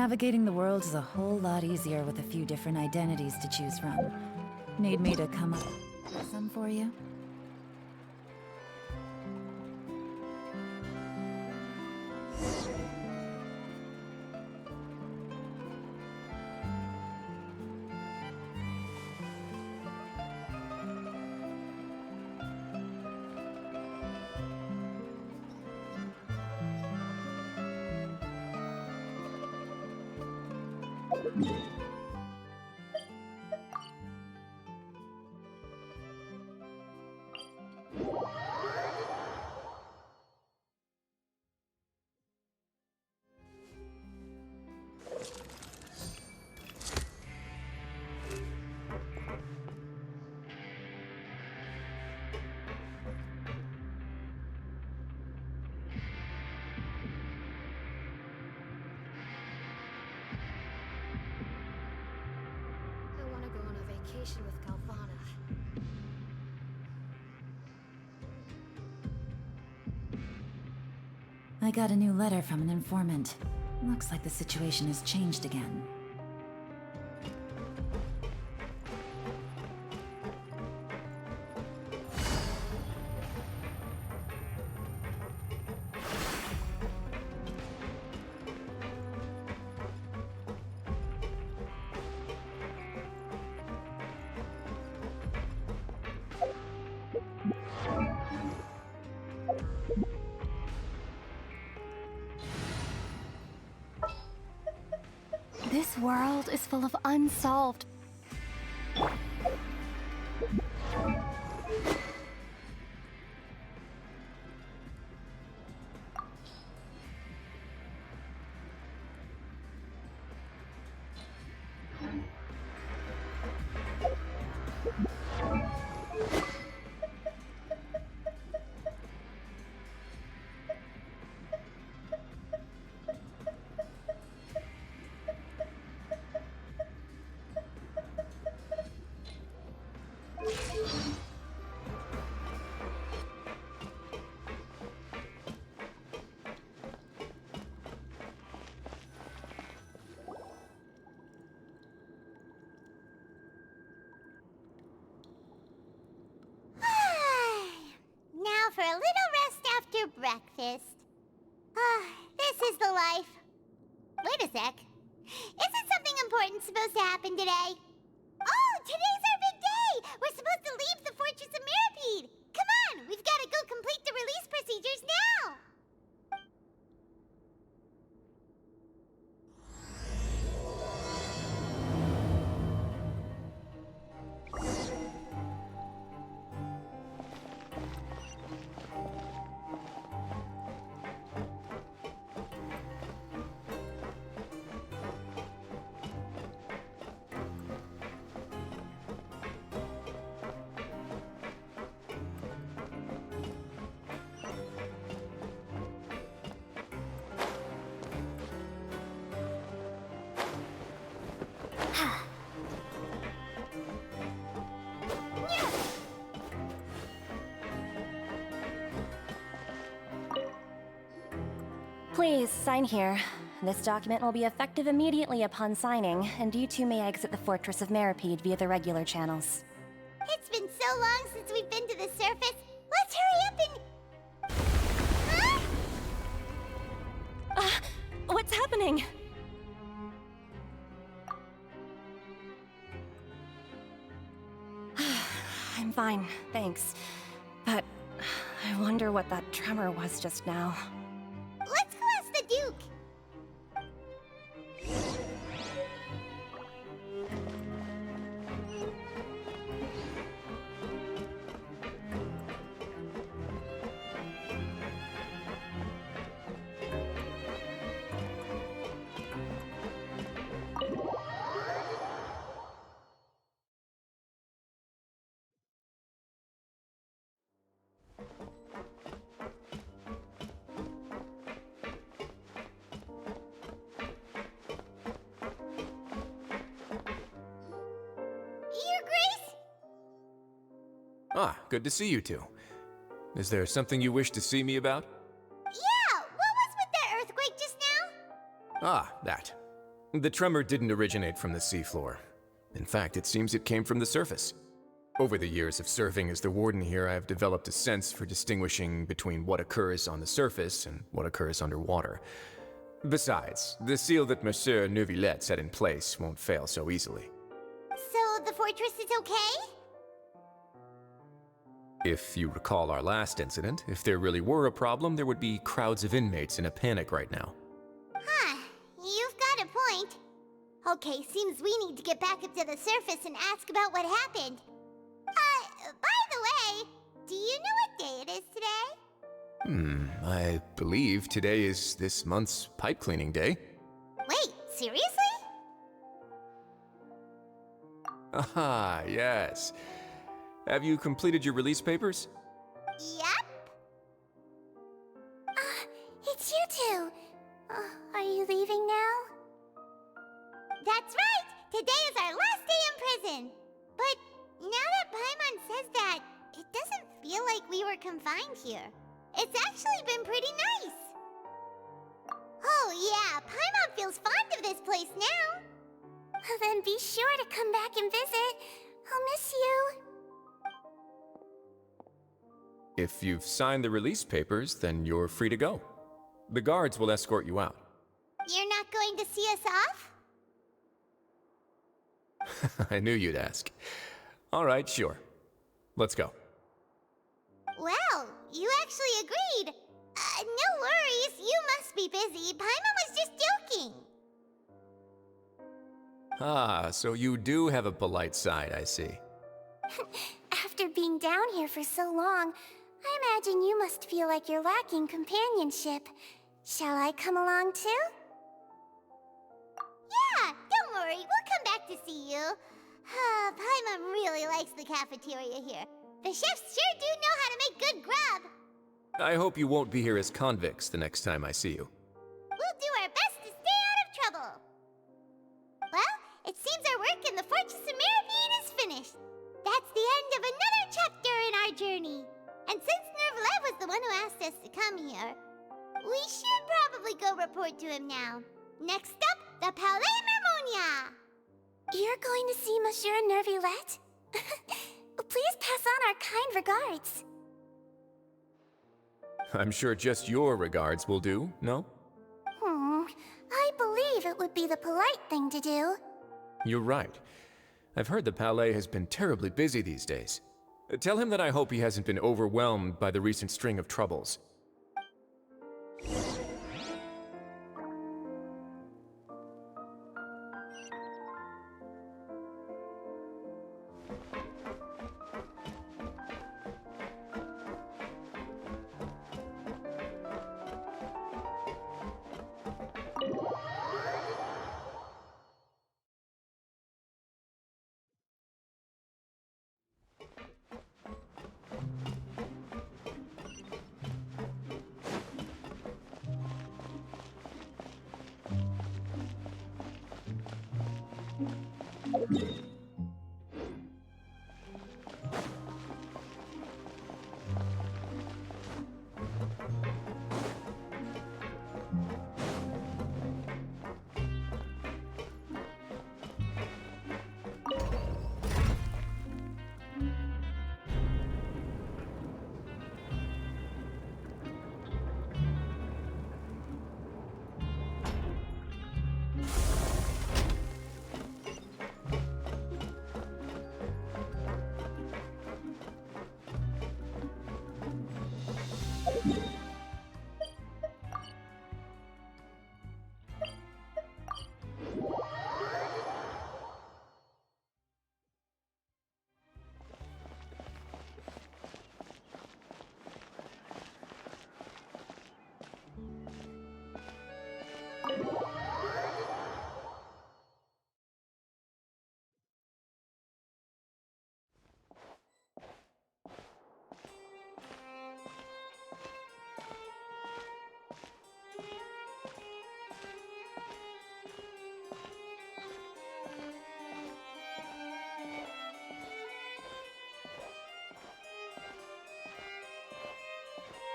Navigating the world is a whole lot easier with a few different identities to choose from. Need me to come up with some for you? I want to go on a vacation with Galvana. I got a new letter from an informant. Looks like the situation has changed again. This world is full of unsolved. Now for a little rest after breakfast. This is the life. Wait a sec. Isn't something important supposed to happen today? Oh, today's our big day! We're supposed to leave the Fortress of Mirapede! Come on, we've got to go complete the release procedures now! Please, sign here. This document will be effective immediately upon signing, and you two may exit the Fortress of Mirapede via the regular channels. It's been so long since we've been to the surface. Let's hurry up and... Huh? What's happening? I'm fine, thanks. But I wonder what that tremor was just now. Let's go ask the Duke. Your Grace? Ah, good to see you two. Is there something you wish to see me about? Yeah, what was with that earthquake just now? Ah, that. The tremor didn't originate from the seafloor. In fact, it seems it came from the surface. Over the years of serving as the warden here, I have developed a sense for distinguishing between what occurs on the surface and what occurs underwater. Besides, the seal that Monsieur Neuvillette set in place won't fail so easily. So the fortress is okay? If you recall our last incident, if there really were a problem, there would be crowds of inmates in a panic right now. Huh, you've got a point. Okay, seems we need to get back up to the surface and ask about what happened. By the way, do you know what day it is today? I believe today is this month's pipe cleaning day. Wait, seriously? Aha, yes. Have you completed your release papers? Yep. It's you two. Are you leaving now? That's right! Today is our last day in prison! But now that Paimon says that, it doesn't feel like we were confined here. It's actually been pretty nice. Oh yeah, Paimon feels fond of this place now. Then be sure to come back and visit. I'll miss you. If you've signed the release papers, then you're free to go. The guards will escort you out. You're not going to see us off? I knew you'd ask. All right, sure. Let's go. Well, you actually agreed. No worries, you must be busy. Paimon was just joking. Ah, so you do have a polite side, I see. After being down here for so long, I imagine you must feel like you're lacking companionship. Shall I come along too? Yeah, don't worry, we'll come back to see you. Paimon really likes the cafeteria here. The chefs sure do know how to make good grub. I hope you won't be here as convicts the next time I see you. We'll do our best to stay out of trouble. Well, it seems our work in the Fortress of Meripede is finished. That's the end of another chapter in our journey. And since Neuvillette was the one who asked us to come here, we should probably go report to him now. Next up, the Palais Mermonia. You're going to see Monsieur Neuvillette? Please pass on our kind regards. I'm sure just your regards will do, no? I believe it would be the polite thing to do. You're right. I've heard the Palais has been terribly busy these days. Tell him that I hope he hasn't been overwhelmed by the recent string of troubles.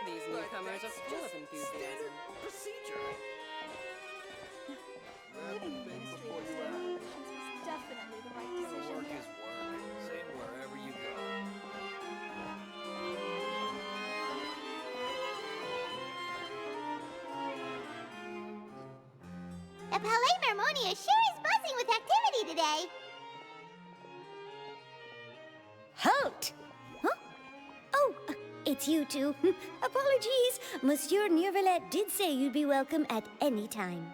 These newcomers are full of enthusiasm. Procedure. leaving the administrative state was definitely the right decision. Work is work. Same wherever you go. The Palais Mermonia sure is buzzing with activity today. Halt! Huh? Oh, it's you two. Apologies. Monsieur Neuvillette did say you'd be welcome at any time.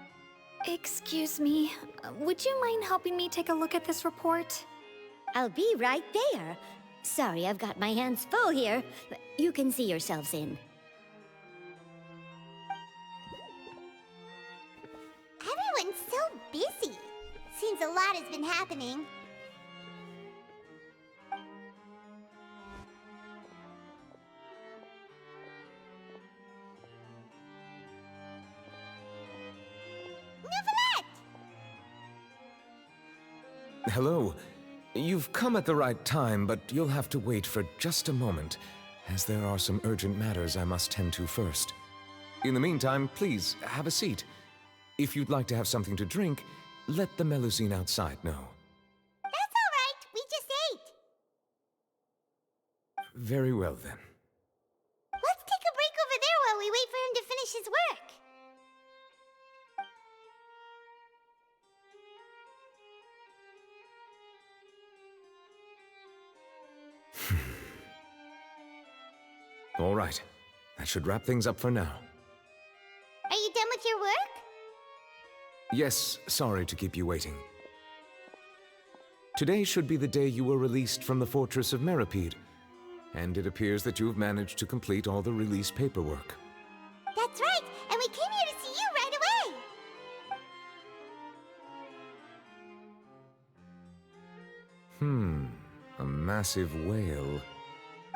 Excuse me, would you mind helping me take a look at this report? I'll be right there. Sorry, I've got my hands full here. You can see yourselves in. Everyone's so busy. Seems a lot has been happening. Neuvillette! Hello. You've come at the right time, but you'll have to wait for just a moment, as there are some urgent matters I must tend to first. In the meantime, please, have a seat. If you'd like to have something to drink, let the Melusine outside know. That's all right. We just ate. Very well, then. Let's take a break over there while we wait for him to finish his work. All right. That should wrap things up for now. Are you done with your work? Yes, sorry to keep you waiting. Today should be the day you were released from the Fortress of Meripede, and it appears that you have managed to complete all the release paperwork. That's right, and we came here to see you right away. A massive whale.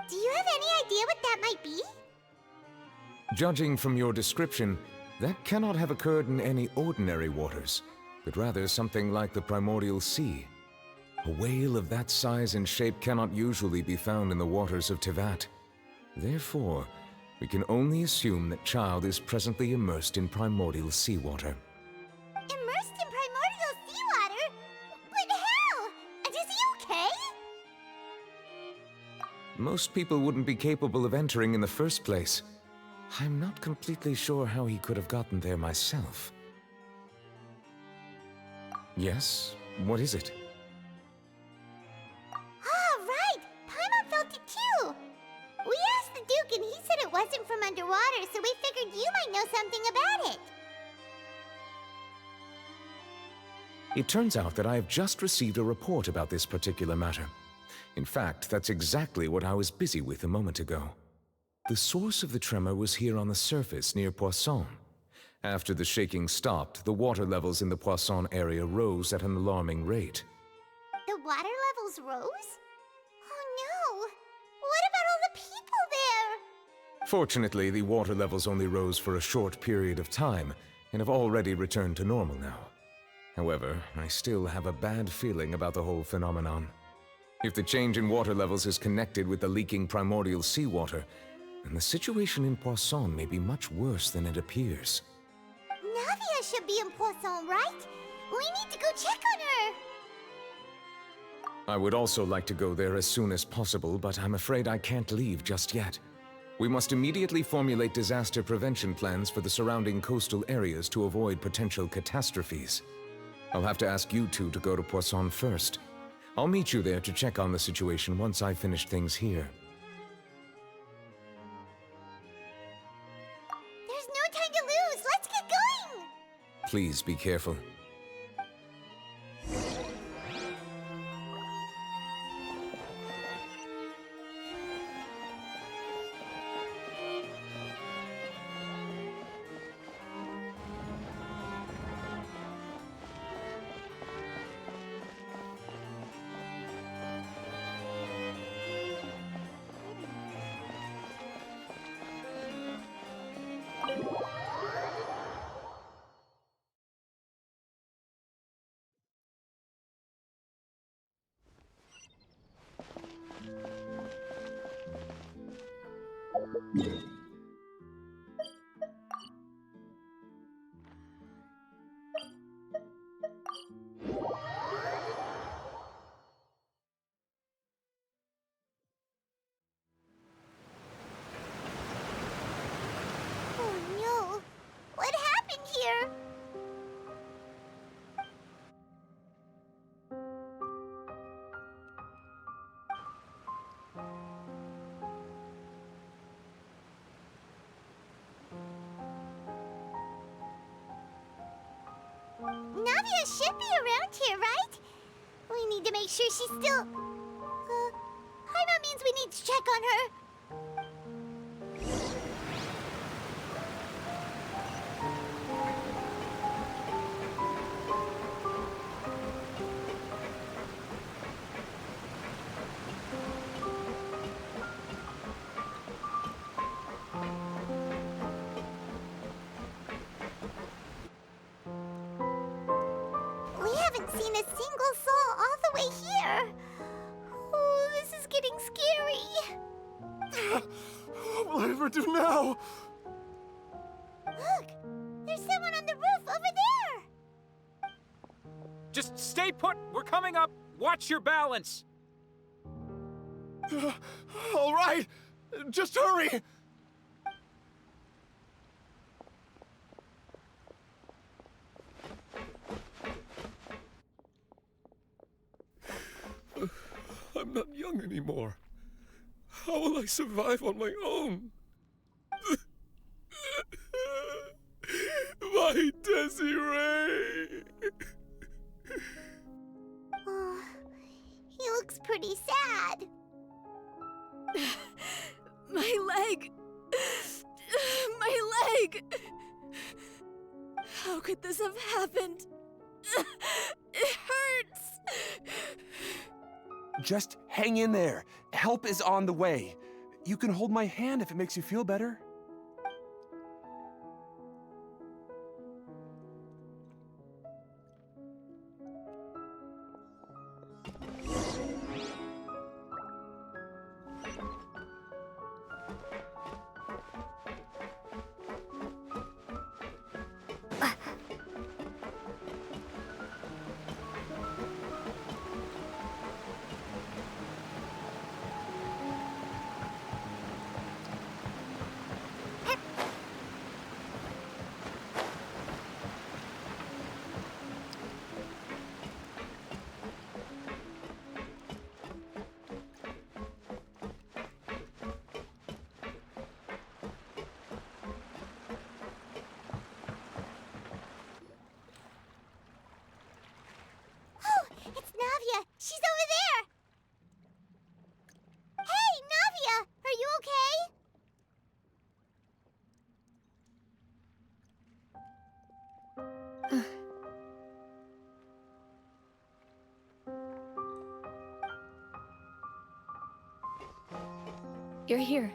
Do you have any idea what that might be? Judging from your description, that cannot have occurred in any ordinary waters, but rather something like the primordial sea. A whale of that size and shape cannot usually be found in the waters of Tevat. Therefore, we can only assume that Child is presently immersed in primordial seawater. Immersed in primordial seawater? But how? And is he okay? Most people wouldn't be capable of entering in the first place. I'm not completely sure how he could have gotten there myself. Yes? What is it? Ah, right! Paimon felt it too! We asked the Duke and he said it wasn't from underwater, so we figured you might know something about it. It turns out that I have just received a report about this particular matter. In fact, that's exactly what I was busy with a moment ago. The source of the tremor was here on the surface near Poisson. After the shaking stopped, the water levels in the Poisson area rose at an alarming rate. The water levels rose? Oh no! What about all the people there? Fortunately, the water levels only rose for a short period of time and have already returned to normal now. However, I still have a bad feeling about the whole phenomenon. If the change in water levels is connected with the leaking primordial seawater, then the situation in Poisson may be much worse than it appears. Navia should be in Poisson, right? We need to go check on her! I would also like to go there as soon as possible, but I'm afraid I can't leave just yet. We must immediately formulate disaster prevention plans for the surrounding coastal areas to avoid potential catastrophes. I'll have to ask you two to go to Poisson first. I'll meet you there to check on the situation once I finish things here. There's no time to lose! Let's get going! Please be careful. Navia should be around here, right? We need to make sure she's still... Paimon means we need to check on her. We haven't seen a single soul all the way here. Oh, this is getting scary. What will I ever do now? Look, there's someone on the roof over there. Just stay put. We're coming up. Watch your balance. All right, just hurry. I'm not young anymore. How will I survive on my own? My Desiree! Oh, he looks pretty sad. My leg! My leg! How could this have happened? It hurts! Just hang in there. Help is on the way. You can hold my hand if it makes you feel better. It's Navia! She's over there! Hey, Navia! Are you okay? You're here.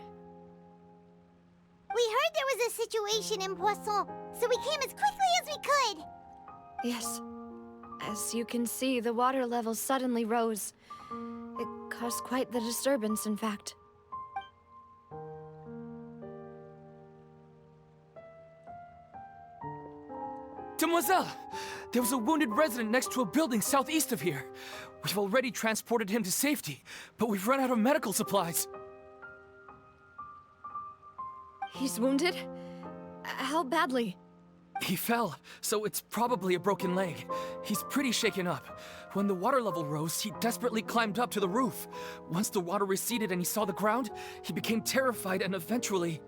We heard there was a situation in Poisson, so we came as quickly as we could. Yes. As you can see, the water level suddenly rose. It caused quite the disturbance, in fact. Demoiselle! There was a wounded resident next to a building southeast of here. We've already transported him to safety, but we've run out of medical supplies. He's wounded? How badly? He fell, so it's probably a broken leg. He's pretty shaken up. When the water level rose, he desperately climbed up to the roof. Once the water receded and he saw the ground, he became terrified and eventually...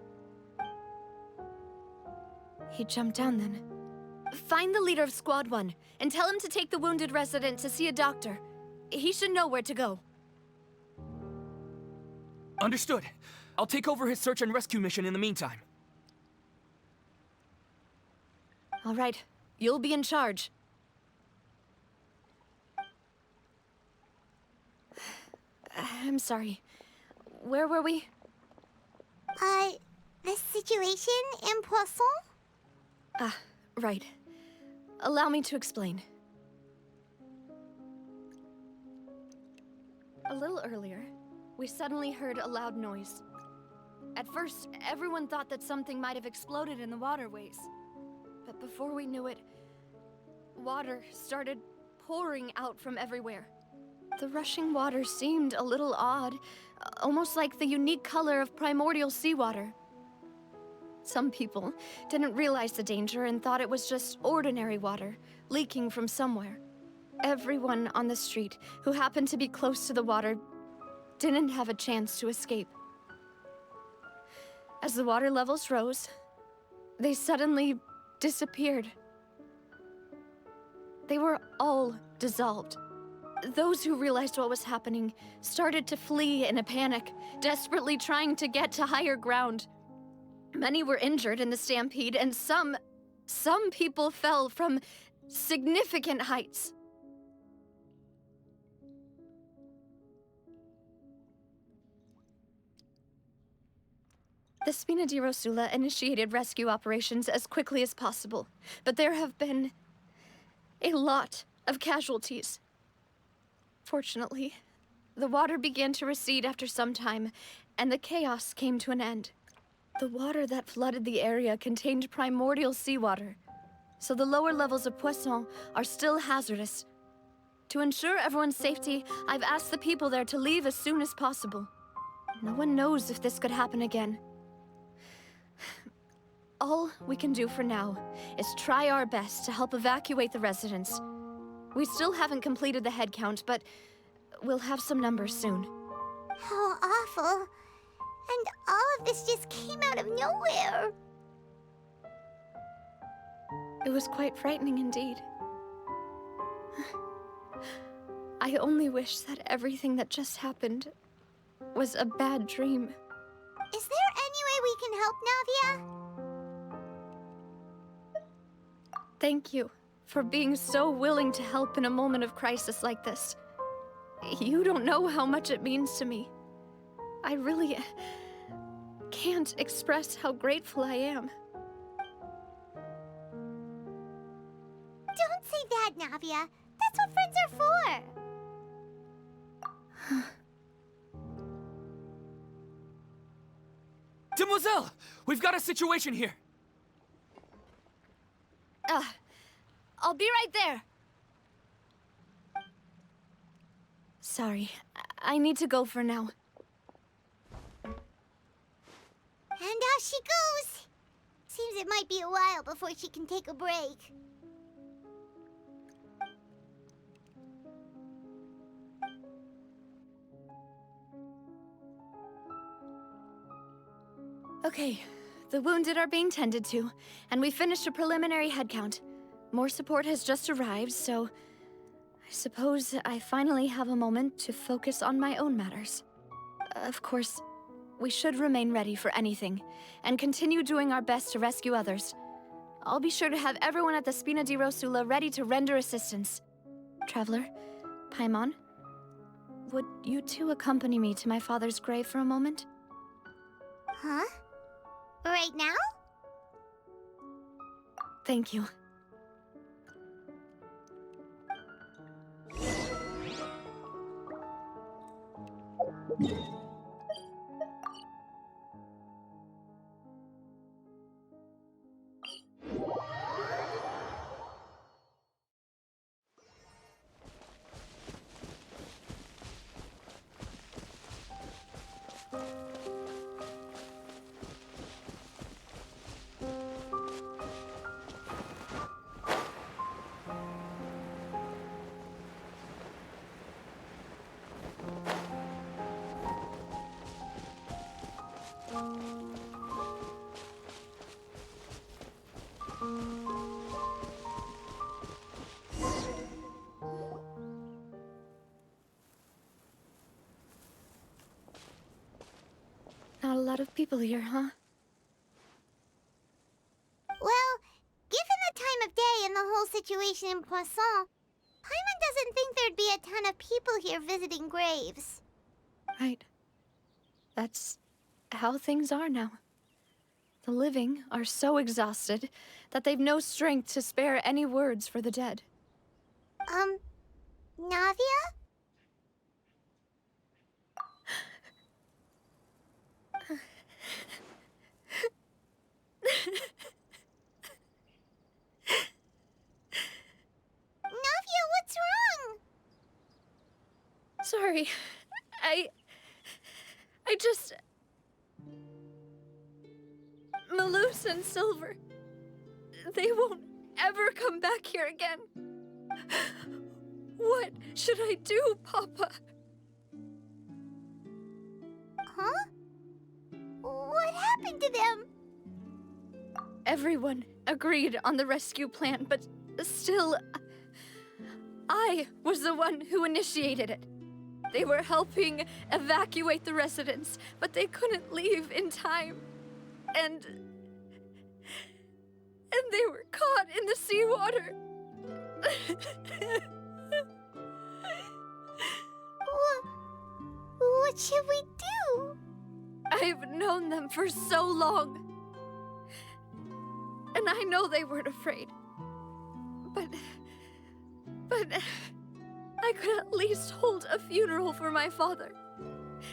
He jumped down then. Find the leader of Squad 1 and tell him to take the wounded resident to see a doctor. He should know where to go. Understood. I'll take over his search and rescue mission in the meantime. All right, you'll be in charge. I'm sorry. Where were we? The situation in Poisson? Ah, right. Allow me to explain. A little earlier, we suddenly heard a loud noise. At first, everyone thought that something might have exploded in the waterways. But before we knew it, water started pouring out from everywhere. The rushing water seemed a little odd, almost like the unique color of primordial seawater. Some people didn't realize the danger and thought it was just ordinary water, leaking from somewhere. Everyone on the street who happened to be close to the water didn't have a chance to escape. As the water levels rose, they suddenly disappeared. They were all dissolved. Those who realized what was happening started to flee in a panic, desperately trying to get to higher ground. Many were injured in the stampede, and some people fell from significant heights. The Spina di Rosula initiated rescue operations as quickly as possible, but there have been a lot of casualties. Fortunately, the water began to recede after some time, and the chaos came to an end. The water that flooded the area contained primordial seawater, so the lower levels of Poisson are still hazardous. To ensure everyone's safety, I've asked the people there to leave as soon as possible. No one knows if this could happen again. All we can do for now is try our best to help evacuate the residents. We still haven't completed the head count, but we'll have some numbers soon. How awful. And all of this just came out of nowhere. It was quite frightening indeed. I only wish that everything that just happened was a bad dream. Is there any way we can help, Navia? Thank you for being so willing to help in a moment of crisis like this. You don't know how much it means to me. I really can't express how grateful I am. Don't say that, Navia. That's what friends are for. Demoiselle! We've got a situation here! I'll be right there. Sorry, I need to go for now. And off she goes. Seems it might be a while before she can take a break. Okay, the wounded are being tended to, and we finished a preliminary head count. More support has just arrived, so I suppose I finally have a moment to focus on my own matters. Of course, we should remain ready for anything, and continue doing our best to rescue others. I'll be sure to have everyone at the Spina di Rosula ready to render assistance. Traveler, Paimon, would you two accompany me to my father's grave for a moment? Huh? Right now? Thank you. Not a lot of people here, huh? Well, given the time of day and the whole situation in Poisson, Paimon doesn't think there'd be a ton of people here visiting graves. Right. That's how things are now. The living are so exhausted that they've no strength to spare any words for the dead. Navia? Navia, what's wrong? Sorry. I just... Malus and Silver. They won't ever come back here again. What should I do, Papa? Huh? What happened to them? Everyone agreed on the rescue plan, but still, I was the one who initiated it. They were helping evacuate the residents, but they couldn't leave in time. And they were caught in the seawater. What should we do? I've known them for so long. And I know they weren't afraid. But I could at least hold a funeral for my father.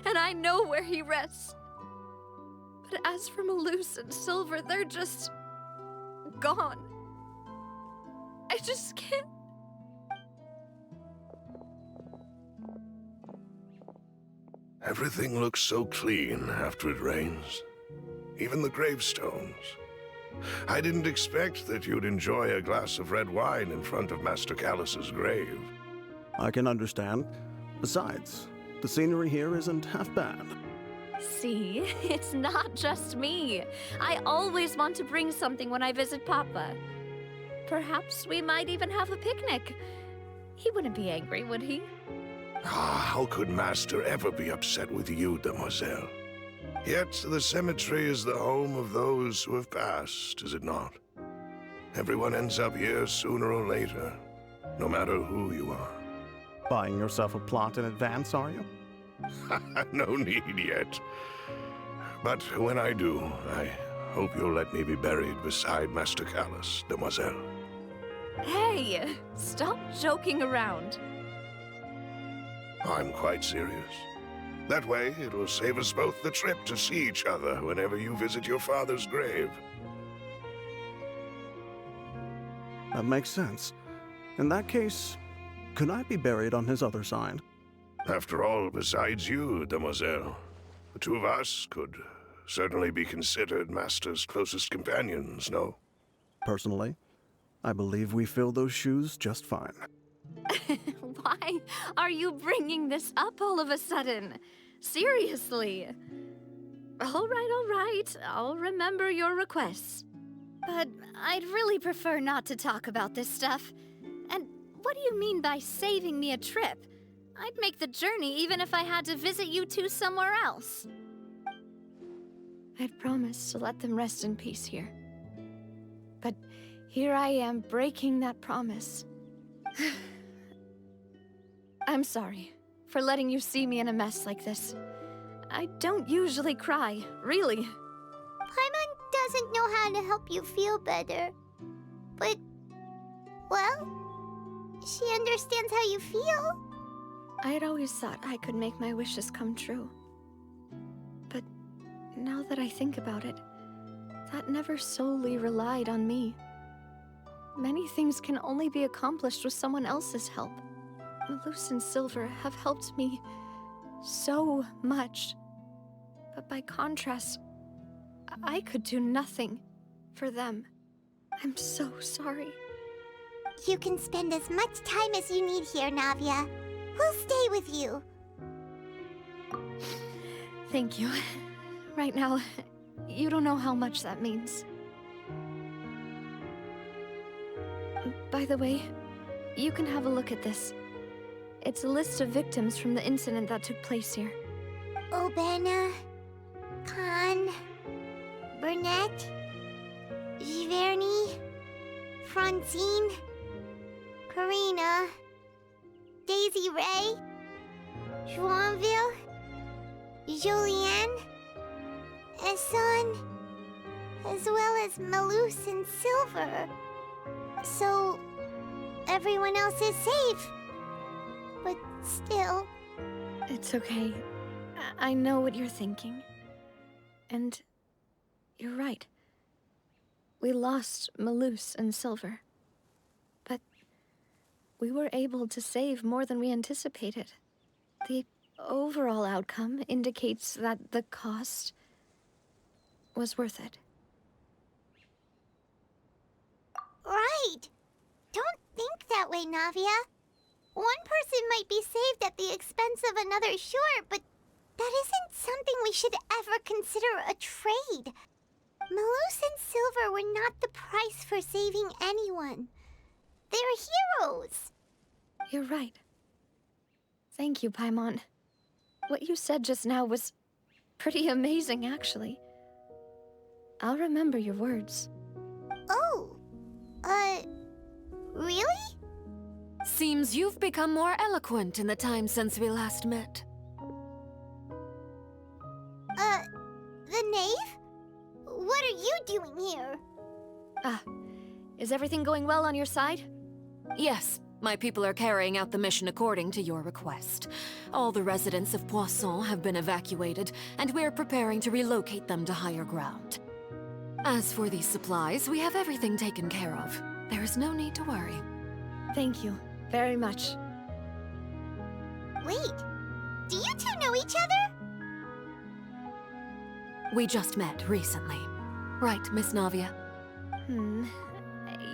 And I know where he rests. But as for Malus and Silver, they're just gone. I just can't. Everything looks so clean after it rains. Even the gravestones. I didn't expect that you'd enjoy a glass of red wine in front of Master Callus's grave. I can understand. Besides, the scenery here isn't half bad. See, it's not just me. I always want to bring something when I visit Papa. Perhaps we might even have a picnic. He wouldn't be angry, would he? How could Master ever be upset with you, Demoiselle? Yet the cemetery is the home of those who have passed, is it not? Everyone ends up here sooner or later, no matter who you are. Buying yourself a plot in advance, are you? No need yet. But when I do, I hope you'll let me be buried beside Master Callus, Demoiselle. Hey, stop joking around. I'm quite serious. That way, it'll save us both the trip to see each other whenever you visit your father's grave. That makes sense. In that case, could I be buried on his other side? After all, besides you, Demoiselle, the two of us could certainly be considered Master's closest companions, no? Personally, I believe we fill those shoes just fine. Why are you bringing this up all of a sudden? Seriously. All right. I'll remember your requests. But I'd really prefer not to talk about this stuff. And what do you mean by saving me a trip? I'd make the journey even if I had to visit you two somewhere else. I'd promised to let them rest in peace here. But here I am breaking that promise. I'm sorry for letting you see me in a mess like this. I don't usually cry, really. Paimon doesn't know how to help you feel better. But, well, she understands how you feel. I had always thought I could make my wishes come true. But now that I think about it, that never solely relied on me. Many things can only be accomplished with someone else's help. Malus and Silver have helped me so much. But by contrast, I could do nothing for them. I'm so sorry. You can spend as much time as you need here, Navia. We'll stay with you. Thank you. Right now, you don't know how much that means. By the way, you can have a look at this. It's a list of victims from the incident that took place here. Obena, Khan, Burnett, Giverny, Francine, Karina, Daisy Ray, Joinville, Julianne, Esson, as well as Malus and Silver. So, everyone else is safe. But still... It's okay. I know what you're thinking. And you're right. We lost Malus and Silver. But we were able to save more than we anticipated. The overall outcome indicates that the cost was worth it. Right! Don't think that way, Navia. One person might be saved at the expense of another, sure, but that isn't something we should ever consider a trade. Malus and Silver were not the price for saving anyone. They're heroes. You're right. Thank you, Paimon. What you said just now was pretty amazing, actually. I'll remember your words. Oh, really? Seems you've become more eloquent in the time since we last met. The knave? What are you doing here? Is everything going well on your side? Yes, my people are carrying out the mission according to your request. All the residents of Poisson have been evacuated, and we're preparing to relocate them to higher ground. As for these supplies, we have everything taken care of. There is no need to worry. Thank you very much. Wait, do you two know each other? We just met recently. Right, Miss Navia?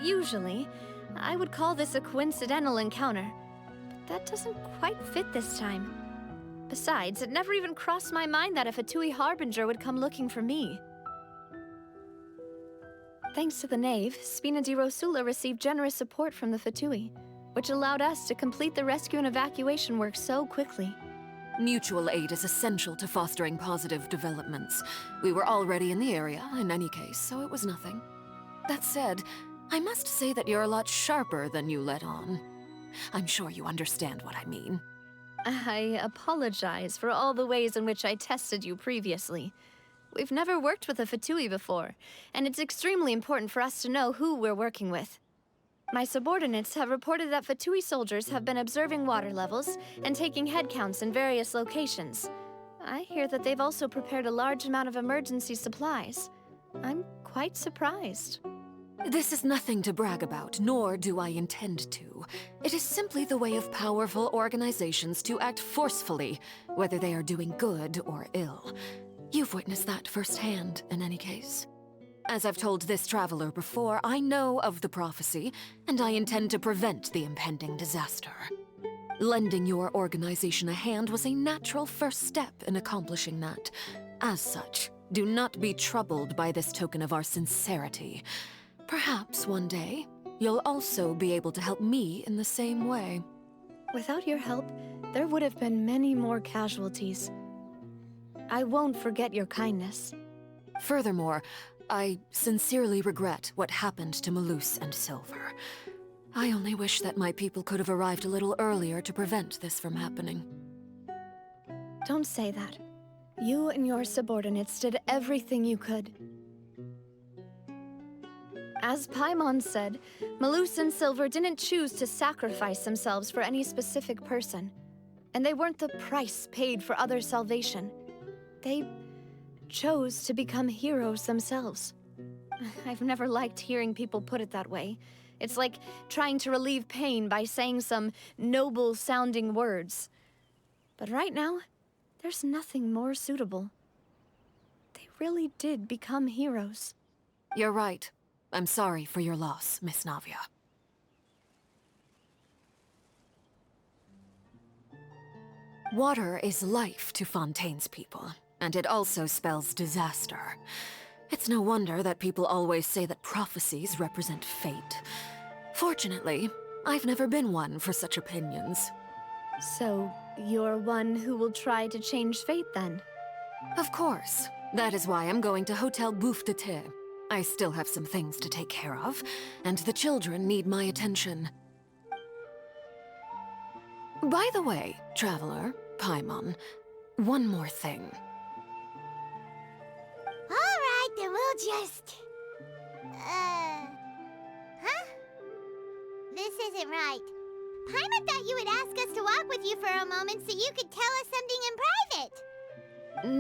Usually, I would call this a coincidental encounter, but that doesn't quite fit this time. Besides, it never even crossed my mind that a Fatui Harbinger would come looking for me. Thanks to the Knave, Spina di Rosula received generous support from the Fatui, which allowed us to complete the rescue and evacuation work so quickly. Mutual aid is essential to fostering positive developments. We were already in the area, in any case, so it was nothing. That said, I must say that you're a lot sharper than you let on. I'm sure you understand what I mean. I apologize for all the ways in which I tested you previously. We've never worked with a Fatui before, and it's extremely important for us to know who we're working with. My subordinates have reported that Fatui soldiers have been observing water levels and taking head counts in various locations. I hear that they've also prepared a large amount of emergency supplies. I'm quite surprised. This is nothing to brag about, nor do I intend to. It is simply the way of powerful organizations to act forcefully, whether they are doing good or ill. You've witnessed that firsthand, in any case. As I've told this traveler before, I know of the prophecy, and I intend to prevent the impending disaster. Lending your organization a hand was a natural first step in accomplishing that. As such, do not be troubled by this token of our sincerity. Perhaps one day, you'll also be able to help me in the same way. Without your help, there would have been many more casualties. I won't forget your kindness. Furthermore, I sincerely regret what happened to Malus and Silver. I only wish that my people could have arrived a little earlier to prevent this from happening. Don't say that. You and your subordinates did everything you could. As Paimon said, Malus and Silver didn't choose to sacrifice themselves for any specific person. And they weren't the price paid for other salvation. They chose to become heroes themselves. I've never liked hearing people put it that way. It's like trying to relieve pain by saying some noble-sounding words. But right now, there's nothing more suitable. They really did become heroes. You're right. I'm sorry for your loss, Miss Navia. Water is life to Fontaine's people, and it also spells disaster. It's no wonder that people always say that prophecies represent fate. Fortunately, I've never been one for such opinions. So, you're one who will try to change fate, then? Of course. That is why I'm going to Hotel Bouffe de Thé. I still have some things to take care of, and the children need my attention. By the way, Traveler, Paimon, one more thing. Alright, then we'll just... Huh? This isn't right. Paimon thought you would ask us to walk with you for a moment so you could tell us something in private.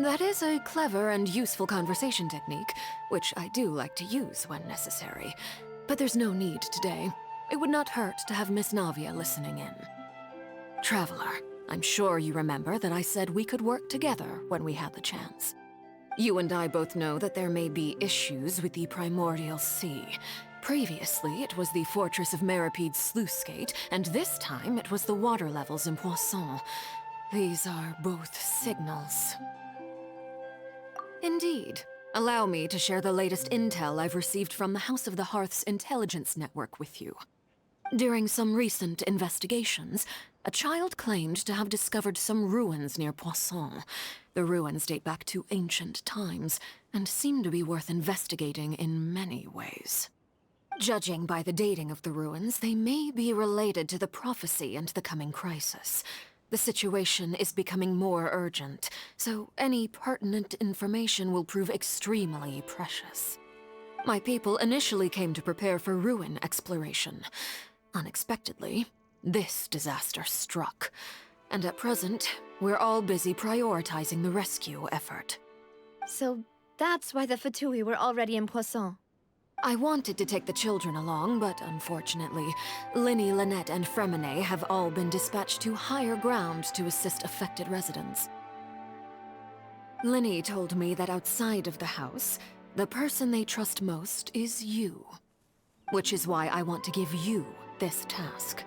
That is a clever and useful conversation technique, which I do like to use when necessary. But there's no need today. It would not hurt to have Miss Navia listening in. Traveler, I'm sure you remember that I said we could work together when we had the chance. You and I both know that there may be issues with the Primordial Sea. Previously, it was the fortress of Meripede's sluice gate, and this time it was the water levels in Poisson. These are both signals. Indeed. Allow me to share the latest intel I've received from the House of the Hearth's intelligence network with you. During some recent investigations, a child claimed to have discovered some ruins near Poisson. The ruins date back to ancient times, and seem to be worth investigating in many ways. Judging by the dating of the ruins, they may be related to the prophecy and the coming crisis. The situation is becoming more urgent, so any pertinent information will prove extremely precious. My people initially came to prepare for ruin exploration. Unexpectedly, this disaster struck, and at present, we're all busy prioritizing the rescue effort. So that's why the Fatui were already in Poisson. I wanted to take the children along, but unfortunately, Linny, Lynette, and Fremine have all been dispatched to higher ground to assist affected residents. Linny told me that outside of the house, the person they trust most is you. Which is why I want to give you this task.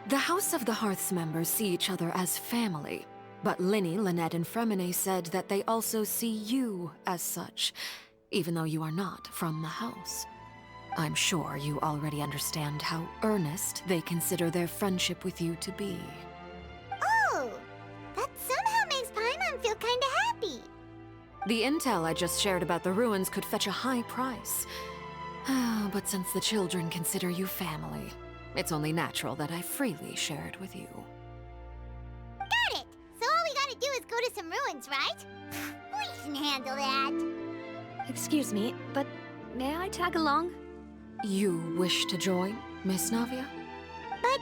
The House of the Hearth's members see each other as family, but Linny, Lynette, and Fremine said that they also see you as such, even though you are not from the house. I'm sure you already understand how earnest they consider their friendship with you to be. Oh, that somehow makes Paimon feel kinda happy. The intel I just shared about the ruins could fetch a high price. But since the children consider you family, it's only natural that I freely share it with you. Got it! So all we gotta do is go to some ruins, right? We can handle that. Excuse me, but may I tag along? You wish to join, Miss Navia? But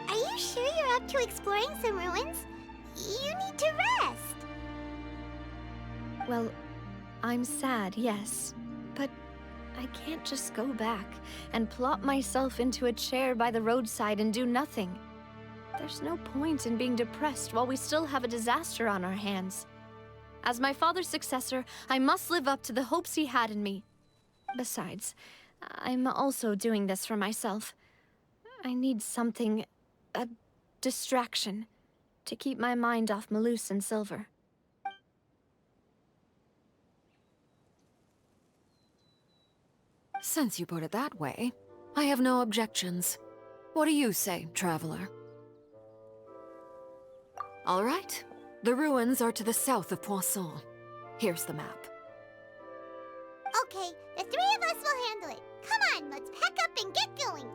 are you sure you're up to exploring some ruins? You need to rest. Well, I'm sad, yes. But I can't just go back and plop myself into a chair by the roadside and do nothing. There's no point in being depressed while we still have a disaster on our hands. As my father's successor, I must live up to the hopes he had in me. Besides, I'm also doing this for myself. I need something, a distraction, to keep my mind off Malus and Silver. Since you put it that way, I have no objections. What do you say, traveler? All right. The ruins are to the south of Poisson. Here's the map. Okay, the three of us will handle it. Come on, let's pack up and get going.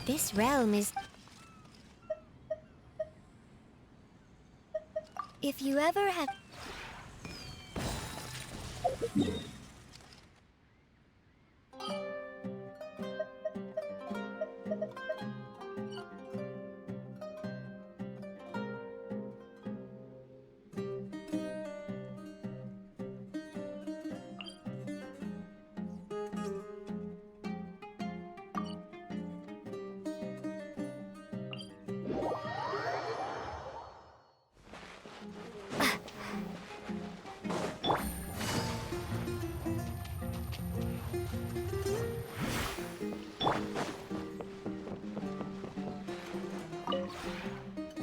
This realm is... If you ever have...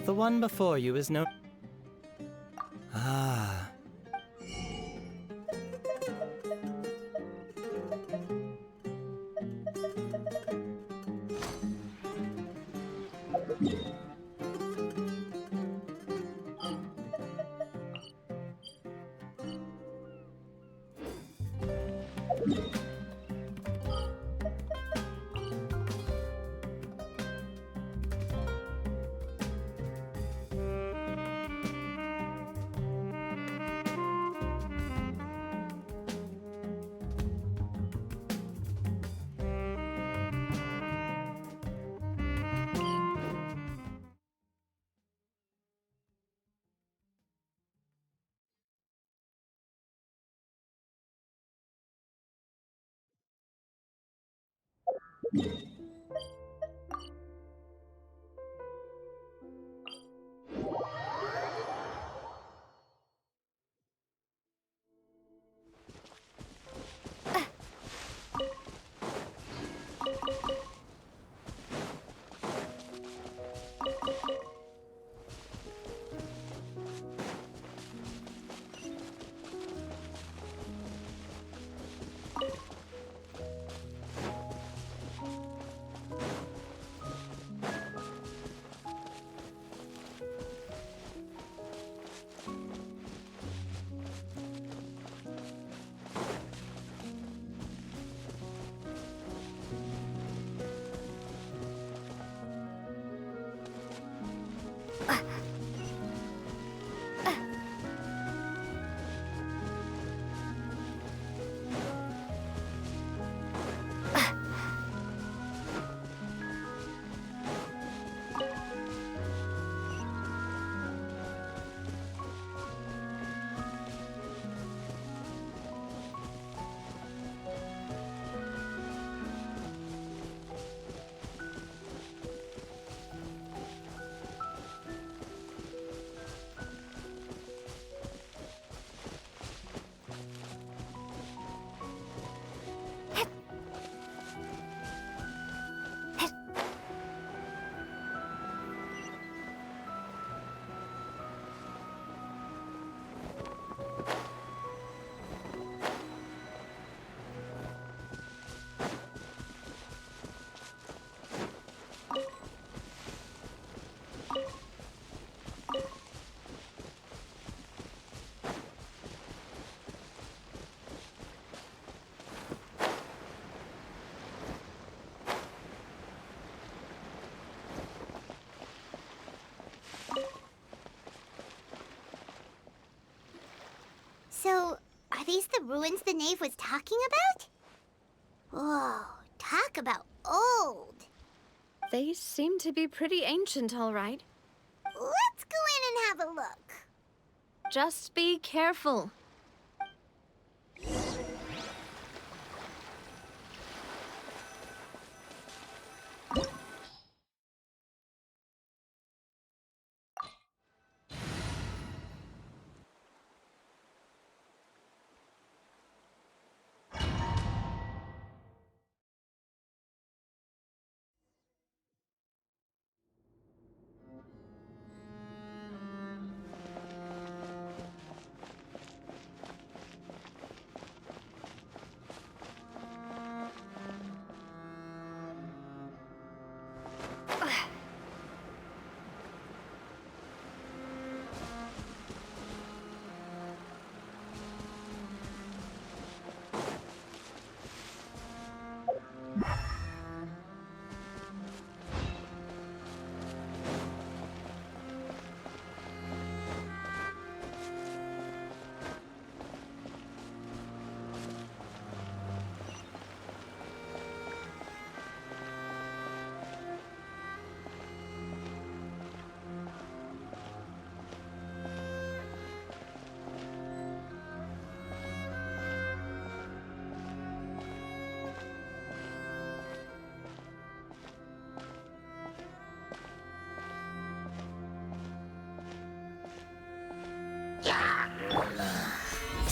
The one before you is no... Ah. So, are these the ruins the knave was talking about? Whoa, talk about old. They seem to be pretty ancient, all right. Let's go in and have a look. Just be careful.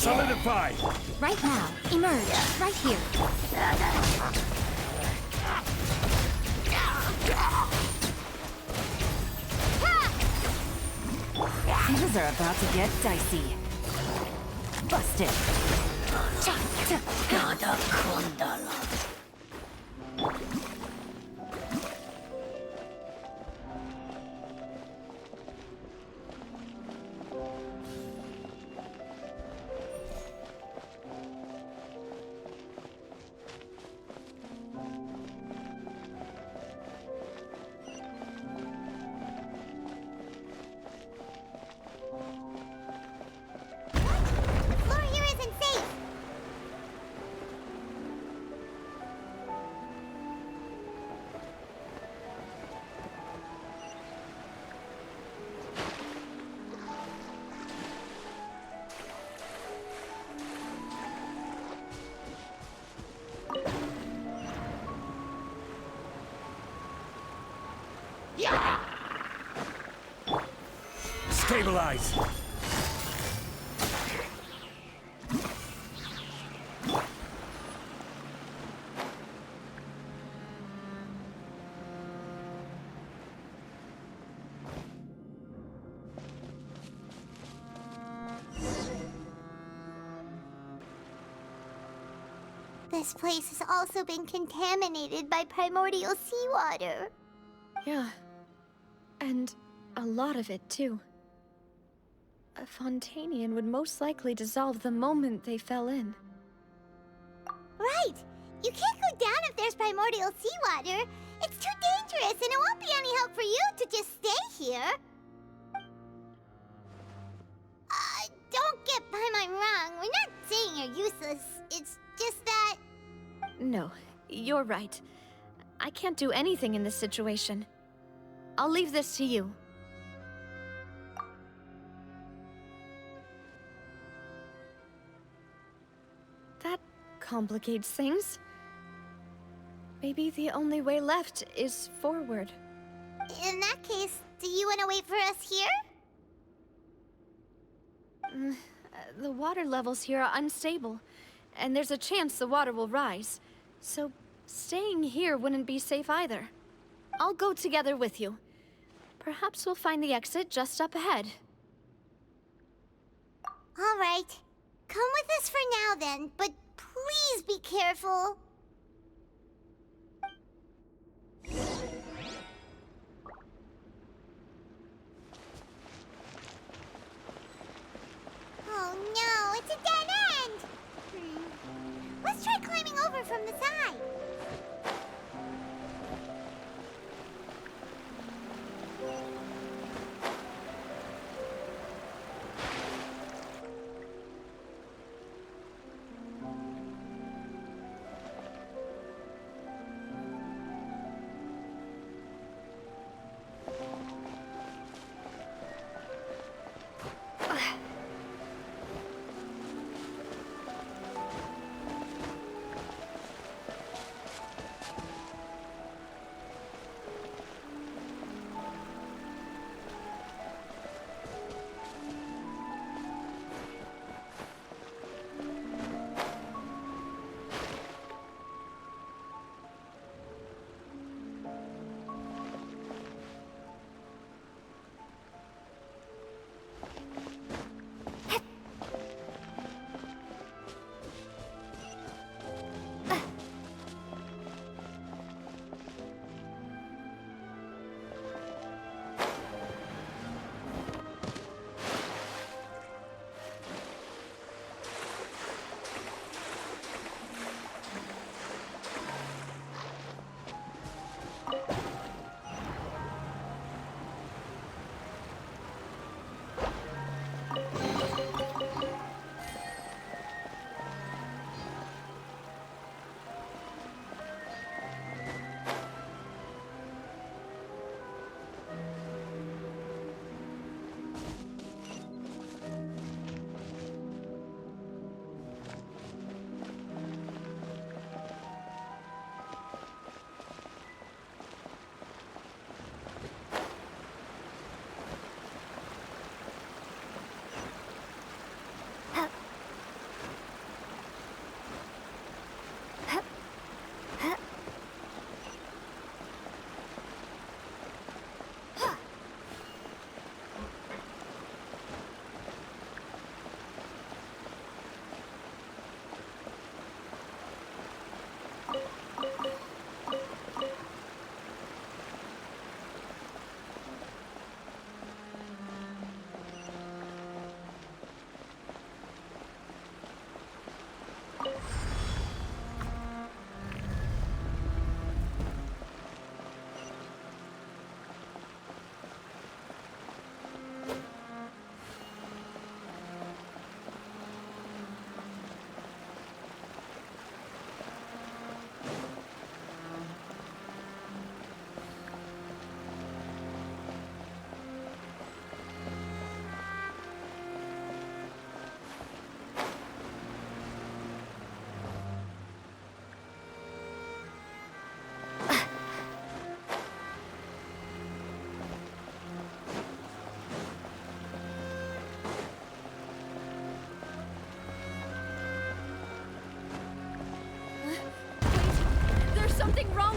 Solidify! Right now. Emerge. Right here. Things are about to get dicey. Busted. Floor here isn't safe. Stabilize! This place has also been contaminated by primordial seawater. Yeah. And a lot of it, too. A Fontanian would most likely dissolve the moment they fell in. Right! You can't go down if there's primordial seawater. It's too dangerous, and it won't be any help for you to just stay here. Don't get by my wrong. We're not saying you're useless. It's just that... No, you're right. I can't do anything in this situation. I'll leave this to you. That complicates things. Maybe the only way left is forward. In that case, do you want to wait for us here? The water levels here are unstable, and there's a chance the water will rise. So staying here wouldn't be safe either. I'll go together with you. Perhaps we'll find the exit just up ahead. All right. Come with us for now then, but please be careful. Oh no, it's a dead end! Let's try climbing over from the side.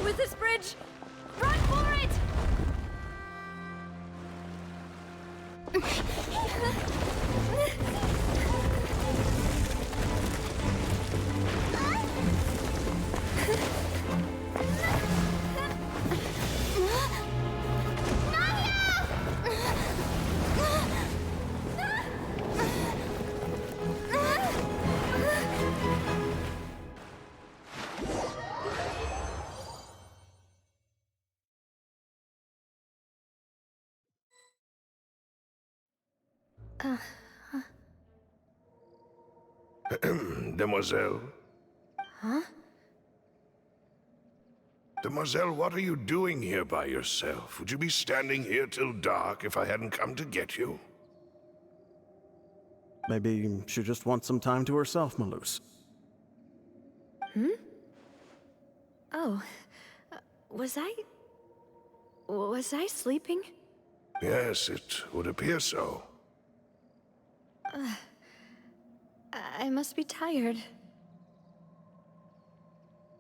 with this bridge! Run for it! Demoiselle? Huh? Demoiselle, what are you doing here by yourself? Would you be standing here till dark if I hadn't come to get you? Maybe she just wants some time to herself, Malus. Hmm? Oh. Was I sleeping? Yes, it would appear so. I must be tired.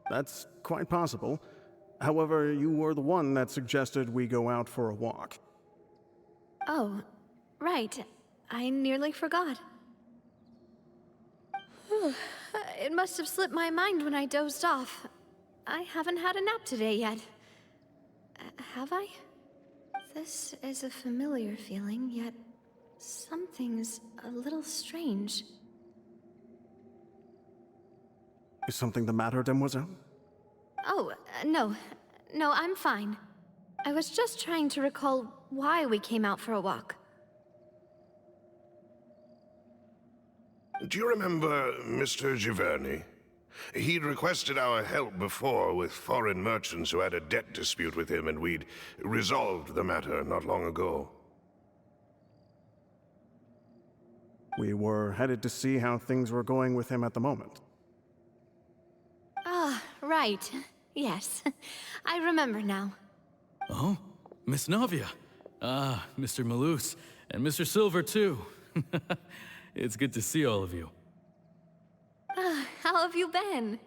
That's quite possible. However, you were the one that suggested we go out for a walk. Oh, right. I nearly forgot. It must have slipped my mind when I dozed off. I haven't had a nap today yet. Have I? This is a familiar feeling, yet something's a little strange. Is something the matter, Demoiselle? Oh, no. No, I'm fine. I was just trying to recall why we came out for a walk. Do you remember Mr. Giverny? He'd requested our help before with foreign merchants who had a debt dispute with him, and we'd resolved the matter not long ago. We were headed to see how things were going with him at the moment. Ah, right. Yes. I remember now. Oh? Miss Navia. Ah, Mr. Malus. And Mr. Silver, too. It's good to see all of you. How have you been?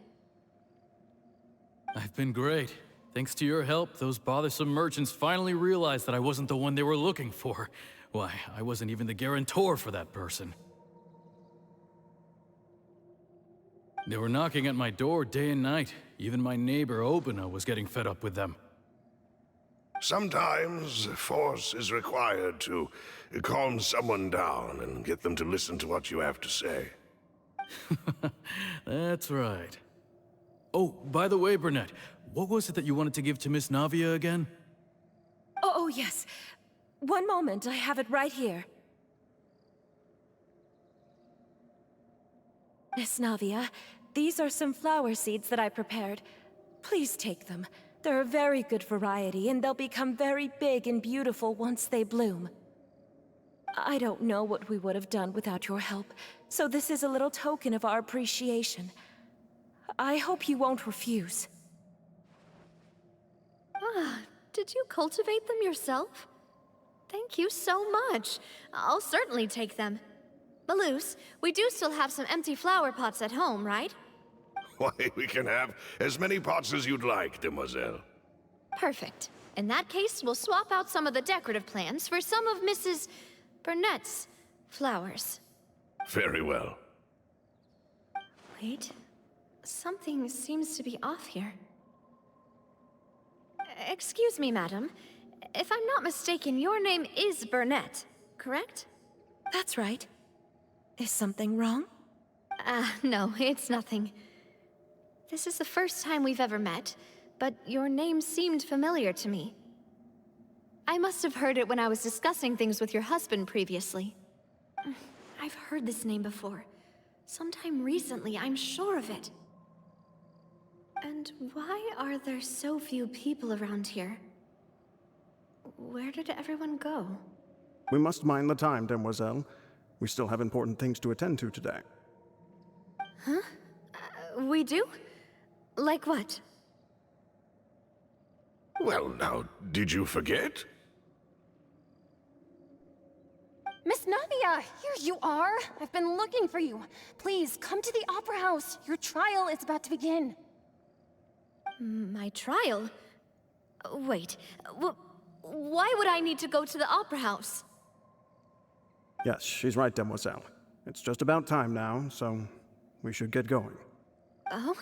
I've been great. Thanks to your help, those bothersome merchants finally realized that I wasn't the one they were looking for. Why, I wasn't even the guarantor for that person. They were knocking at my door day and night. Even my neighbor, Obina, was getting fed up with them. Sometimes force is required to calm someone down and get them to listen to what you have to say. That's right. Oh, by the way, Burnett, what was it that you wanted to give to Miss Navia again? Oh, yes. One moment, I have it right here. Miss Navia, these are some flower seeds that I prepared. Please take them. They're a very good variety, and they'll become very big and beautiful once they bloom. I don't know what we would have done without your help, so this is a little token of our appreciation. I hope you won't refuse. Ah, did you cultivate them yourself? Thank you so much. I'll certainly take them. Malus, we do still have some empty flower pots at home, right? Why, we can have as many pots as you'd like, demoiselle. Perfect. In that case, we'll swap out some of the decorative plants for some of Mrs. Burnett's flowers. Very well. Wait. Something seems to be off here. Excuse me, madam. If I'm not mistaken, your name is Burnett, correct? That's right. Is something wrong? No, it's nothing. This is the first time we've ever met, but your name seemed familiar to me. I must have heard it when I was discussing things with your husband previously. I've heard this name before. Sometime recently, I'm sure of it. And why are there so few people around here? Where did everyone go? We must mind the time, demoiselle. We still have important things to attend to today. Huh? We do? Like what? Well, now, did you forget? Miss Navia, here you are! I've been looking for you. Please, come to the Opera House. Your trial is about to begin. My trial? Wait, why would I need to go to the Opera House? Yes, she's right, Demoiselle. It's just about time now, so we should get going. Oh?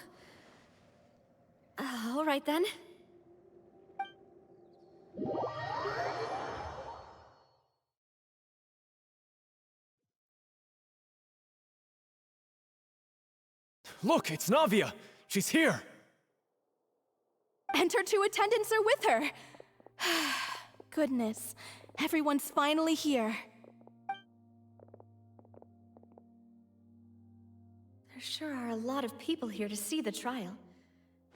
All right then. Look, it's Navia! She's here! And her two attendants are with her. Goodness, everyone's finally here. There sure are a lot of people here to see the trial.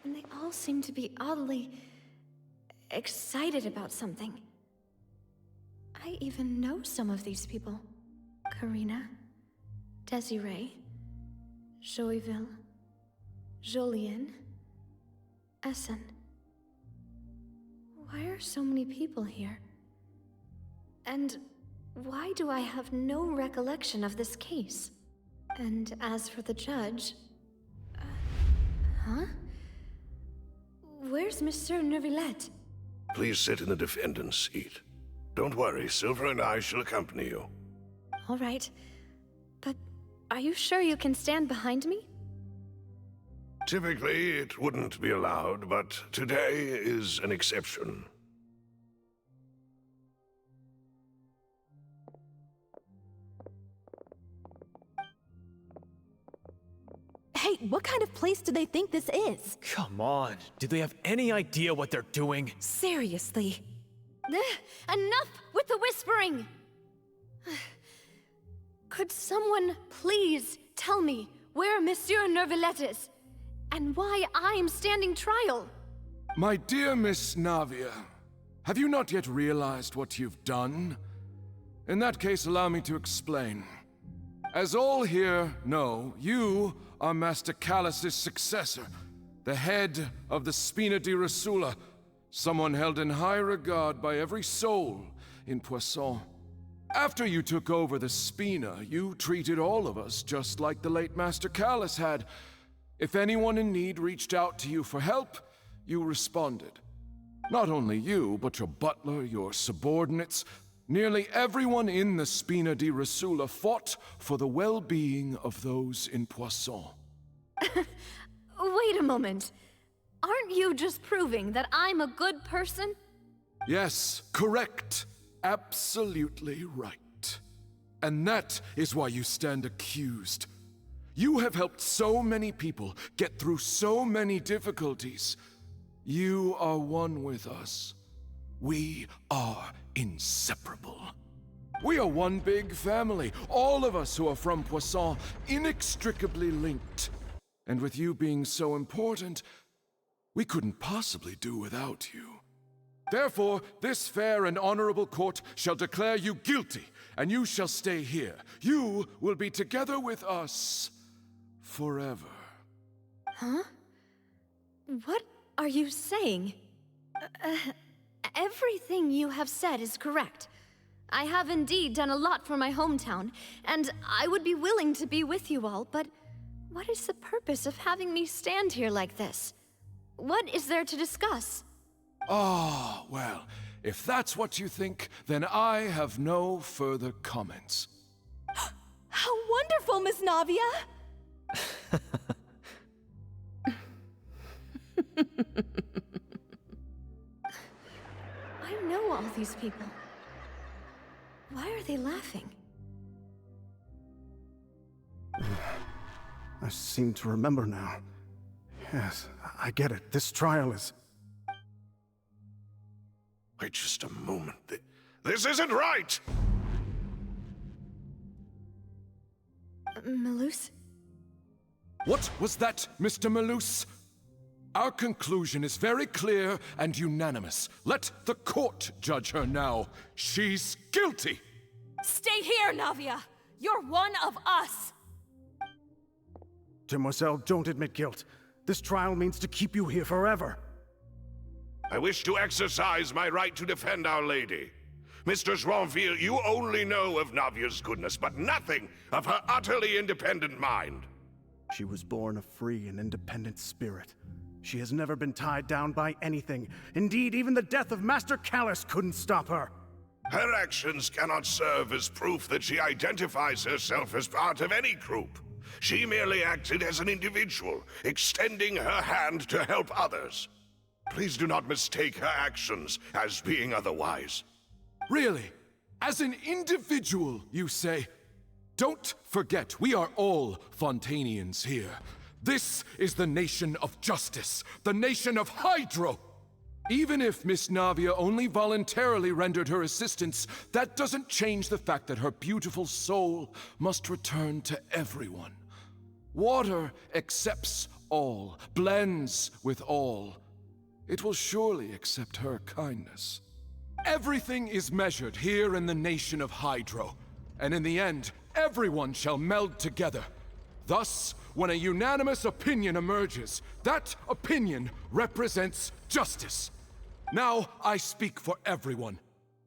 And they all seem to be oddly excited about something. I even know some of these people. Karina, Desiree, Joyville, Jolien, Essen. Why are so many people here? And why do I have no recollection of this case? And as for the judge... huh? Where's Monsieur Neuvillette? Please sit in the defendant's seat. Don't worry, Silver and I shall accompany you. All right. But are you sure you can stand behind me? Typically, it wouldn't be allowed, but today is an exception. Hey, what kind of place do they think this is? Come on, do they have any idea what they're doing? Seriously. Enough with the whispering! Could someone please tell me where Monsieur Neuvillette is? And why I'm standing trial? My dear Miss Navia, have you not yet realized what you've done? In that case, allow me to explain. As all here know, you are Master Callus's successor, the head of the Spina di Rosula, someone held in high regard by every soul in Poisson. After you took over the Spina, you treated all of us just like the late Master Callus had. If anyone in need reached out to you for help, you responded. Not only you, but your butler, your subordinates, nearly everyone in the Spina di Rosula fought for the well-being of those in Poisson. Wait a moment. Aren't you just proving that I'm a good person? Yes, correct. Absolutely right. And that is why you stand accused. You have helped so many people get through so many difficulties. You are one with us. We are inseparable. We are one big family, all of us who are from Poisson, inextricably linked. And with you being so important, we couldn't possibly do without you. Therefore, this fair and honorable court shall declare you guilty, and you shall stay here. You will be together with us forever. Huh? What are you saying? Everything you have said is correct. I have indeed done a lot for my hometown, and I would be willing to be with you all, but what is the purpose of having me stand here like this? What is there to discuss? Ah, well, if that's what you think, then I have no further comments. How wonderful, Miss Navia! I know all these people. Why are they laughing? I seem to remember now. Yes, I get it. This trial is... Wait just a moment. This isn't right! Malus? What was that, Mr. Malus? Our conclusion is very clear and unanimous. Let the court judge her now. She's guilty! Stay here, Navia! You're one of us! Demoiselle, don't admit guilt. This trial means to keep you here forever. I wish to exercise my right to defend Our Lady. Mr. Joinville, you only know of Navia's goodness, but nothing of her utterly independent mind. She was born a free and independent spirit. She has never been tied down by anything. Indeed, even the death of Master Callus couldn't stop her. Her actions cannot serve as proof that she identifies herself as part of any group. She merely acted as an individual, extending her hand to help others. Please do not mistake her actions as being otherwise. Really? As an individual, you say? Don't forget, we are all Fontanians here. This is the nation of justice, the nation of Hydro! Even if Miss Navia only voluntarily rendered her assistance, that doesn't change the fact that her beautiful soul must return to everyone. Water accepts all, blends with all. It will surely accept her kindness. Everything is measured here in the nation of Hydro, and in the end, everyone shall meld together. Thus, when a unanimous opinion emerges, that opinion represents justice. Now I speak for everyone.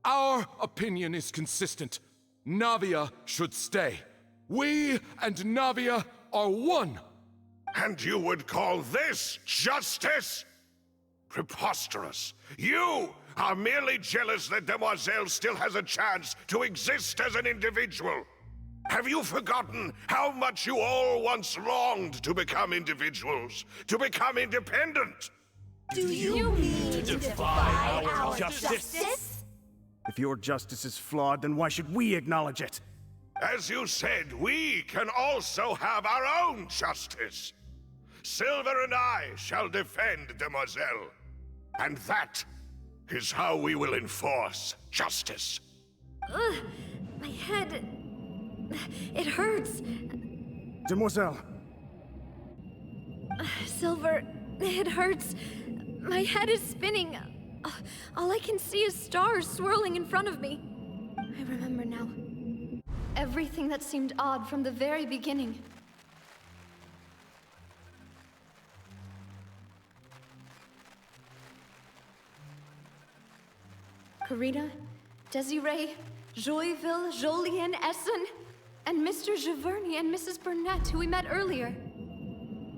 Our opinion is consistent. Navia should stay. We and Navia are one. And you would call this justice? Preposterous. You are merely jealous that Demoiselle still has a chance to exist as an individual. Have you forgotten how much you all once longed to become individuals, to become independent? Do you mean to defy our justice? If your justice is flawed, then why should we acknowledge it? As you said, we can also have our own justice. Silver and I shall defend Demoiselle. And that is how we will enforce justice. Ugh, my head... it hurts. Demoiselle. Silver, it hurts. My head is spinning. All I can see is stars swirling in front of me. I remember now. Everything that seemed odd from the very beginning. Karina, Desiree, Joyville, Jolien, Essen, and Mr. Giverny and Mrs. Burnett, who we met earlier.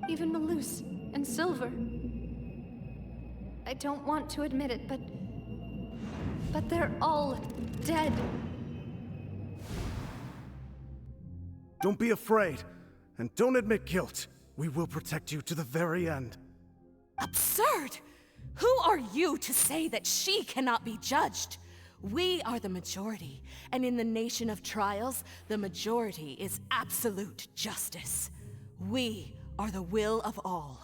Even Malus and Silver. I don't want to admit it, but they're all dead. Don't be afraid, and don't admit guilt. We will protect you to the very end. Absurd! Who are you to say that she cannot be judged? We are the majority, and in the nation of trials, the majority is absolute justice. We are the will of all.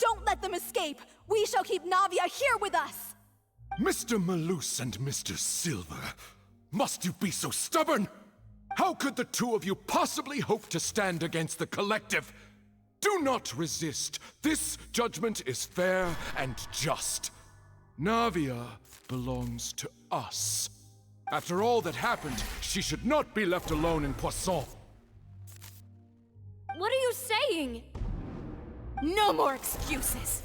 Don't let them escape! We shall keep Navia here with us! Mr. Malus and Mr. Silver, must you be so stubborn? How could the two of you possibly hope to stand against the collective? Do not resist. This judgment is fair and just. Navia belongs to us. After all that happened, she should not be left alone in Poisson. What are you saying? No more excuses!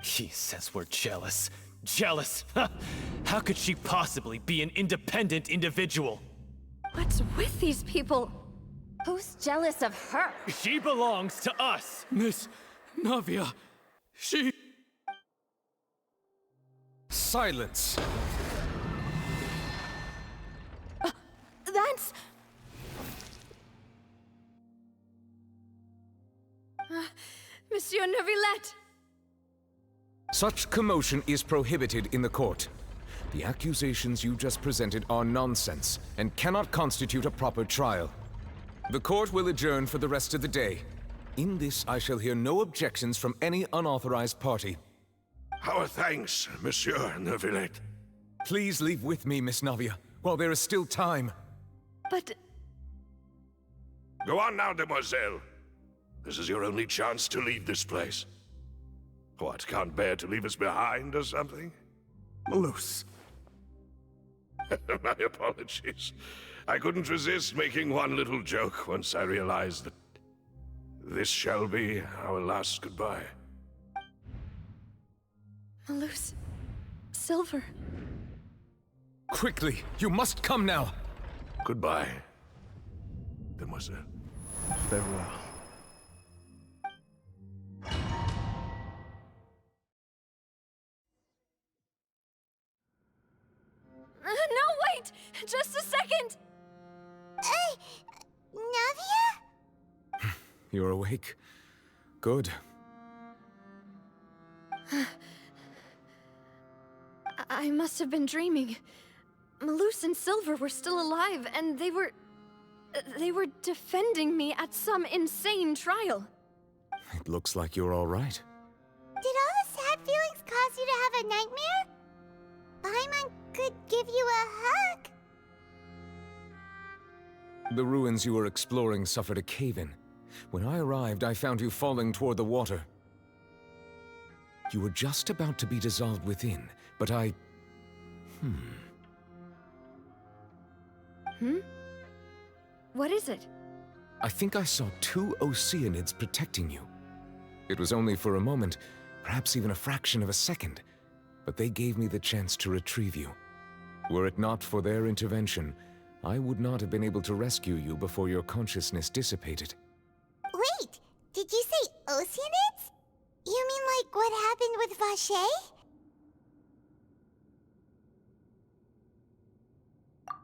He says we're jealous. Jealous? How could she possibly be an independent individual? What's with these people? Who's jealous of her? She belongs to us! Miss Navia, she... Silence! That's... Monsieur Neuvillette! Such commotion is prohibited in the court. The accusations you just presented are nonsense and cannot constitute a proper trial. The court will adjourn for the rest of the day. In this, I shall hear no objections from any unauthorized party. Our thanks, Monsieur Neuvillette. Please leave with me, Miss Navia, while there is still time. But... Go on now, Demoiselle. This is your only chance to leave this place. What, can't bear to leave us behind or something? Malus. My apologies. I couldn't resist making one little joke once I realized that this shall be our last goodbye. Malus... Silver... Quickly, you must come now! Goodbye, Demoiselle. Farewell. Just a second! Navia? You're awake. Good. I must have been dreaming. Malus and Silver were still alive, and they were defending me at some insane trial. It looks like you're all right. Did all the sad feelings cause you to have a nightmare? Paimon could give you a hug. The ruins you were exploring suffered a cave-in. When I arrived, I found you falling toward the water. You were just about to be dissolved within, but I... What is it? I think I saw 2 Oceanids protecting you. It was only for a moment, perhaps even a fraction of a second, but they gave me the chance to retrieve you. Were it not for their intervention, I would not have been able to rescue you before your consciousness dissipated. Wait, did you say Oceanids? You mean like what happened with Vache?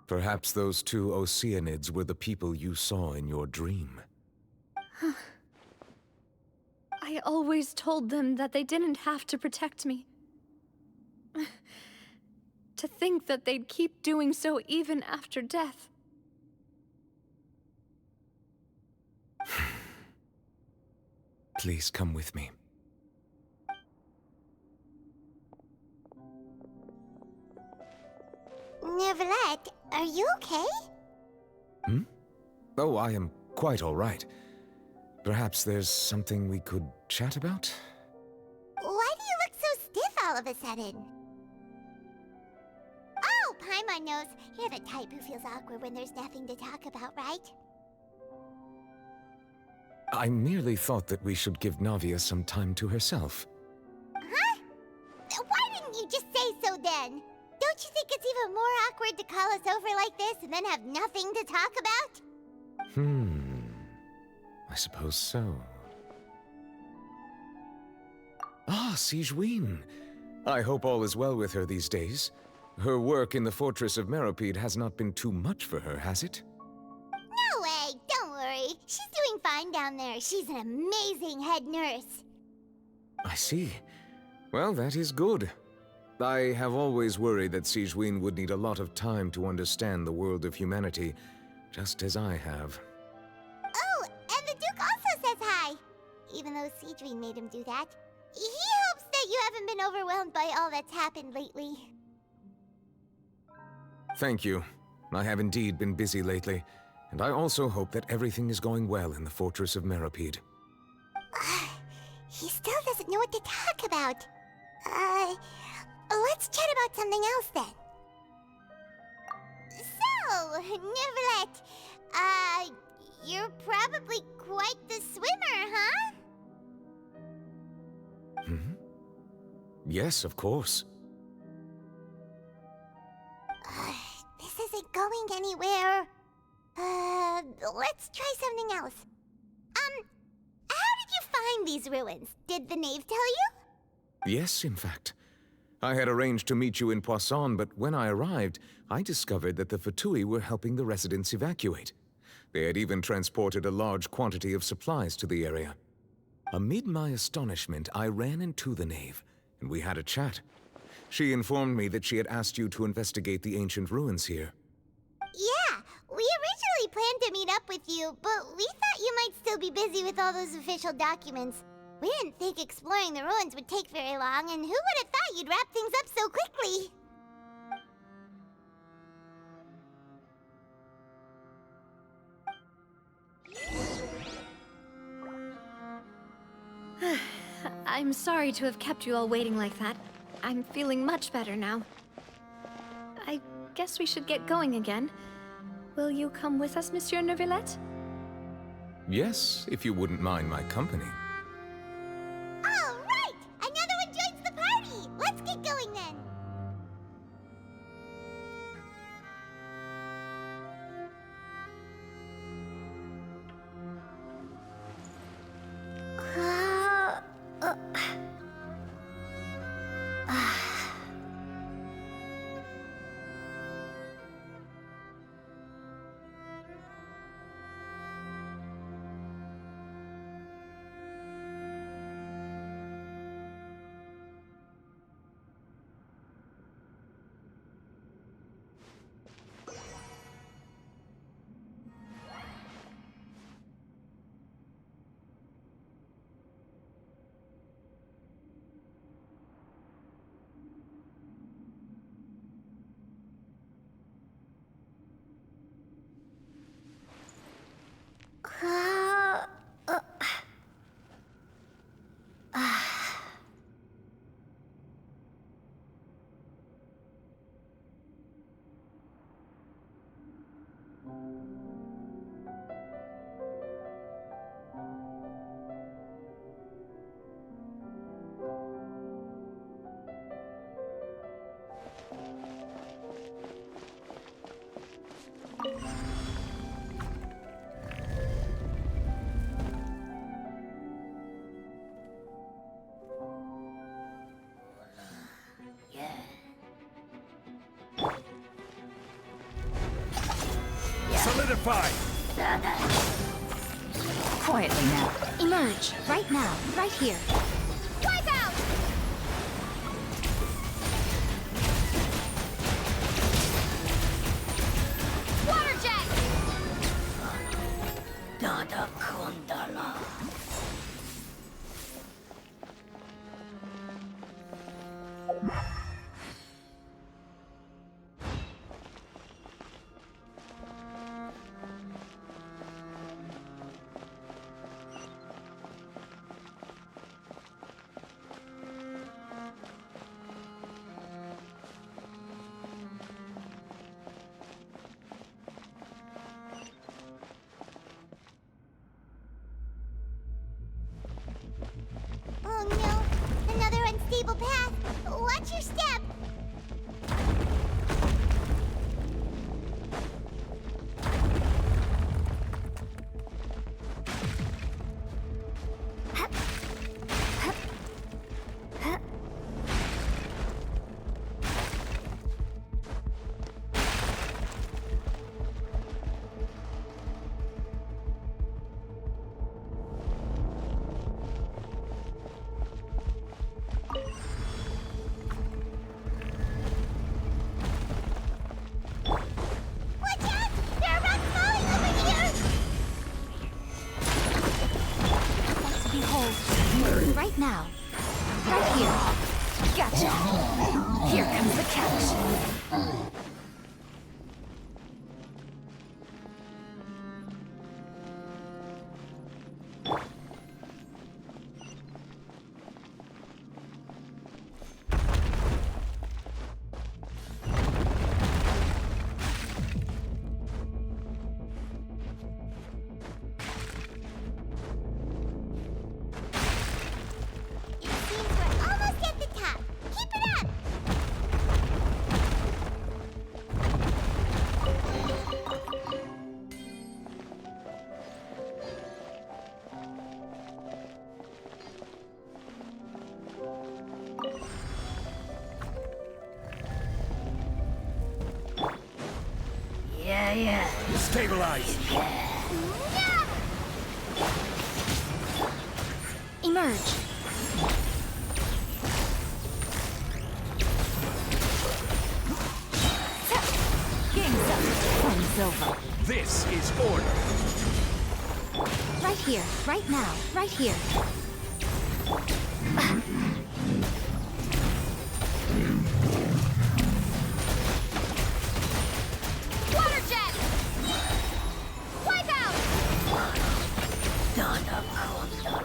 Perhaps those 2 Oceanids were the people you saw in your dream. I always told them that they didn't have to protect me. To think that they'd keep doing so even after death. Please come with me. Neverlet, are you okay? Oh, I am quite all right. Perhaps there's something we could chat about? Why do you look so stiff all of a sudden? Oh, Paimon knows. You're the type who feels awkward when there's nothing to talk about, right? I merely thought that we should give Navia some time to herself. Huh? Why didn't you just say so then? Don't you think it's even more awkward to call us over like this and then have nothing to talk about? I suppose so. Ah, Sigewinne. I hope all is well with her these days. Her work in the Fortress of Meropide has not been too much for her, has it? No way, don't worry. She's doing fine down there. She's an amazing head nurse. I see. Well, that is good. I have always worried that Sigewinne would need a lot of time to understand the world of humanity, just as I have. Oh, and the Duke also says hi. Even though Sigewinne made him do that. He hopes that you haven't been overwhelmed by all that's happened lately. Thank you. I have indeed been busy lately, and I also hope that everything is going well in the Fortress of Meropide. He still doesn't know what to talk about. Let's chat about something else then. So, Neverlet, you're probably quite the swimmer, huh? Yes, of course. This isn't going anywhere. Let's try something else. How did you find these ruins? Did the knave tell you? Yes, in fact. I had arranged to meet you in Poisson, but when I arrived, I discovered that the Fatui were helping the residents evacuate. They had even transported a large quantity of supplies to the area. Amid my astonishment, I ran into the knave, and we had a chat. She informed me that she had asked you to investigate the ancient ruins here. Yeah, we originally planned to meet up with you, but we thought you might still be busy with all those official documents. We didn't think exploring the ruins would take very long, and who would have thought you'd wrap things up so quickly? I'm sorry to have kept you all waiting like that. I'm feeling much better now. I guess we should get going again. Will you come with us, Monsieur Neuvillette? Yes, if you wouldn't mind my company. All right! Another one joins the party! Let's get going then! fortified! Quietly now. Emerge, right now, right here. Wipe out! Water jet! Dada Kundala. Oh no, another unstable path. Watch your step. Watch out! There are rocks falling over here! Behold, right now, right here. Gotcha. Here comes the catch. It seems we're almost at the top. Keep it up! Yeah. Stabilize! Emerge. Game's up. Fun's over. This is order! Right here, right now, right here. Water jet! Wipe out! Dada Kundala.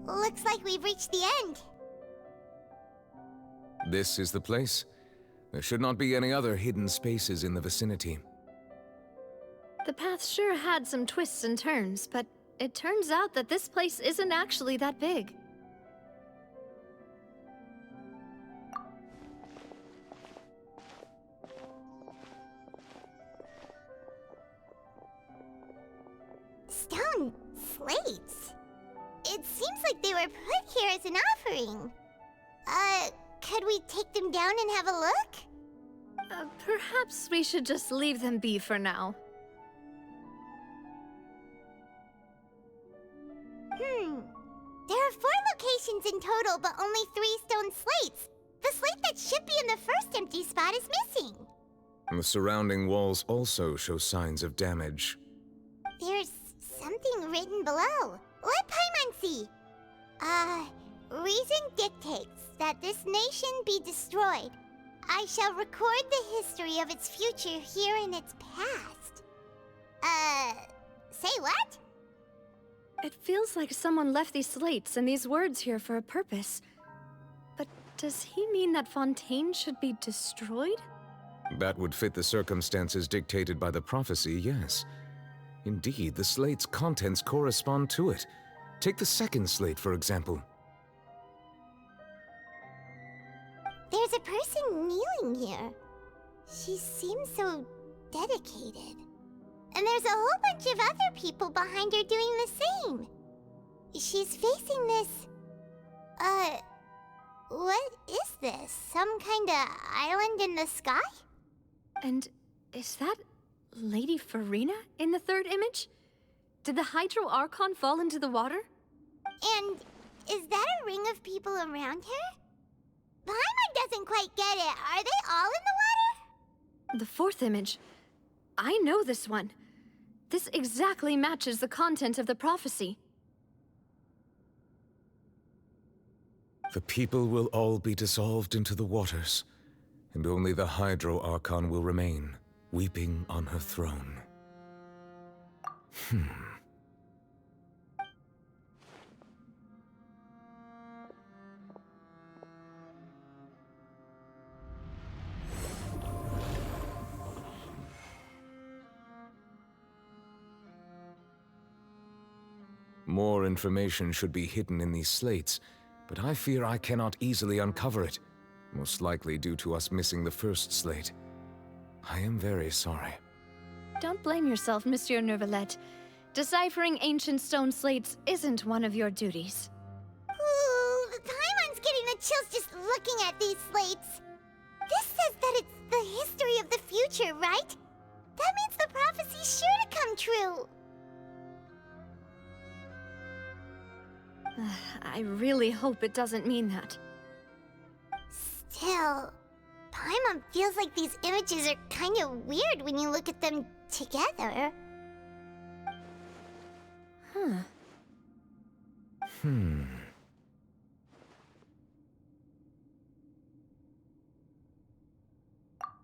Looks like we've reached the end. This is the place. There should not be any other hidden spaces in the vicinity. The path sure had some twists and turns, but it turns out that this place isn't actually that big. Stone slates? It seems like they were put here as an offering. Could we take them down and have a look? Perhaps we should just leave them be for now. There are 4 locations in total, but only 3 stone slates. The slate that should be in the first empty spot is missing. The surrounding walls also show signs of damage. There's something written below. Let Paimon see. Reason dictates that this nation be destroyed. I shall record the history of its future here in its past. Say what? It feels like someone left these slates and these words here for a purpose. But does he mean that Fontaine should be destroyed? That would fit the circumstances dictated by the prophecy, yes. Indeed, the slate's contents correspond to it. Take the second slate, for example. There's a person kneeling here. She seems so dedicated. And there's a whole bunch of other people behind her doing the same. She's facing this... what is this? Some kind of island in the sky? And is that Lady Farina in the third image? Did the Hydro Archon fall into the water? And is that a ring of people around her? Paimon doesn't quite get it. Are they all in the water? The fourth image. I know this one. This exactly matches the content of the prophecy. The people will all be dissolved into the waters, and only the Hydro Archon will remain, weeping on her throne. More information should be hidden in these slates, but I fear I cannot easily uncover it, most likely due to us missing the first slate. I am very sorry. Don't blame yourself, Monsieur Neuvillette. Deciphering ancient stone slates isn't one of your duties. Ooh, Paimon's getting the chills just looking at these slates. This says that it's the history of the future, right? That means the prophecy's sure to come true. I really hope it doesn't mean that. Still, Paimon feels like these images are kind of weird when you look at them together.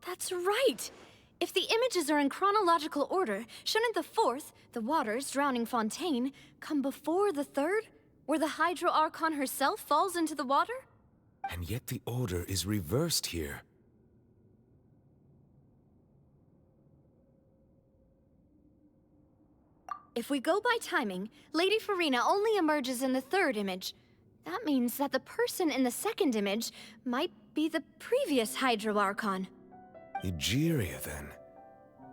That's right! If the images are in chronological order, shouldn't the fourth, the waters drowning Fontaine, come before the third, where the Hydro Archon herself falls into the water? And yet the order is reversed here. If we go by timing, Lady Farina only emerges in the third image. That means that the person in the second image might be the previous Hydro Archon. Egeria, then.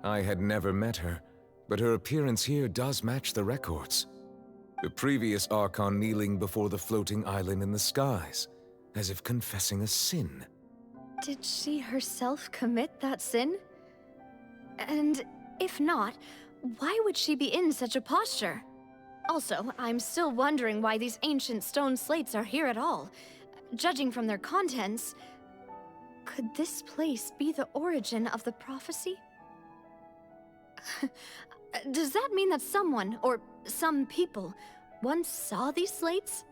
I had never met her, but her appearance here does match the records. The previous Archon kneeling before the floating island in the skies, as if confessing a sin. Did she herself commit that sin? And if not, why would she be in such a posture? Also, I'm still wondering why these ancient stone slates are here at all. Judging from their contents, could this place be the origin of the prophecy? Does that mean that someone, or some people, once saw these slates?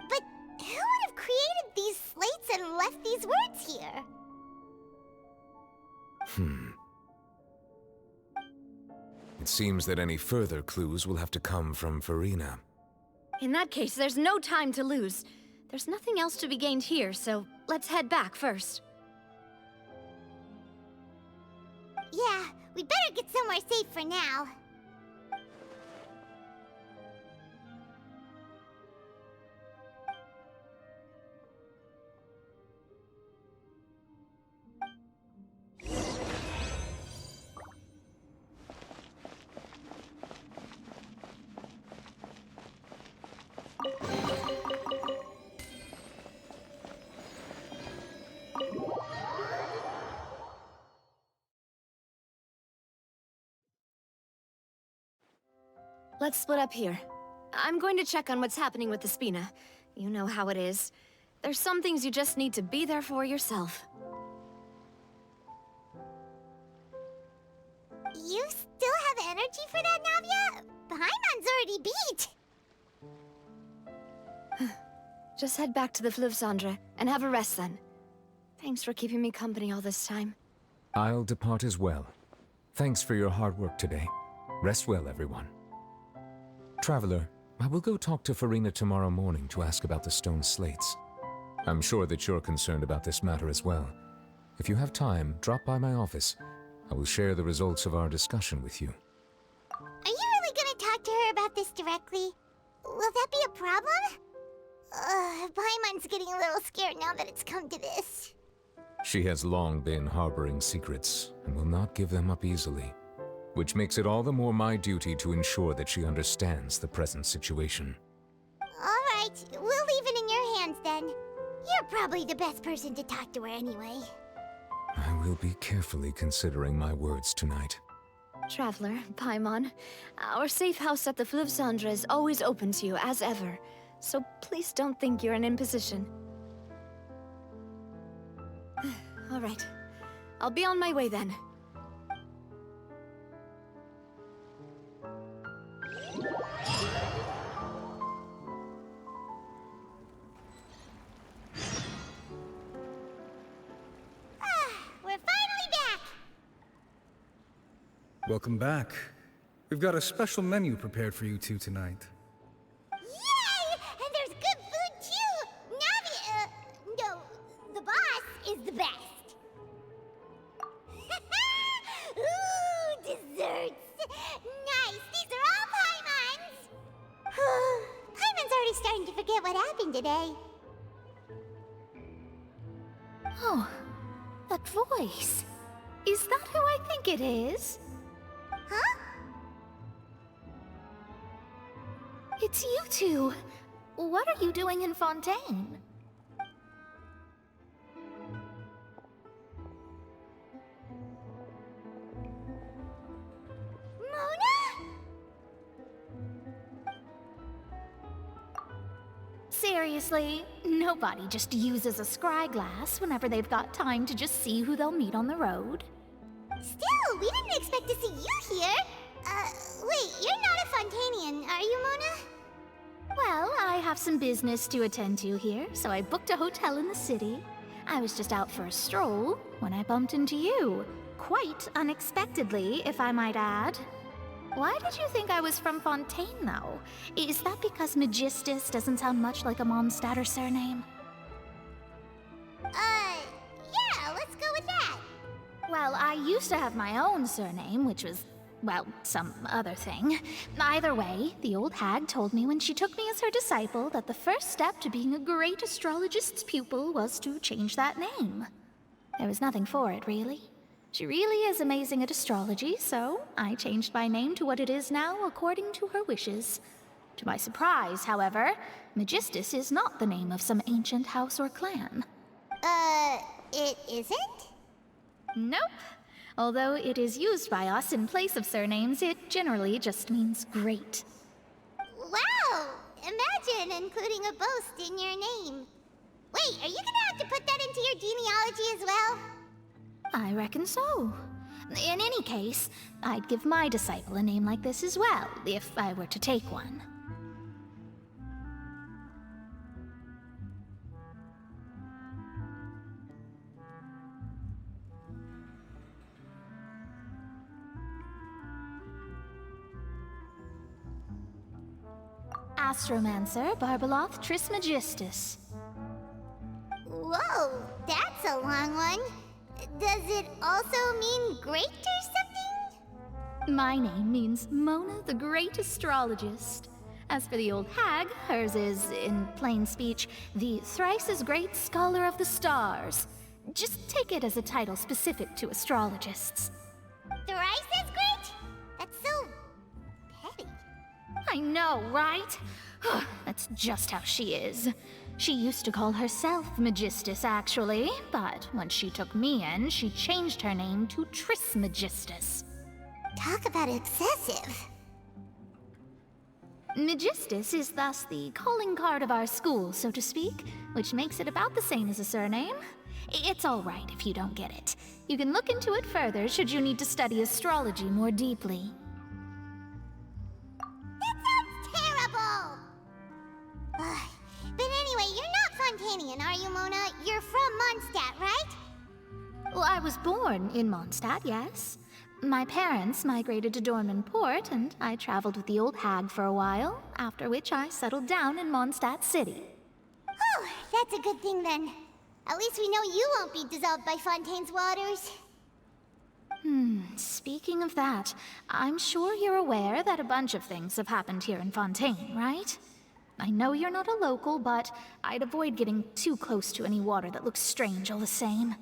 But who would have created these slates and left these words here? It seems that any further clues will have to come from Farina. In that case, there's no time to lose. There's nothing else to be gained here, so let's head back first. Yeah, We'd better get somewhere safe for now. Let's split up here. I'm going to check on what's happening with the Spina. You know how it is. There's some things you just need to be there for yourself. You still have energy for that, Navia? Paimon's already beat. Just head back to the Fluvsandra and have a rest then. Thanks for keeping me company all this time. I'll depart as well. Thanks for your hard work today. Rest well, everyone. Traveler, I will go talk to Farina tomorrow morning to ask about the stone slates. I'm sure that you're concerned about this matter as well. If you have time, drop by my office. I will share the results of our discussion with you. Are you really gonna talk to her about this directly? Will that be a problem? Paimon's getting a little scared now that it's come to this. She has long been harboring secrets and will not give them up easily, which makes it all the more my duty to ensure that she understands the present situation. Alright, we'll leave it in your hands then. You're probably the best person to talk to her anyway. I will be carefully considering my words tonight. Traveler, Paimon, our safe house at the Fluvsandra is always open to you as ever, so please don't think you're an imposition. Alright, I'll be on my way then. We're finally back! Welcome back. We've got a special menu prepared for you two tonight. Yay! And there's good food too! No, the boss is the best. Ooh, desserts! Nice! These are all Paimon's! Paimon's already starting to forget what happened today. Oh, that voice. Is that who I think it is? Huh? It's you two. What are you doing in Fontaine? Mona? Seriously, nobody just uses a scry glass whenever they've got time to just see who they'll meet on the road. Still, we didn't expect to see you here. Wait, you're not a Fontanian, are you, Mona? Well, I have some business to attend to here, so I booked a hotel in the city. I was just out for a stroll when I bumped into you. Quite unexpectedly, if I might add. Why did you think I was from Fontaine, though? Is that because Magistus doesn't sound much like a Mondstatter surname? Yeah, let's go with that. Well, I used to have my own surname, which was, well, some other thing. Either way, the old hag told me when she took me as her disciple that the first step to being a great astrologist's pupil was to change that name. There was nothing for it, really. She really is amazing at astrology, so I changed my name to what it is now according to her wishes. To my surprise, however, Magistus is not the name of some ancient house or clan. It isn't? Nope. Although it is used by us in place of surnames, it generally just means great. Wow! Imagine including a boast in your name. Wait, are you gonna have to put that into your genealogy as well? I reckon so. In any case, I'd give my disciple a name like this as well, if I were to take one. Astromancer Barbeloth Trismegistus. Whoa, that's a long one. Does it also mean great or something? My name means Mona the Great Astrologist. As for the old hag, hers is, in plain speech, the thrice-as-great Scholar of the Stars. Just take it as a title specific to astrologists. Thrice as great? That's so petty. I know, right? That's just how she is. She used to call herself Magistus, actually, but once she took me in, she changed her name to Trismegistus. Talk about excessive. Magistus is thus the calling card of our school, so to speak, which makes it about the same as a surname. It's all right if you don't get it. You can look into it further should you need to study astrology more deeply. That sounds terrible! Ugh. But anyway, you're not Fontanian, are you, Mona? You're from Mondstadt, right? Well, I was born in Mondstadt, yes. My parents migrated to Dornman Port, and I traveled with the old hag for a while, after which I settled down in Mondstadt City. Oh, that's a good thing then. At least we know you won't be dissolved by Fontaine's waters. Speaking of that, I'm sure you're aware that a bunch of things have happened here in Fontaine, right? I know you're not a local, but I'd avoid getting too close to any water that looks strange all the same.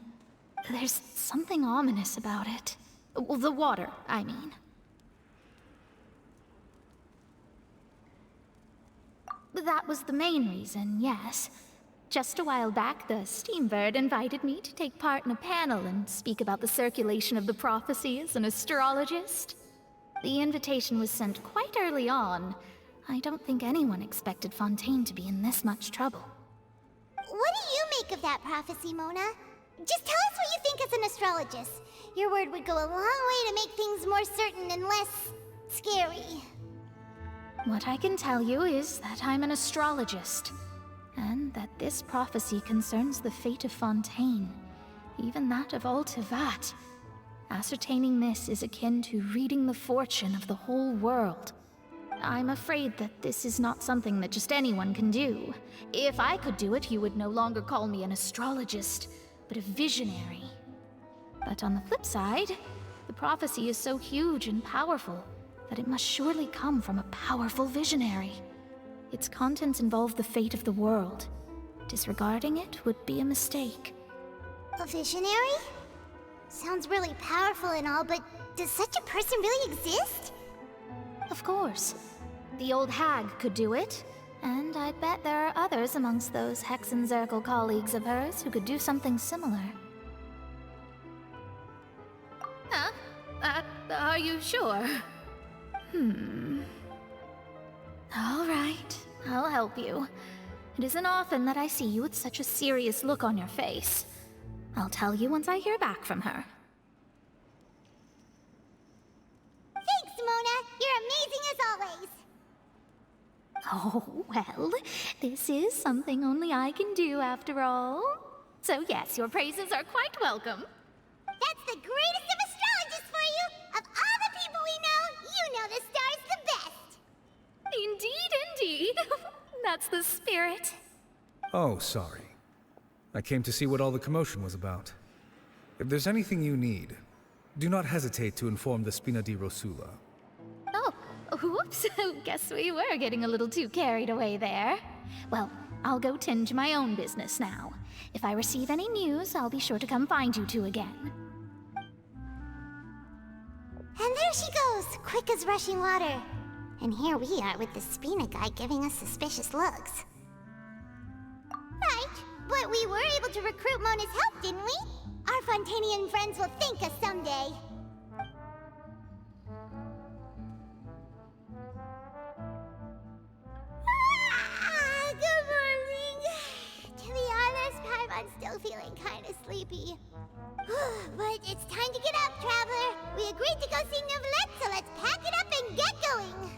There's something ominous about it. Well, the water, I mean. That was the main reason, yes. Just a while back, the Steambird invited me to take part in a panel and speak about the circulation of the prophecy as an astrologist. The invitation was sent quite early on. I don't think anyone expected Fontaine to be in this much trouble. What do you make of that prophecy, Mona? Just tell us what you think as an astrologist. Your word would go a long way to make things more certain and less scary. What I can tell you is that I'm an astrologist, and that this prophecy concerns the fate of Fontaine, even that of all Tevat. Ascertaining this is akin to reading the fortune of the whole world. I'm afraid that this is not something that just anyone can do. If I could do it, you would no longer call me an astrologist, but a visionary. But on the flip side, the prophecy is so huge and powerful that it must surely come from a powerful visionary. Its contents involve the fate of the world. Disregarding it would be a mistake. A visionary? Sounds really powerful and all, but does such a person really exist? Of course. The old hag could do it, and I bet there are others amongst those Hexenzirkel colleagues of hers who could do something similar. Huh? Are you sure? All right, I'll help you. It isn't often that I see you with such a serious look on your face. I'll tell you once I hear back from her. Thanks, Mona! You're amazing as always! Oh, well, this is something only I can do after all. So yes, your praises are quite welcome. That's the greatest of astrologists for you! Of all the people we know, you know the star's the best! Indeed. That's the spirit. Oh, sorry. I came to see what all the commotion was about. If there's anything you need, do not hesitate to inform the Spina di Rosula. Oh, whoops. Guess we were getting a little too carried away there. Well, I'll go tend to my own business now. If I receive any news, I'll be sure to come find you two again. And there she goes, quick as rushing water. And here we are with the Spina guy giving us suspicious looks. Right, but we were able to recruit Mona's help, didn't we? Our Fontanian friends will thank us someday. Good morning. To be honest, I'm still feeling kind of sleepy. But it's time to get up, Traveler. We agreed to go see Neuvillette, so let's pack it up and get going.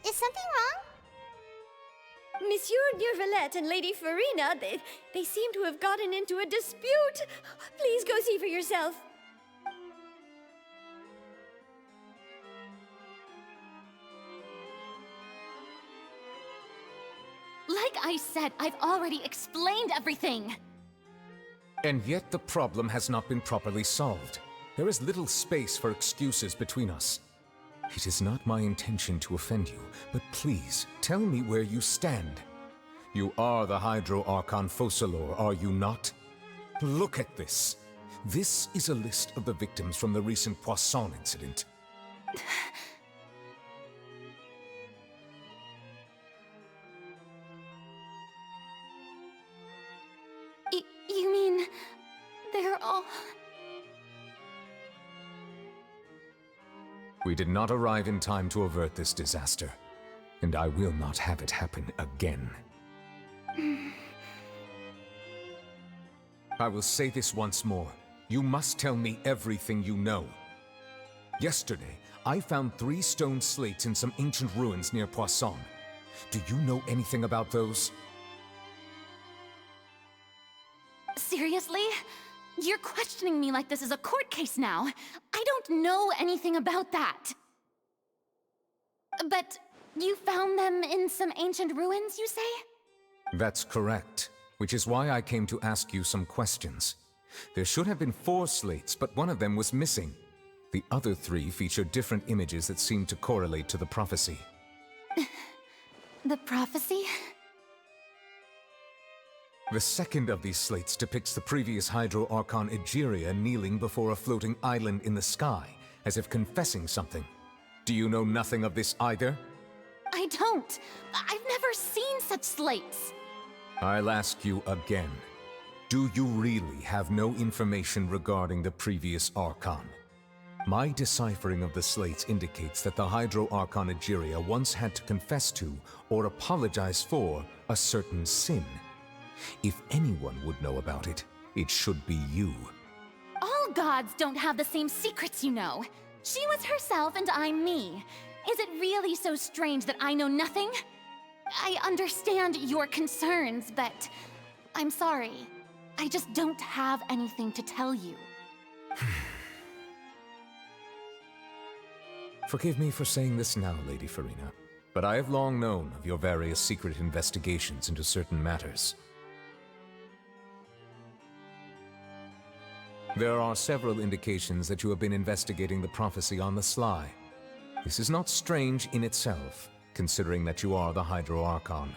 Is something wrong? Monsieur Neurvalette and Lady Farina, they seem to have gotten into a dispute. Please go see for yourself. Like I said, I've already explained everything. And yet the problem has not been properly solved. There is little space for excuses between us. It is not my intention to offend you, but please, tell me where you stand. You are the Hydro Archon Focalor, are you not? Look at this. This is a list of the victims from the recent Poisson incident. You mean... they're all... We did not arrive in time to avert this disaster, and I will not have it happen again. I will say this once more. You must tell me everything you know. Yesterday, I found 3 stone slates in some ancient ruins near Poisson. Do you know anything about those? Seriously? You're questioning me like this is a court case now. I don't know anything about that. But you found them in some ancient ruins, you say? That's correct, which is why I came to ask you some questions. There should have been 4 slates, but one of them was missing. The other 3 feature different images that seem to correlate to the prophecy. The prophecy? The second of these slates depicts the previous Hydro Archon Egeria kneeling before a floating island in the sky, as if confessing something. Do you know nothing of this either? I don't. I've never seen such slates. I'll ask you again. Do you really have no information regarding the previous Archon? My deciphering of the slates indicates that the Hydro Archon Egeria once had to confess to, or apologize for, a certain sin. If anyone would know about it, it should be you. All gods don't have the same secrets, you know. She was herself and I'm me. Is it really so strange that I know nothing? I understand your concerns, but I'm sorry. I just don't have anything to tell you. Forgive me for saying this now, Lady Farina, but I have long known of your various secret investigations into certain matters. There are several indications that you have been investigating the prophecy on the sly. This is not strange in itself, considering that you are the Hydro Archon.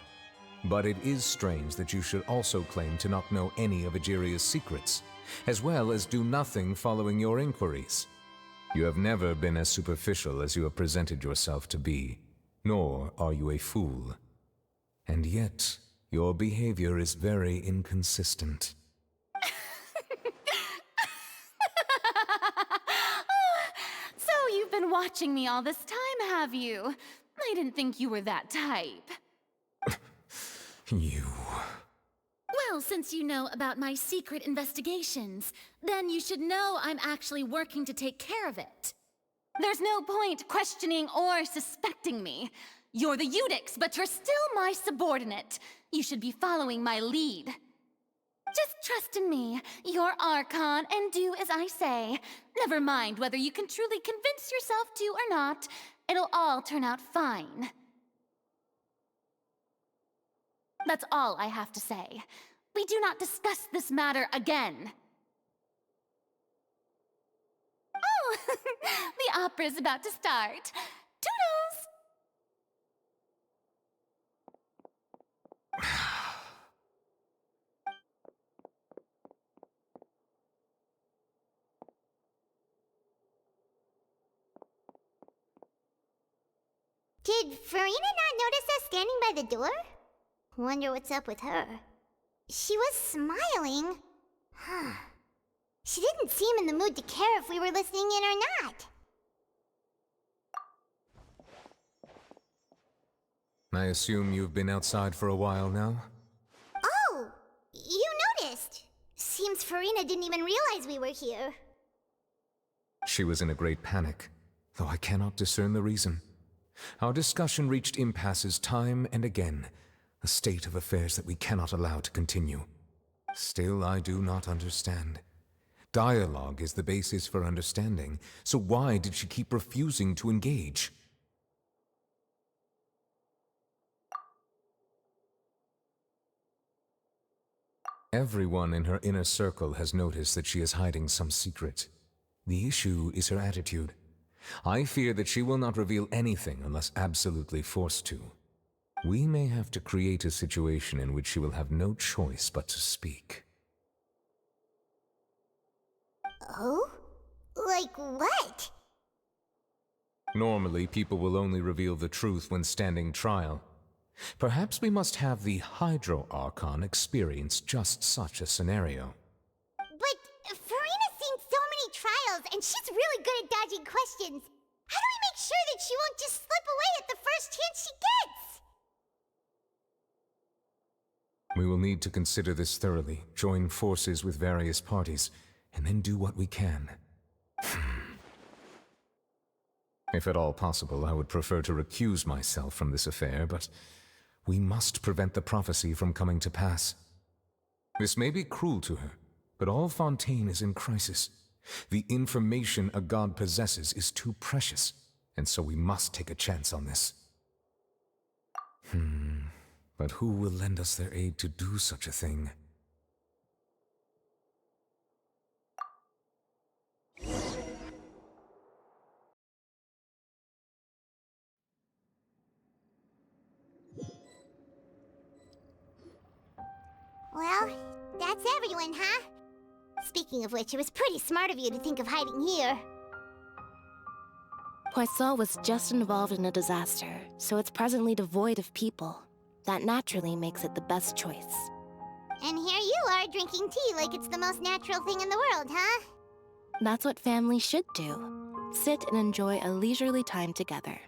But it is strange that you should also claim to not know any of Egeria's secrets, as well as do nothing following your inquiries. You have never been as superficial as you have presented yourself to be, nor are you a fool. And yet, your behavior is very inconsistent. So you've been watching me all this time, have you? I didn't think you were that type. You... Well, since you know about my secret investigations, then you should know I'm actually working to take care of it. There's no point questioning or suspecting me. You're the Eudix, but you're still my subordinate. You should be following my lead. Just trust in me, you're Archon, and do as I say. Never mind whether you can truly convince yourself to or not. It'll all turn out fine. That's all I have to say. We do not discuss this matter again. Oh, the opera's about to start. Toodles! Did Farina not notice us standing by the door? Wonder what's up with her. She was smiling. Huh. She didn't seem in the mood to care if we were listening in or not. I assume you've been outside for a while now? Oh! You noticed! Seems Farina didn't even realize we were here. She was in a great panic, though I cannot discern the reason. Our discussion reached impasses time and again, a state of affairs that we cannot allow to continue. Still, I do not understand. Dialogue is the basis for understanding, so why did she keep refusing to engage? Everyone in her inner circle has noticed that she is hiding some secret. The issue is her attitude. I fear that she will not reveal anything unless absolutely forced to. We may have to create a situation in which she will have no choice but to speak. Oh? Like what? Normally, people will only reveal the truth when standing trial. Perhaps we must have the Hydro Archon experience just such a scenario. But Farina's seen so many trials, and she's really good at dodging questions. How do we make sure that she won't just slip away at the first chance she gets? We will need to consider this thoroughly, join forces with various parties, and then do what we can. If at all possible, I would prefer to recuse myself from this affair, but we must prevent the prophecy from coming to pass. This may be cruel to her, but all Fontaine is in crisis. The information a god possesses is too precious, and so we must take a chance on this. But who will lend us their aid to do such a thing? Well, that's everyone, huh? Speaking of which, it was pretty smart of you to think of hiding here. Poisson was just involved in a disaster, so it's presently devoid of people. That naturally makes it the best choice. And here you are drinking tea like it's the most natural thing in the world, huh? That's what family should do. Sit and enjoy a leisurely time together.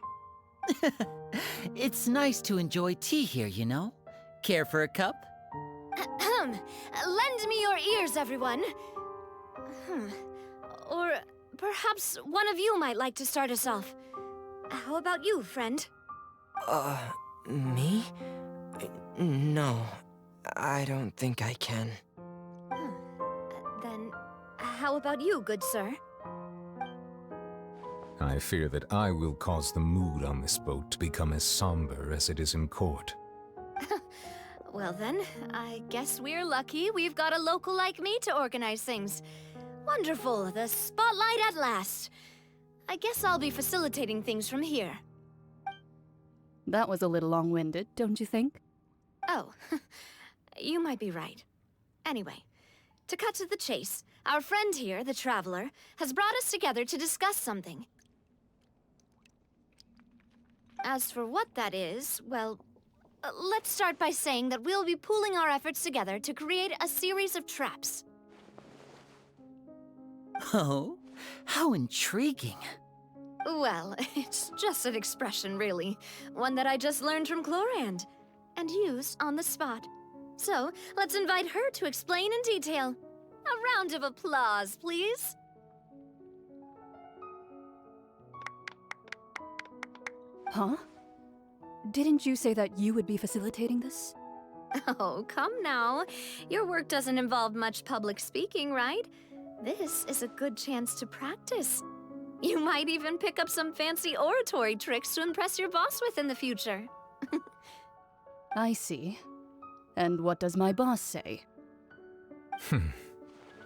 It's nice to enjoy tea here, you know? Care for a cup? Lend me your ears, everyone. Or perhaps one of you might like to start us off. How about you, friend? Me? No, I don't think I can. Then, how about you, good sir? I fear that I will cause the mood on this boat to become as somber as it is in court. Well then, I guess we're lucky we've got a local like me to organize things. Wonderful, the spotlight at last. I guess I'll be facilitating things from here. That was a little long-winded, don't you think? Oh, you might be right. Anyway, to cut to the chase, our friend here, the Traveler, has brought us together to discuss something. As for what that is, well, let's start by saying that we'll be pooling our efforts together to create a series of traps. Oh, how intriguing. Well, it's just an expression, really. One that I just learned from Chlorand, and used on the spot. So, let's invite her to explain in detail. A round of applause, please. Huh? Didn't you say that you would be facilitating this? Oh, come now. Your work doesn't involve much public speaking, right? This is a good chance to practice. You might even pick up some fancy oratory tricks to impress your boss with in the future. I see. And what does my boss say?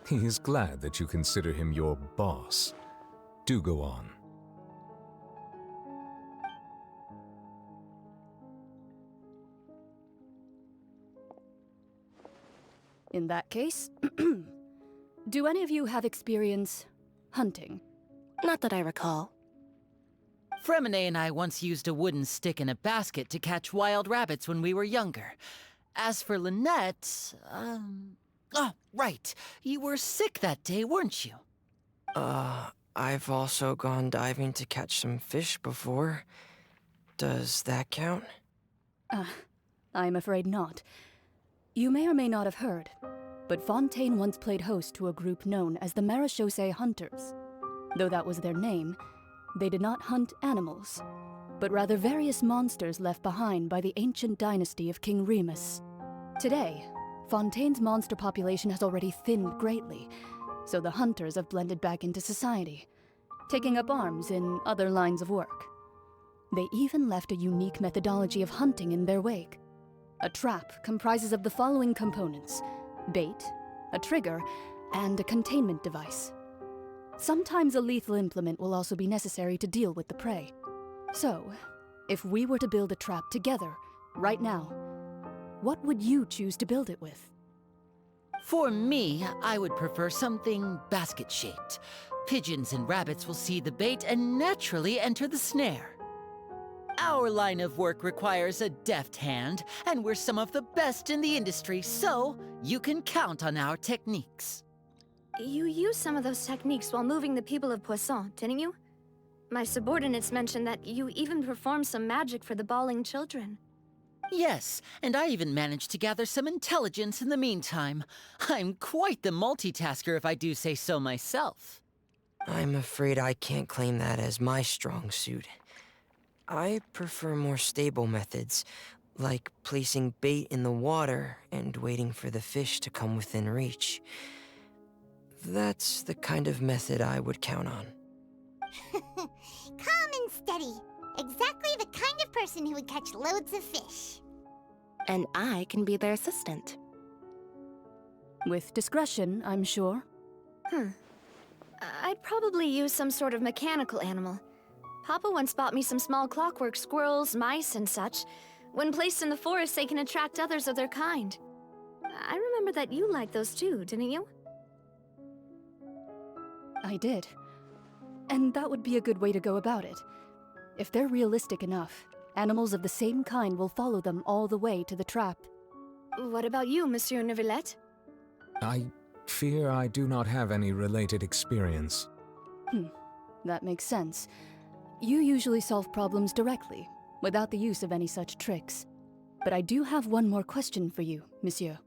He is glad that you consider him your boss. Do go on. In that case, do any of you have experience hunting? Not that I recall. Fremine and I once used a wooden stick in a basket to catch wild rabbits when we were younger. As for Lynette, oh, right. You were sick that day, weren't you? I've also gone diving to catch some fish before. Does that count? I'm afraid not. You may or may not have heard, but Fontaine once played host to a group known as the Marechaussee Hunters. Though that was their name, they did not hunt animals. but rather various monsters left behind by the ancient dynasty of King Remus. Today, Fontaine's monster population has already thinned greatly, so the hunters have blended back into society, taking up arms in other lines of work. They even left a unique methodology of hunting in their wake. A trap comprises of the following components: bait, a trigger, and a containment device. Sometimes a lethal implement will also be necessary to deal with the prey. So, if we were to build a trap together, right now, what would you choose to build it with? For me, I would prefer something basket-shaped. Pigeons and rabbits will see the bait and naturally enter the snare. Our line of work requires a deft hand, and we're some of the best in the industry, so you can count on our techniques. You used some of those techniques while moving the people of Poisson, didn't you? My subordinates mentioned that you even performed some magic for the bawling children. Yes, and I even managed to gather some intelligence in the meantime. I'm quite the multitasker if I do say so myself. I'm afraid I can't claim that as my strong suit. I prefer more stable methods, like placing bait in the water and waiting for the fish to come within reach. That's the kind of method I would count on. Calm and steady. Exactly the kind of person who would catch loads of fish. And I can be their assistant. With discretion, I'm sure. I'd probably use some sort of mechanical animal. Papa once bought me some small clockwork squirrels, mice, and such. When placed in the forest, they can attract others of their kind. I remember that you liked those too, didn't you? I did. And that would be a good way to go about it. If they're realistic enough, animals of the same kind will follow them all the way to the trap. What about you, Monsieur Neuvillette? I fear I do not have any related experience. That makes sense. You usually solve problems directly, without the use of any such tricks. But I do have one more question for you, Monsieur.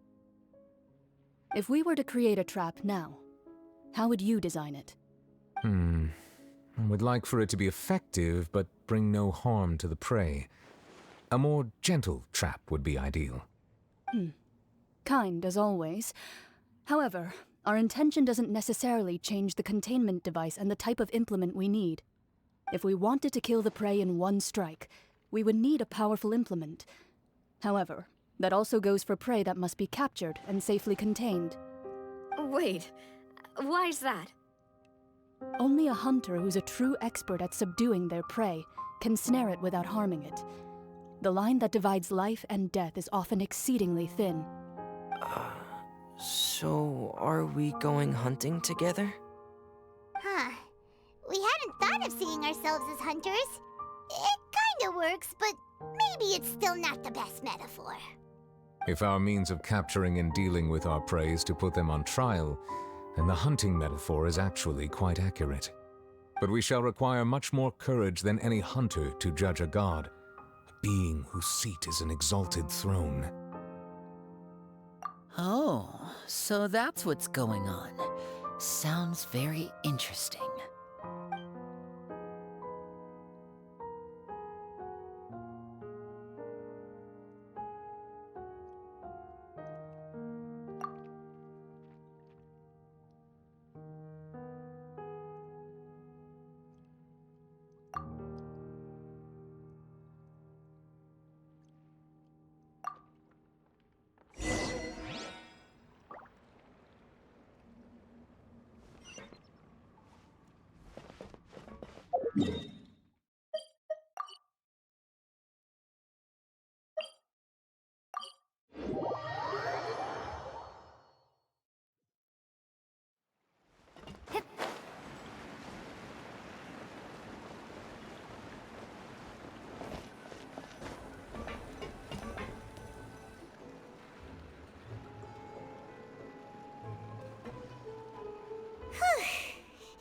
If we were to create a trap now, how would you design it? I would like for it to be effective, but bring no harm to the prey. A more gentle trap would be ideal. Kind, as always. However, our intention doesn't necessarily change the containment device and the type of implement we need. If we wanted to kill the prey in one strike, we would need a powerful implement. However, that also goes for prey that must be captured and safely contained. Wait, why's that? Only a hunter who's a true expert at subduing their prey can snare it without harming it. The line that divides life and death is often exceedingly thin. So are we going hunting together? We hadn't thought of seeing ourselves as hunters. It kinda works, but maybe it's still not the best metaphor. If our means of capturing and dealing with our prey is to put them on trial, then the hunting metaphor is actually quite accurate. But we shall require much more courage than any hunter to judge a god, a being whose seat is an exalted throne. Oh, so that's what's going on. Sounds very interesting.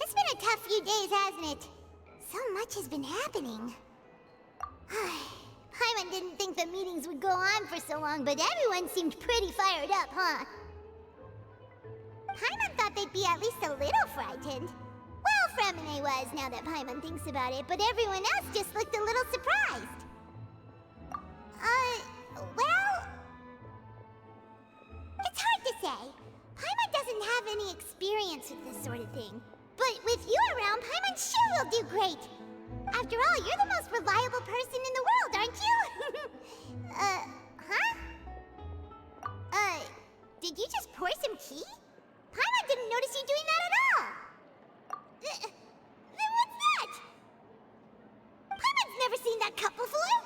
It's been a tough few days, hasn't it? So much has been happening. Paimon didn't think the meetings would go on for so long, but everyone seemed pretty fired up, huh? Paimon thought they'd be at least a little frightened. Well, Remine was, now that Paimon thinks about it, but everyone else just looked a little surprised. Well... It's hard to say. Paimon doesn't have any experience with this sort of thing. But with you around, Paimon sure will do great. After all, you're the most reliable person in the world, aren't you? Huh? Did you just pour some tea? Paimon didn't notice you doing that at all. Then what's that? Paimon's never seen that cup before.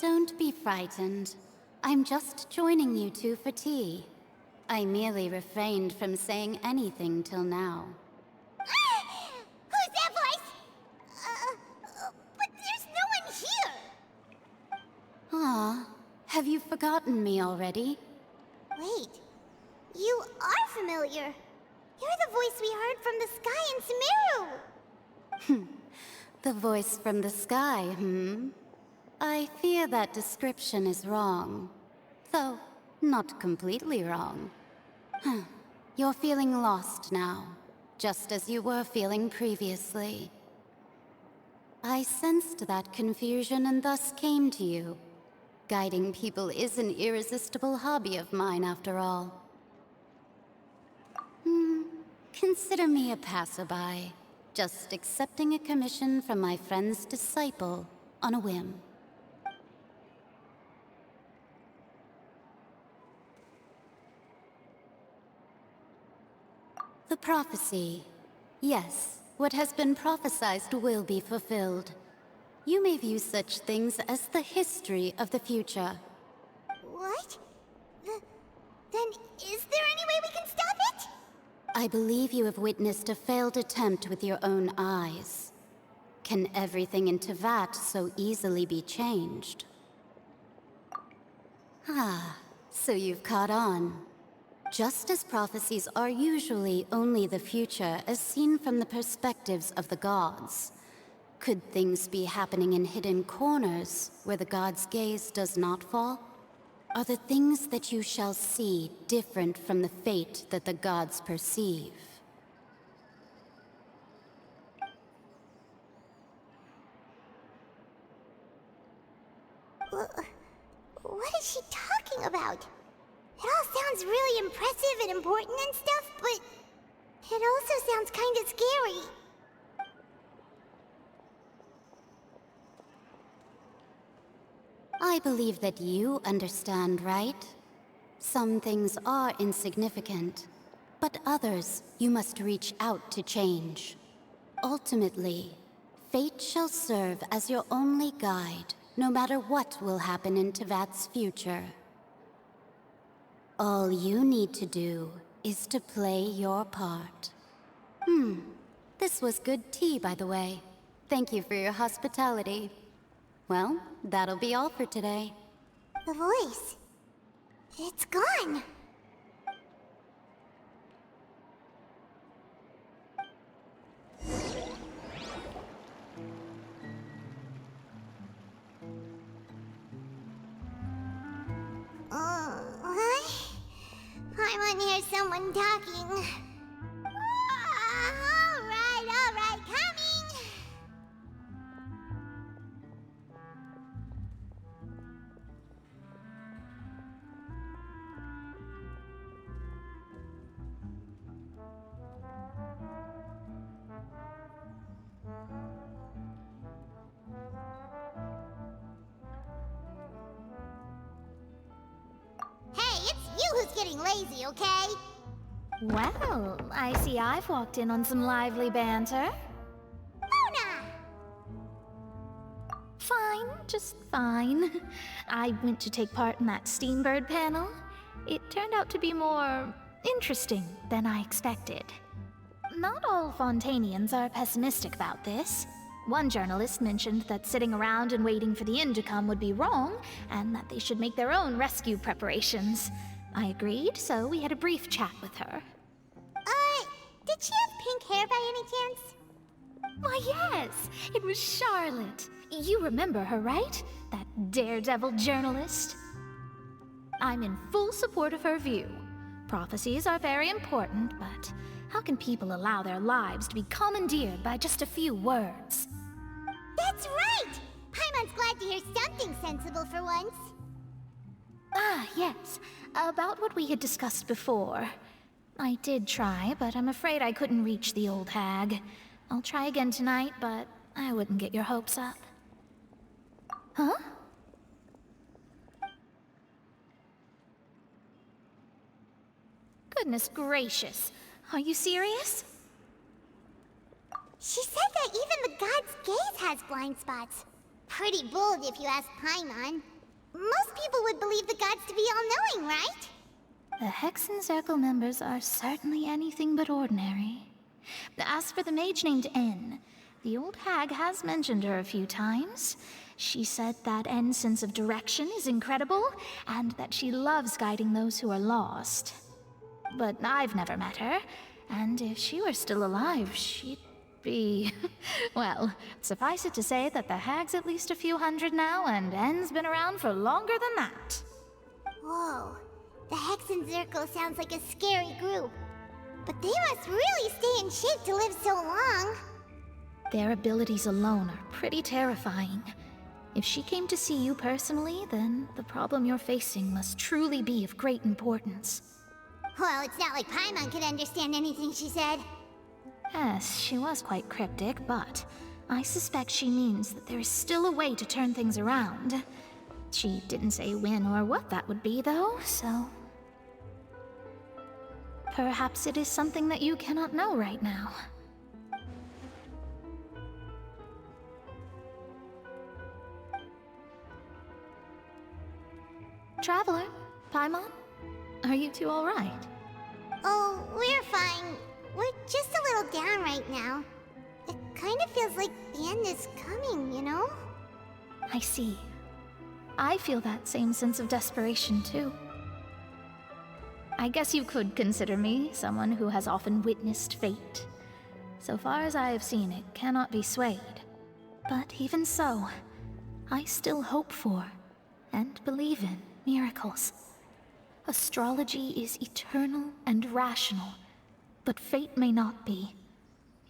Don't be frightened. I'm just joining you two for tea. I merely refrained from saying anything till now. Who's that voice? But there's no one here. Ah, have you forgotten me already? Wait, you are familiar. You're the voice we heard from the sky in Sumeru. The voice from the sky, I fear that description is wrong. Though, not completely wrong. You're feeling lost now, just as you were feeling previously. I sensed that confusion and thus came to you. Guiding people is an irresistible hobby of mine, after all. Consider me a passerby, just accepting a commission from my friend's disciple on a whim. The prophecy. Yes, what has been prophesied will be fulfilled. You may view such things as the history of the future. What? Then is there any way we can stop it? I believe you have witnessed a failed attempt with your own eyes. Can everything in Teyvat so easily be changed? Ah, so you've caught on. Just as prophecies are usually only the future as seen from the perspectives of the gods, could things be happening in hidden corners where the gods' gaze does not fall? Are the things that you shall see different from the fate that the gods perceive? What is she talking about? It all sounds really impressive and important and stuff, but it also sounds kinda scary. I believe that you understand, right? Some things are insignificant, but others you must reach out to change. Ultimately, fate shall serve as your only guide, no matter what will happen in Teyvat's future. All you need to do is to play your part. This was good tea, by the way. Thank you for your hospitality. Well, that'll be all for today. The voice. It's gone. I want to hear someone talking. All right, coming! Hey, it's you who's getting lazy, okay? Well, I see I've walked in on some lively banter. Mona! Fine, just fine. I went to take part in that Steambird panel. It turned out to be more interesting than I expected. Not all Fontanians are pessimistic about this. One journalist mentioned that sitting around and waiting for the end to come would be wrong, and that they should make their own rescue preparations. I agreed, so we had a brief chat with her. Did she have pink hair by any chance? Why, yes! It was Charlotte. You remember her, right? That daredevil journalist? I'm in full support of her view. Prophecies are very important, but How can people allow their lives to be commandeered by just a few words? That's right! Paimon's glad to hear something sensible for once. Ah, yes. About what we had discussed before. I did try, but I'm afraid I couldn't reach the old hag. I'll try again tonight, but I wouldn't get your hopes up. Huh? Goodness gracious. Are you serious? She said that even the god's gaze has blind spots. Pretty bold if you ask Paimon. Most people would believe the gods to be all-knowing, right? The Hexen Circle members are certainly anything but ordinary. As for the mage named N, the old hag has mentioned her a few times. She said that N's sense of direction is incredible, and that she loves guiding those who are lost. But I've never met her, and if she were still alive, she'd be... well, suffice it to say that the hag's at least a few hundred now, and N's been around for longer than that. Whoa. The Hexen Circle sounds like a scary group. But they must really stay in shape to live so long. Their abilities alone are pretty terrifying. If she came to see you personally, then the problem you're facing must truly be of great importance. Well, it's not like Paimon could understand anything she said. Yes, she was quite cryptic, but I suspect she means that there is still a way to turn things around. She didn't say when or what that would be, though, so... perhaps it is something that you cannot know right now. Traveler, Paimon, are you two all right? Oh, we're fine. We're just a little down right now. It kind of feels like the end is coming, you know? I see. I feel that same sense of desperation, too. I guess you could consider me someone who has often witnessed fate. So far as I have seen, it cannot be swayed. But even so, I still hope for, and believe in, miracles. Astrology is eternal and rational, but fate may not be.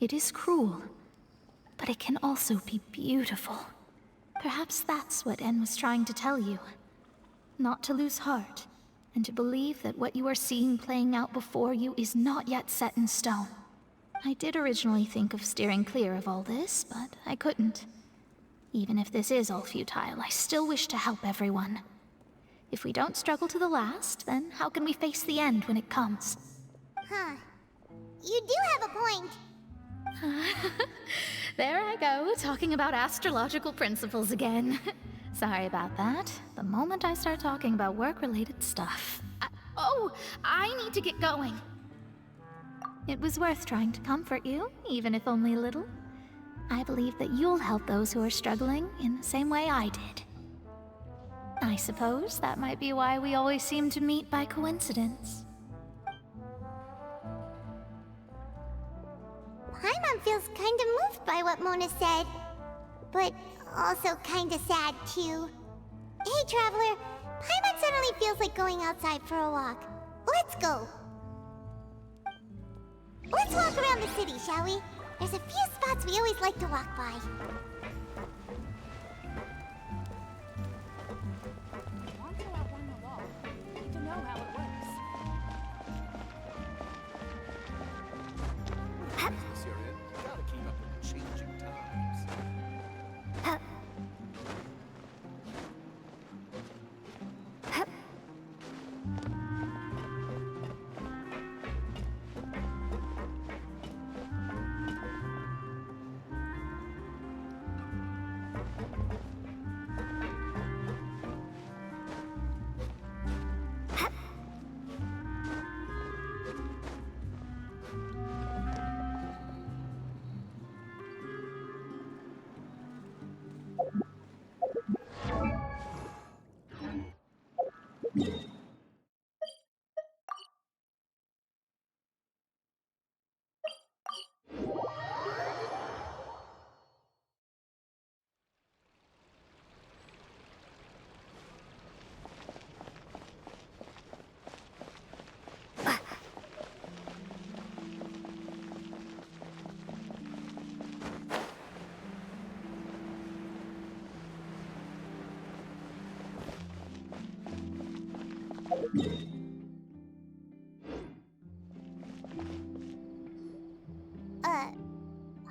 It is cruel, but it can also be beautiful. Perhaps that's what En was trying to tell you. Not to lose heart, and to believe that what you are seeing playing out before you is not yet set in stone. I did originally think of steering clear of all this, but I couldn't. Even if this is all futile, I still wish to help everyone. If we don't struggle to the last, then how can we face the end when it comes? Huh. You do have a point. There I go, talking about astrological principles again. Sorry about that. The moment I start talking about work-related stuff... I need to get going. It was worth trying to comfort you, even if only a little. I believe that you'll help those who are struggling in the same way I did. I suppose that might be why we always seem to meet by coincidence. Paimon feels kinda moved by what Mona said. But also kinda sad, too. Hey, Traveler. Paimon suddenly feels like going outside for a walk. Let's go. Let's walk around the city, shall we? There's a few spots we always like to walk by.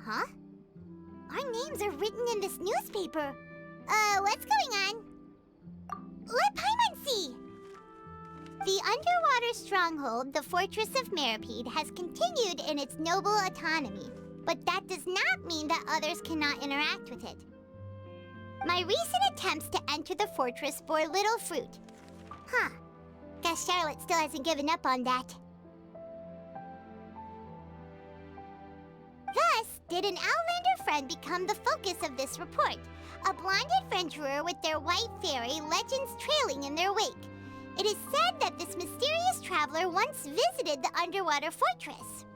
Huh? Our names are written in this newspaper. What's going on? Let Paimon see! The underwater stronghold, the Fortress of Meripede, has continued in its noble autonomy, but that does not mean that others cannot interact with it. My recent attempts to enter the fortress bore little fruit. Huh. Guess Charlotte still hasn't given up on that. Thus, did an Outlander friend become the focus of this report? A blind adventurer with their white fairy, legends trailing in their wake. It is said that this mysterious traveler once visited the underwater fortress.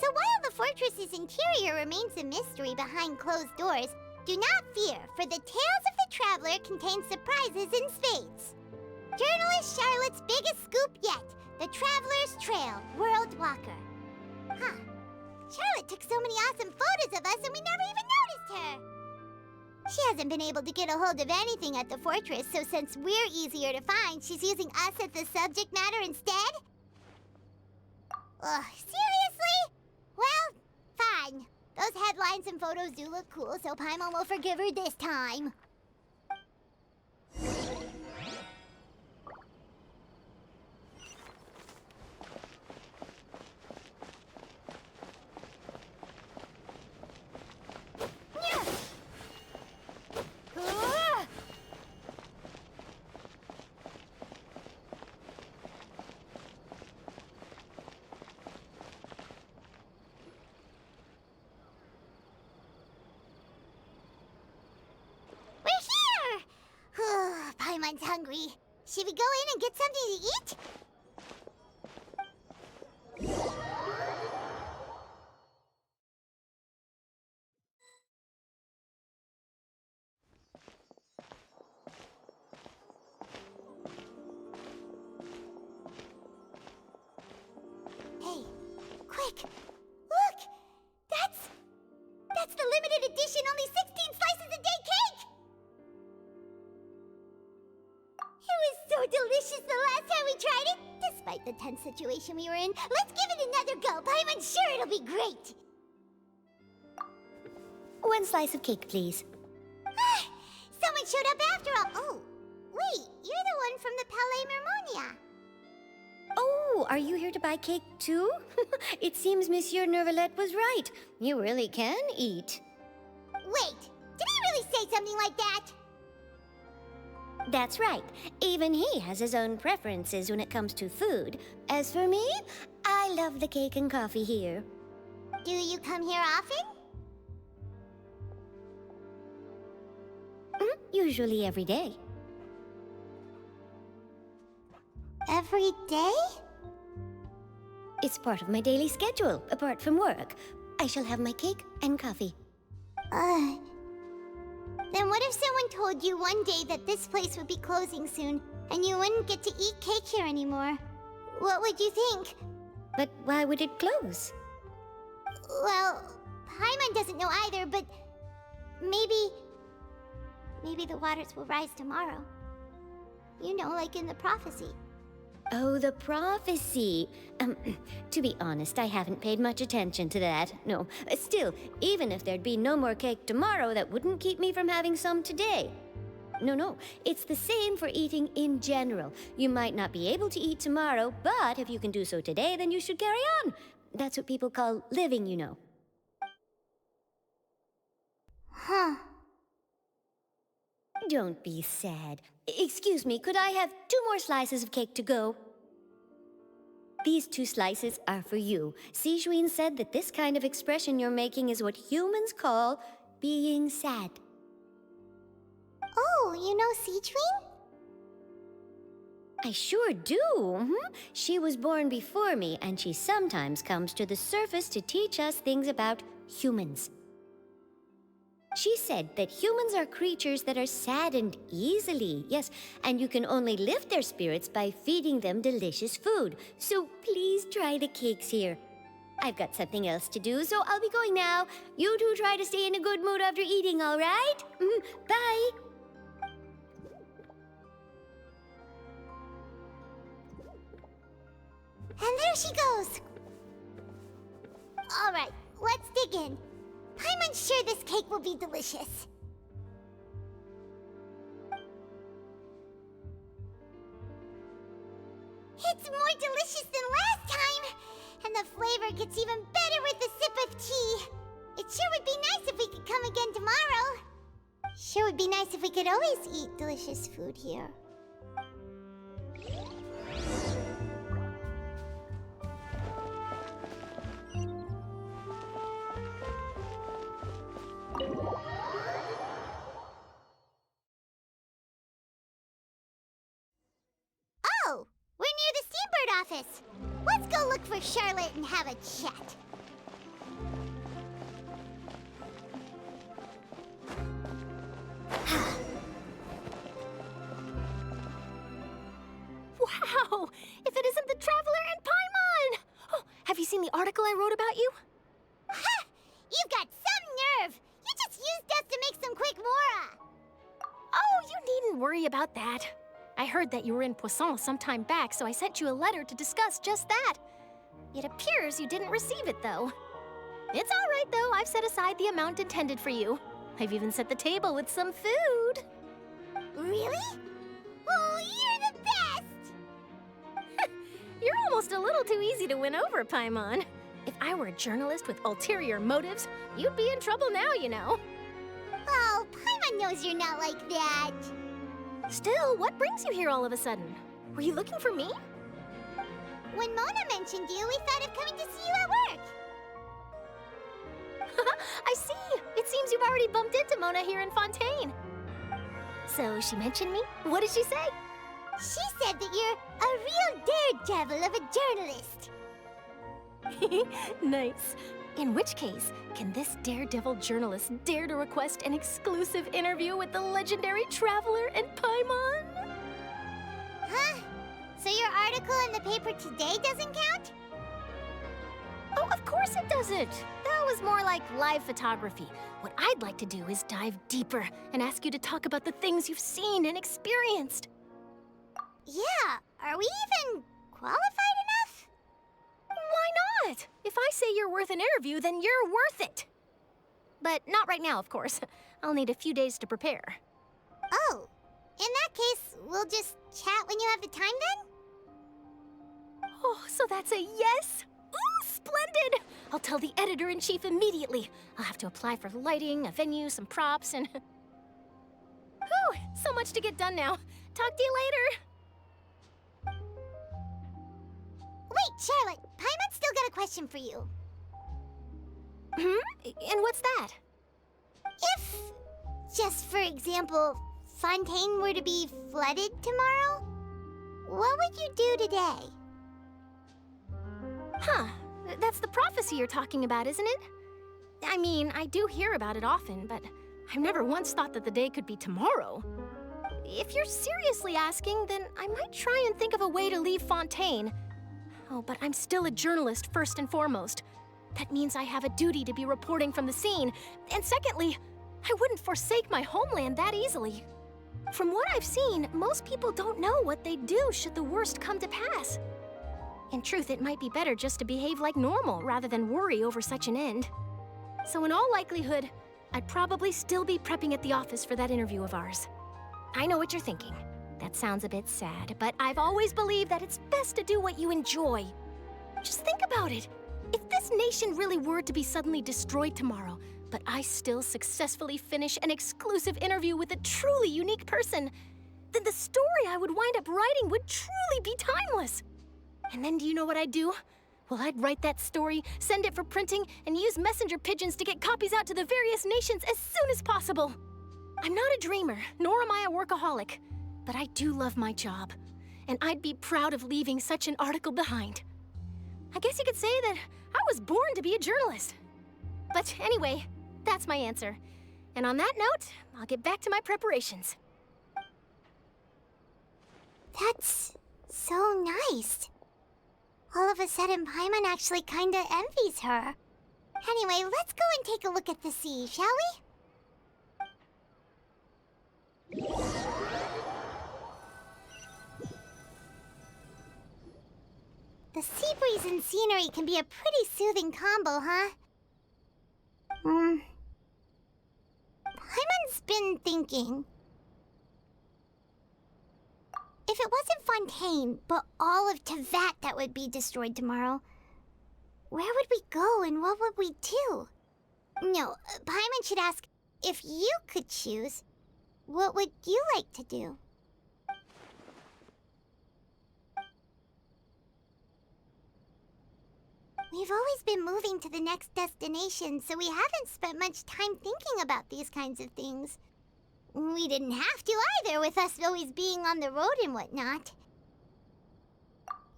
So while the fortress's interior remains a mystery behind closed doors, do not fear, for the tales of the traveler contain surprises in spades. Journalist Charlotte's biggest scoop yet, the Traveler's Trail, World Walker. Huh. Charlotte took so many awesome photos of us and we never even noticed her! She hasn't been able to get a hold of anything at the fortress, so since we're easier to find, she's using us as the subject matter instead? Ugh, seriously? Well, fine. Those headlines and photos do look cool, so Paimon will forgive her this time. Paimon's hungry. Should we go in and get something to eat? Hey, quick! Look! That's the limited edition, only 16 slices a day cake! It was so delicious the last time we tried it, despite the tense situation we were in. Let's give it another go. Paimon's sure it'll be great. One slice of cake, please. Someone showed up after all. Oh, wait, you're the one from the Palais Mermonia. Oh, are you here to buy cake too? It seems Monsieur Nervalette was right. You really can eat. Wait, did he really say something like that? That's right. Even he has his own preferences when it comes to food. As for me, I love the cake and coffee here. Do you come here often? Usually every day. Every day? It's part of my daily schedule, apart from work. I shall have my cake and coffee. Then what if someone told you one day that this place would be closing soon, and you wouldn't get to eat cake here anymore? What would you think? But why would it close? Well, Paimon doesn't know either, but maybe the waters will rise tomorrow. You know, like in the prophecy. Oh, the prophecy. To be honest, I haven't paid much attention to that. No, still, even if there'd be no more cake tomorrow, that wouldn't keep me from having some today. No, it's the same for eating in general. You might not be able to eat tomorrow, but if you can do so today, then you should carry on. That's what people call living, you know. Huh. Don't be sad. Excuse me, could I have 2 more slices of cake to go? These 2 slices are for you. Sijuin said that this kind of expression you're making is what humans call being sad. Oh, you know Sijuin? I sure do. She was born before me, and she sometimes comes to the surface to teach us things about humans. She said that humans are creatures that are saddened easily, yes, and you can only lift their spirits by feeding them delicious food. So please try the cakes here. I've got something else to do, so I'll be going now. You two try to stay in a good mood after eating, all right? Bye! And there she goes. All right, let's dig in. Paimon's sure this cake will be delicious. It's more delicious than last time, and the flavor gets even better with a sip of tea. It sure would be nice if we could come again tomorrow. Sure would be nice if we could always eat delicious food here. Oh, we're near the Steambird office. Let's go look for Charlotte and have a chat. Wow! If it isn't the Traveler and Paimon! Oh, have you seen the article I wrote about you? Ha! You've got some nerve! You just used us to make some quick mora! Oh, you needn't worry about that. I heard that you were in Poisson some time back, so I sent you a letter to discuss just that. It appears you didn't receive it, though. It's all right, though. I've set aside the amount intended for you. I've even set the table with some food. Really? Oh, you're the best! You're almost a little too easy to win over, Paimon. If I were a journalist with ulterior motives, you'd be in trouble now, you know. Oh, Paimon knows you're not like that. Still, what brings you here all of a sudden? Were you looking for me? When Mona mentioned you, we thought of coming to see you at work. I see! It seems you've already bumped into Mona here in Fontaine. So, she mentioned me? What did she say? She said that you're a real daredevil of a journalist. Nice. In which case, can this daredevil journalist dare to request an exclusive interview with the legendary Traveler and Paimon? Huh? So your article in the paper today doesn't count? Oh, of course it doesn't. That was more like live photography. What I'd like to do is dive deeper and ask you to talk about the things you've seen and experienced. Yeah, are we even qualified enough? Why not? If I say you're worth an interview, then you're worth it. But not right now, of course. I'll need a few days to prepare. Oh, in that case, we'll just chat when you have the time then? Oh, so that's a yes? Ooh, splendid! I'll tell the editor-in-chief immediately. I'll have to apply for lighting, a venue, some props, and... Whew, so much to get done now. Talk to you later. Wait, Charlotte, Paimon's still got a question for you. And what's that? If, just for example, Fontaine were to be flooded tomorrow, what would you do today? Huh, that's the prophecy you're talking about, isn't it? I mean, I do hear about it often, but I've never once thought that the day could be tomorrow. If you're seriously asking, then I might try and think of a way to leave Fontaine. Oh, but I'm still a journalist first and foremost. That means I have a duty to be reporting from the scene. And secondly, I wouldn't forsake my homeland that easily. From what I've seen, most people don't know what they'd do should the worst come to pass. In truth, it might be better just to behave like normal rather than worry over such an end. So in all likelihood, I'd probably still be prepping at the office for that interview of ours. I know what you're thinking. That sounds a bit sad, but I've always believed that it's best to do what you enjoy. Just think about it. If this nation really were to be suddenly destroyed tomorrow, but I still successfully finish an exclusive interview with a truly unique person, then the story I would wind up writing would truly be timeless. And then do you know what I'd do? Well, I'd write that story, send it for printing, and use messenger pigeons to get copies out to the various nations as soon as possible. I'm not a dreamer, nor am I a workaholic, but I do love my job, and I'd be proud of leaving such an article behind. I guess you could say that I was born to be a journalist. But anyway, that's my answer. And on that note, I'll get back to my preparations. That's so nice. All of a sudden, Paimon actually kinda envies her. Anyway, let's go and take a look at the sea, shall we? The A sea breeze and scenery can be a pretty soothing combo, huh? Paimon's been thinking. If it wasn't Fontaine, but all of Tevat that would be destroyed tomorrow, where would we go and what would we do? No, Paimon should ask, if you could choose, what would you like to do? We've always been moving to the next destination, so we haven't spent much time thinking about these kinds of things. We didn't have to either, with us always being on the road and whatnot.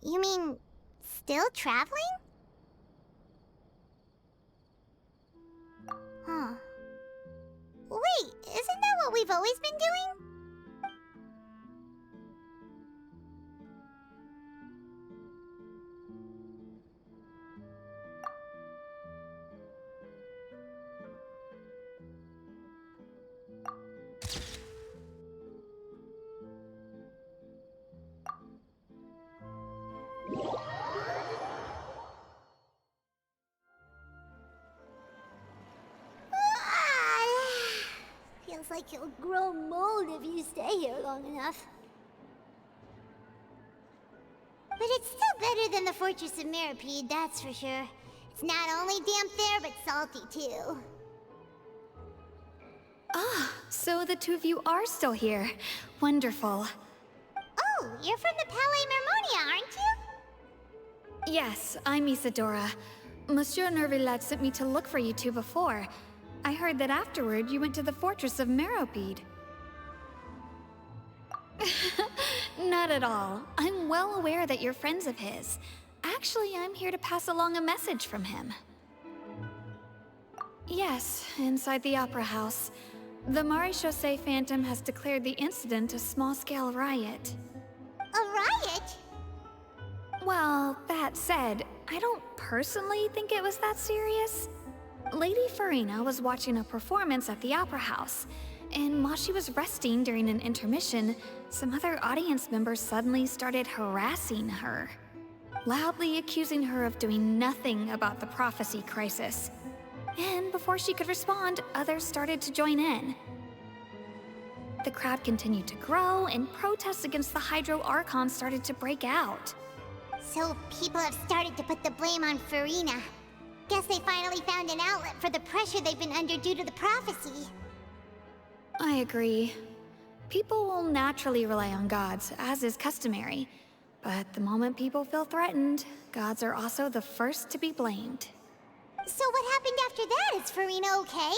You mean, still traveling? Huh. Wait, isn't that what we've always been doing? Feels like you'll grow mold if you stay here long enough. But it's still better than the Fortress of Meropide, that's for sure. It's not only damp there, but salty too. Ah, so the two of you are still here. Wonderful. Oh, you're from the Palais Mermonia, aren't you? Yes, I'm Isadora. Monsieur Nervillet sent me to look for you two before. I heard that afterward you went to the Fortress of Meropide. Not at all. I'm well aware that you're friends of his. Actually, I'm here to pass along a message from him. Yes, inside the Opera House. The Maréchaussée Phantom has declared the incident a small-scale riot. A riot? Well, that said, I don't personally think it was that serious. Lady Farina was watching a performance at the Opera House, and while she was resting during an intermission, some other audience members suddenly started harassing her, loudly accusing her of doing nothing about the prophecy crisis. And before she could respond, others started to join in. The crowd continued to grow, and protests against the Hydro Archon started to break out. So people have started to put the blame on Farina. Guess they finally found an outlet for the pressure they've been under due to the prophecy. I agree. People will naturally rely on gods, as is customary. But the moment people feel threatened, gods are also the first to be blamed. So what happened after that? Is Farina okay?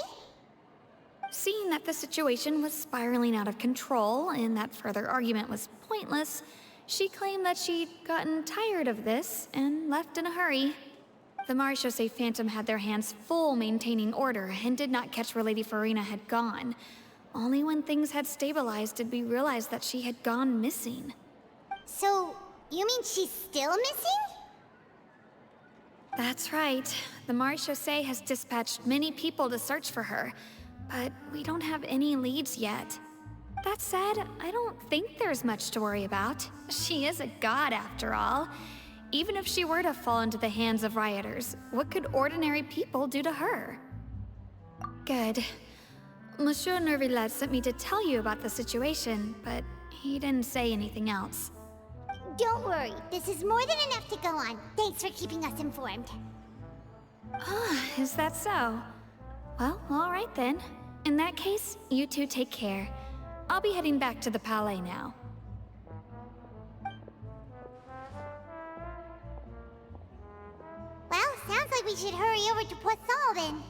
Seeing that the situation was spiraling out of control and that further argument was pointless, she claimed that she'd gotten tired of this and left in a hurry. The Maréchaussée Phantom had their hands full maintaining order and did not catch where Lady Farina had gone. Only when things had stabilized did we realize that she had gone missing. So, you mean she's still missing? That's right. The Maréchaussée has dispatched many people to search for her, but we don't have any leads yet. That said, I don't think there's much to worry about. She is a god after all. Even if she were to fall into the hands of rioters, what could ordinary people do to her? Good. Monsieur Nervillet sent me to tell you about the situation, but he didn't say anything else. Don't worry, this is more than enough to go on. Thanks for keeping us informed. Ah, is that so? Well, all right then. In that case, you two take care. I'll be heading back to the Palais now. Well, sounds like we should hurry over to Poisson then.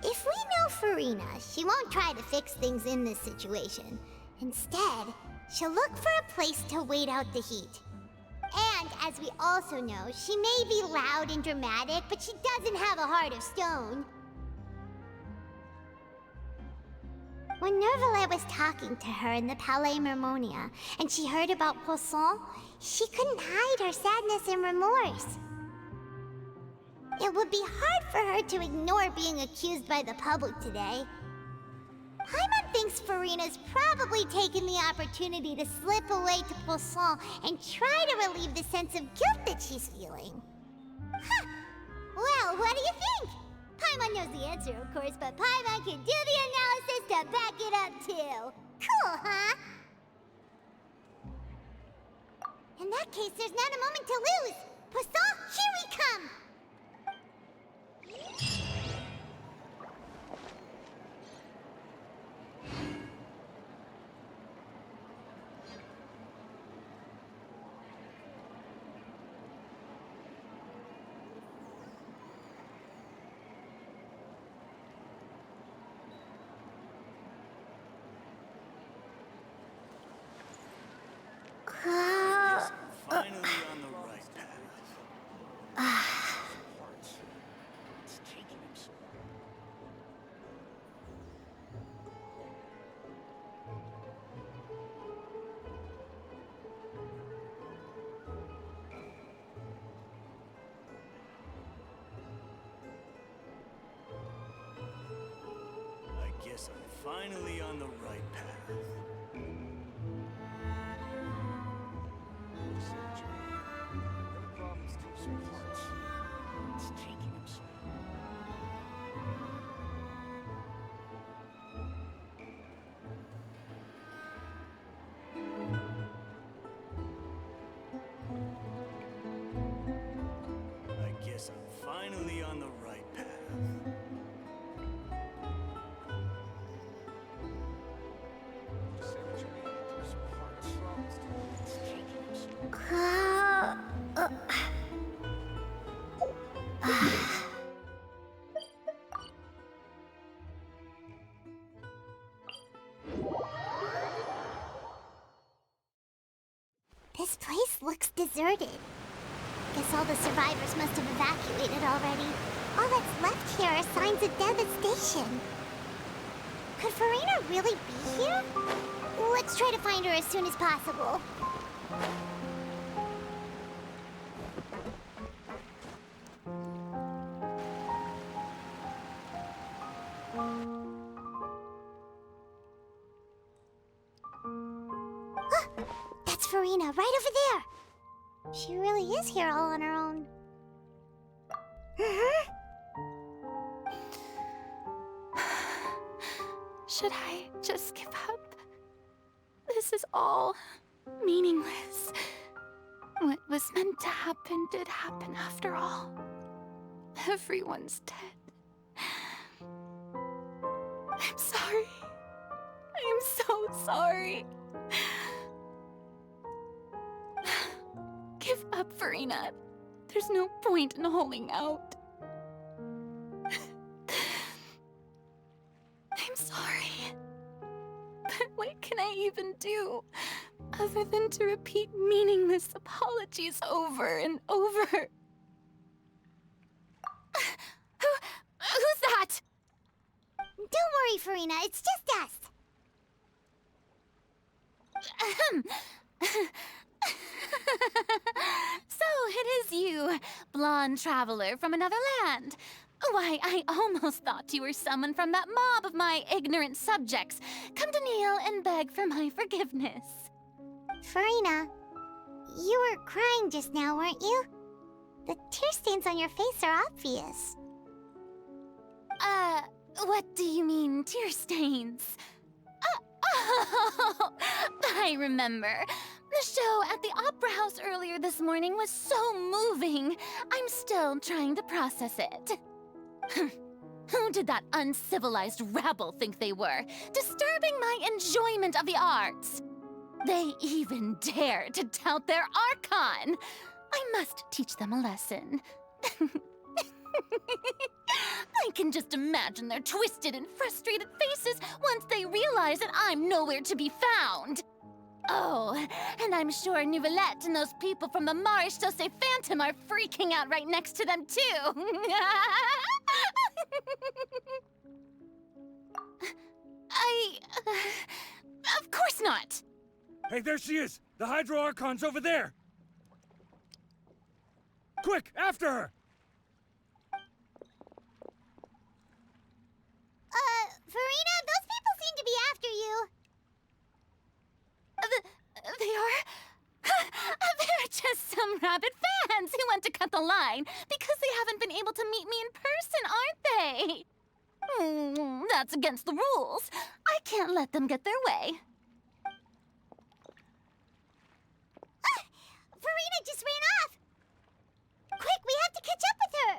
If we know Farina, she won't try to fix things in this situation. Instead, she'll look for a place to wait out the heat. And as we also know, she may be loud and dramatic, but she doesn't have a heart of stone. When Nervillet was talking to her in the Palais Mermonia, and she heard about Poisson, she couldn't hide her sadness and remorse. It would be hard for her to ignore being accused by the public today. Paimon thinks Farina's probably taken the opportunity to slip away to Poisson and try to relieve the sense of guilt that she's feeling. Huh. Well, what do you think? Paimon knows the answer, of course, but Paimon can do the analysis to back it up, too. Cool, huh? In that case, there's not a moment to lose. Poisson, here we come! Finally on the right path. It's taking him so I guess I'm finally on the right path. It's taking him so I guess I'm finally on the right path. This place looks deserted. Guess all the survivors must have evacuated already. All that's left here are signs of devastation. Could Farina really be here? Let's try to find her as soon as possible. That's Farina, right over there. She really is here all on her own. Should I just give up? This is all meaningless. What was meant to happen did happen after all. Everyone's dead. I'm sorry. I'm so sorry. Give up, Farina. There's no point in holding out. I'm sorry. But what can I even do other than to repeat meaningless apologies over and over? Who's that? Don't worry, Farina. It's just us. So it is you, blonde traveler from another land. Why, I almost thought you were someone from that mob of my ignorant subjects, come to kneel and beg for my forgiveness. Farina, you were crying just now, weren't you? The tear stains on your face are obvious. What do you mean, tear stains? Oh, I remember. The show at the Opera House earlier this morning was so moving. I'm still trying to process it. Who did that uncivilized rabble think they were, disturbing my enjoyment of the arts? They even dare to tout their Archon! I must teach them a lesson. I can just imagine their twisted and frustrated faces once they realize that I'm nowhere to be found. Oh, and I'm sure Nouvellette and those people from the Marish Chaussee Phantom are freaking out right next to them, too. Of course not. Hey, there she is! The Hydro Archon's over there! Quick, after her! Farina, those people seem to they are... They're just some rabid fans who want to cut the line because they haven't been able to meet me in person, aren't they? That's against the rules. I can't let them get their way. Farina just ran off! Quick, we have to catch up with her!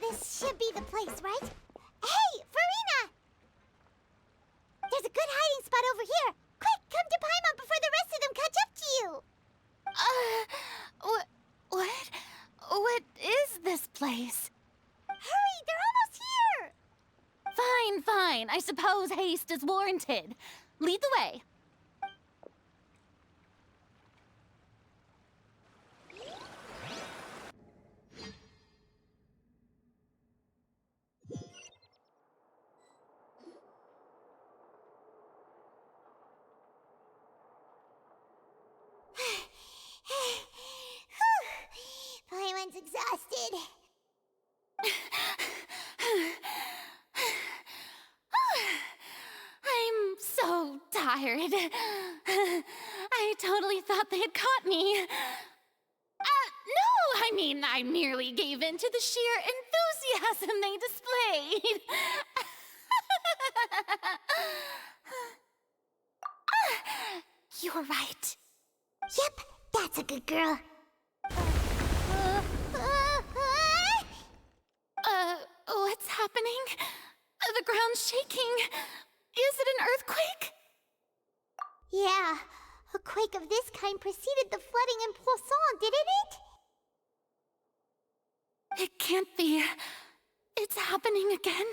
This should be the place, right? Hey, Farina! There's a good hiding spot over here. Quick, come to Paimon before the rest of them catch up to you. What is this place? Hurry, they're almost here! Fine. I suppose haste is warranted. Lead the way. Paimon's exhausted. I'm so tired. I totally thought they had caught me. No, I merely gave in to the sheer enthusiasm they displayed. You're right. Yep, that's a good girl. What's happening? The ground's shaking. Is it an earthquake? Yeah, a quake of this kind preceded the flooding in Poisson, didn't it? It can't be. It's happening again.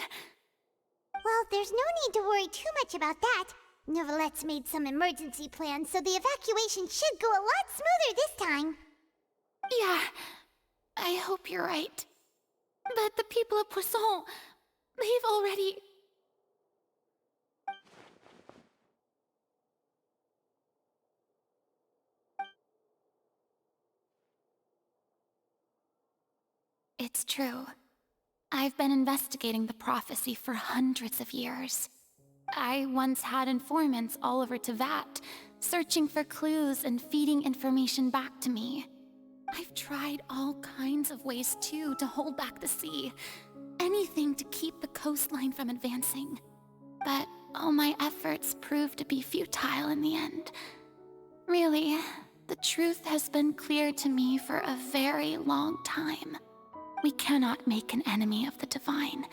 Well, there's no need to worry too much about that. Neuvillette made some emergency plans, so the evacuation should go a lot smoother this time. Yeah, I hope you're right. But the people of Poisson, they've already... It's true. I've been investigating the prophecy for hundreds of years. I once had informants all over Tevat, searching for clues and feeding information back to me. I've tried all kinds of ways, too, to hold back the sea. Anything to keep the coastline from advancing. But all my efforts proved to be futile in the end. Really, the truth has been clear to me for a very long time. We cannot make an enemy of the divine.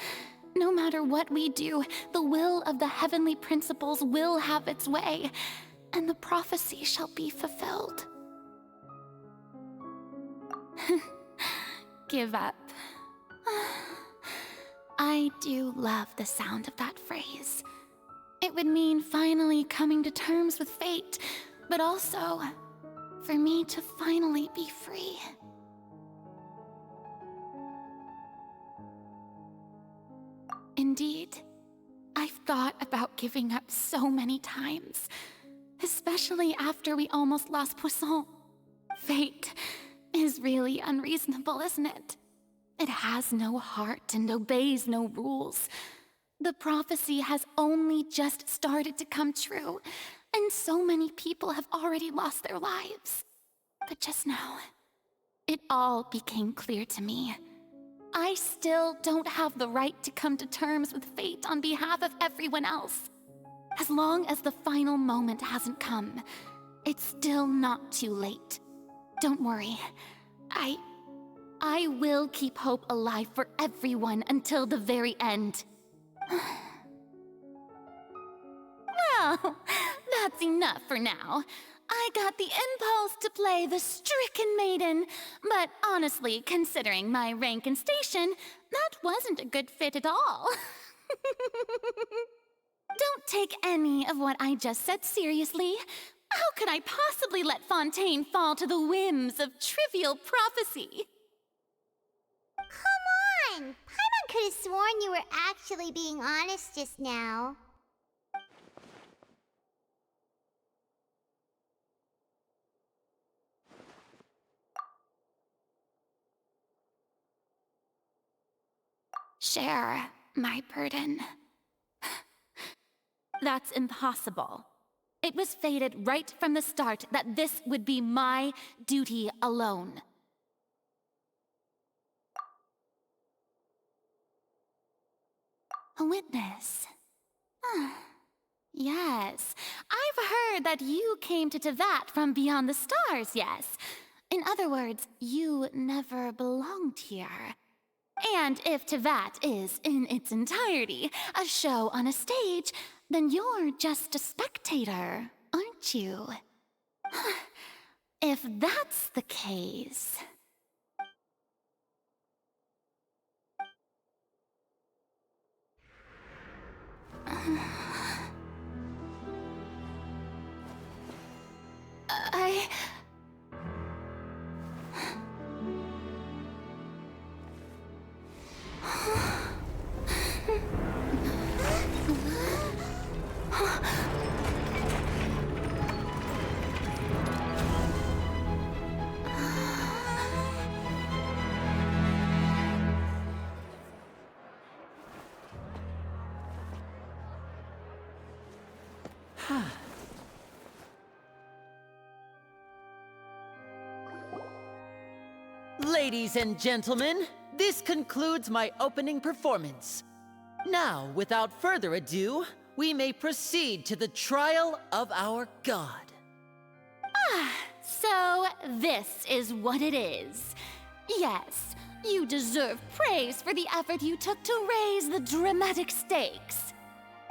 No matter what we do, the will of the heavenly principles will have its way, and the prophecy shall be fulfilled. Give up. I do love the sound of that phrase. It would mean finally coming to terms with fate, but also for me to finally be free. Indeed, I've thought about giving up so many times, especially after we almost lost Poisson. Fate is really unreasonable, isn't it? It has no heart and obeys no rules. The prophecy has only just started to come true, and so many people have already lost their lives. But just now, it all became clear to me. I still don't have the right to come to terms with fate on behalf of everyone else. As long as the final moment hasn't come, it's still not too late. Don't worry. I will keep hope alive for everyone until the very end. Well, that's enough for now. I got the impulse to play the stricken maiden, but honestly, considering my rank and station, that wasn't a good fit at all. Don't take any of what I just said seriously. How could I possibly let Fontaine fall to the whims of trivial prophecy? Come on! Paimon could have sworn you were actually being honest just now. Share my burden. That's impossible. It was fated right from the start that this would be my duty alone. A witness. Yes, I've heard that you came to Tevat from beyond the stars, yes. In other words, you never belonged here. And if Tevat is, in its entirety, a show on a stage, then you're just a spectator, aren't you? If that's the case... I... Ladies and gentlemen, this concludes my opening performance. Now, without further ado, we may proceed to the trial of our god. So this is what it is. Yes, you deserve praise for the effort you took to raise the dramatic stakes.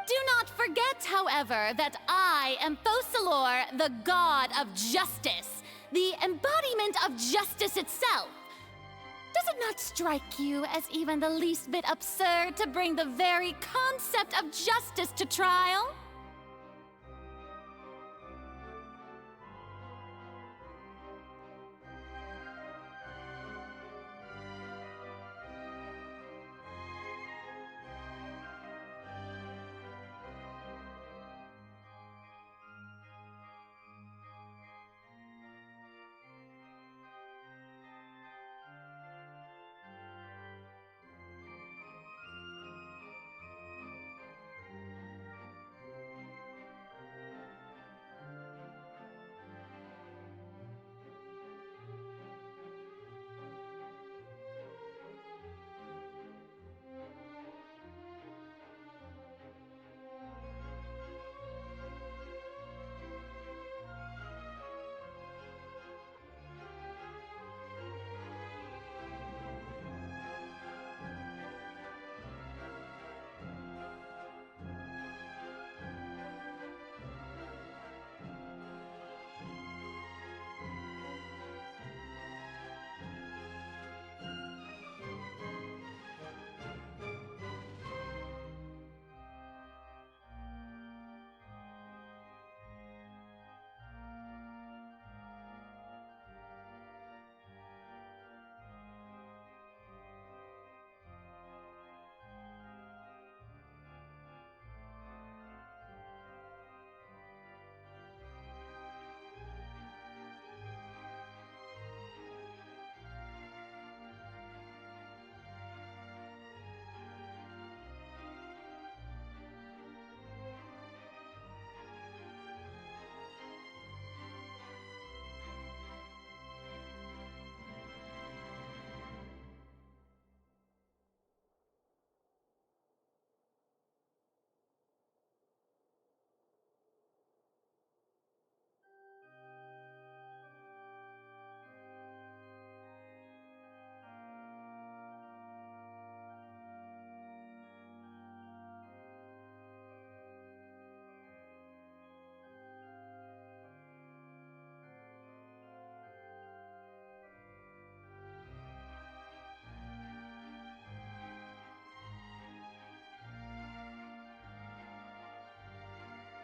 Do not forget, however, that I am Focalor, the god of justice, the embodiment of justice itself. Does it not strike you as even the least bit absurd to bring the very concept of justice to trial?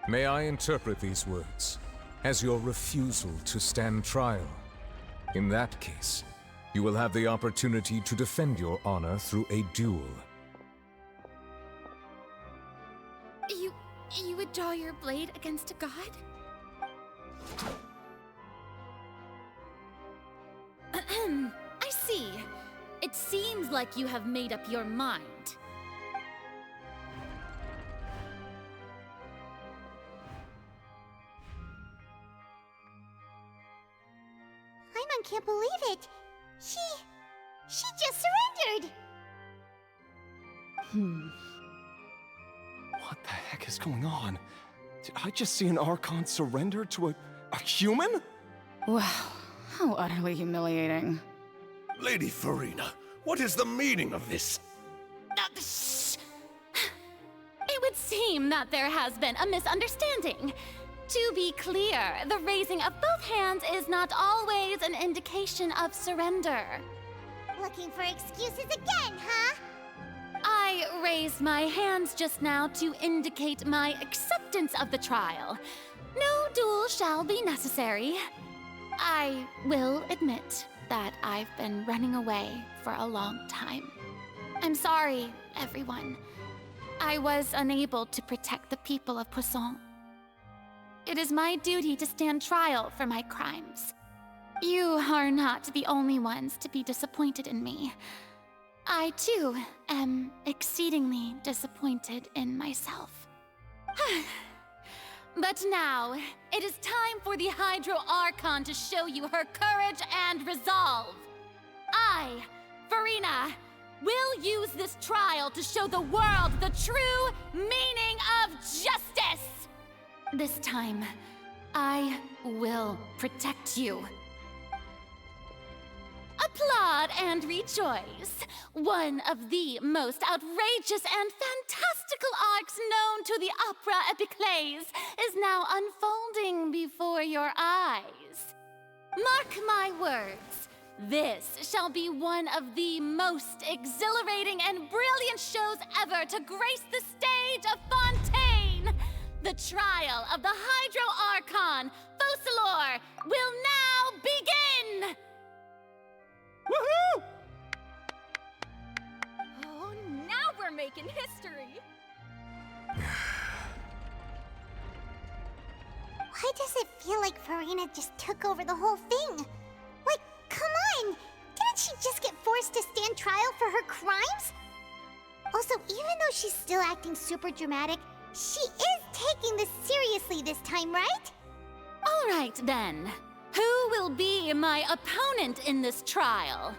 May I interpret these words? as your refusal to stand trial. In that case, you will have the opportunity to defend your honor through a duel. You would draw your blade against a god? I see. It seems like you have made up your mind. Paimon can't believe it. She just surrendered. What the heck is going on? Did I just see an Archon surrender to a human? Wow, how utterly humiliating. Lady Farina, what is the meaning of this? It would seem that there has been a misunderstanding. To be clear, the raising of both hands is not always an indication of surrender. Looking for excuses again, huh? I raised my hands just now to indicate my acceptance of the trial. No duel shall be necessary. I will admit that I've been running away for a long time. I'm sorry, everyone. I was unable to protect the people of Poisson. It is my duty to stand trial for my crimes. You are not the only ones to be disappointed in me. I, too, am exceedingly disappointed in myself. But now, it is time for the Hydro Archon to show you her courage and resolve. I, Farina, will use this trial to show the world the true meaning of justice! This time, I will protect you. Applaud and rejoice! One of the most outrageous and fantastical arcs known to the opera epiclese is now unfolding before your eyes. Mark my words, this shall be one of the most exhilarating and brilliant shows ever to grace the stage of Fontaine! The trial of the Hydro Archon, Focalor, will now begin! Woohoo! Oh, now we're making history! Why does it feel like Farina just took over the whole thing? Like, come on! Didn't she just get forced to stand trial for her crimes? Also, even though she's still acting super dramatic, she is taking this seriously this time, right? All right, then. Who will be my opponent in this trial?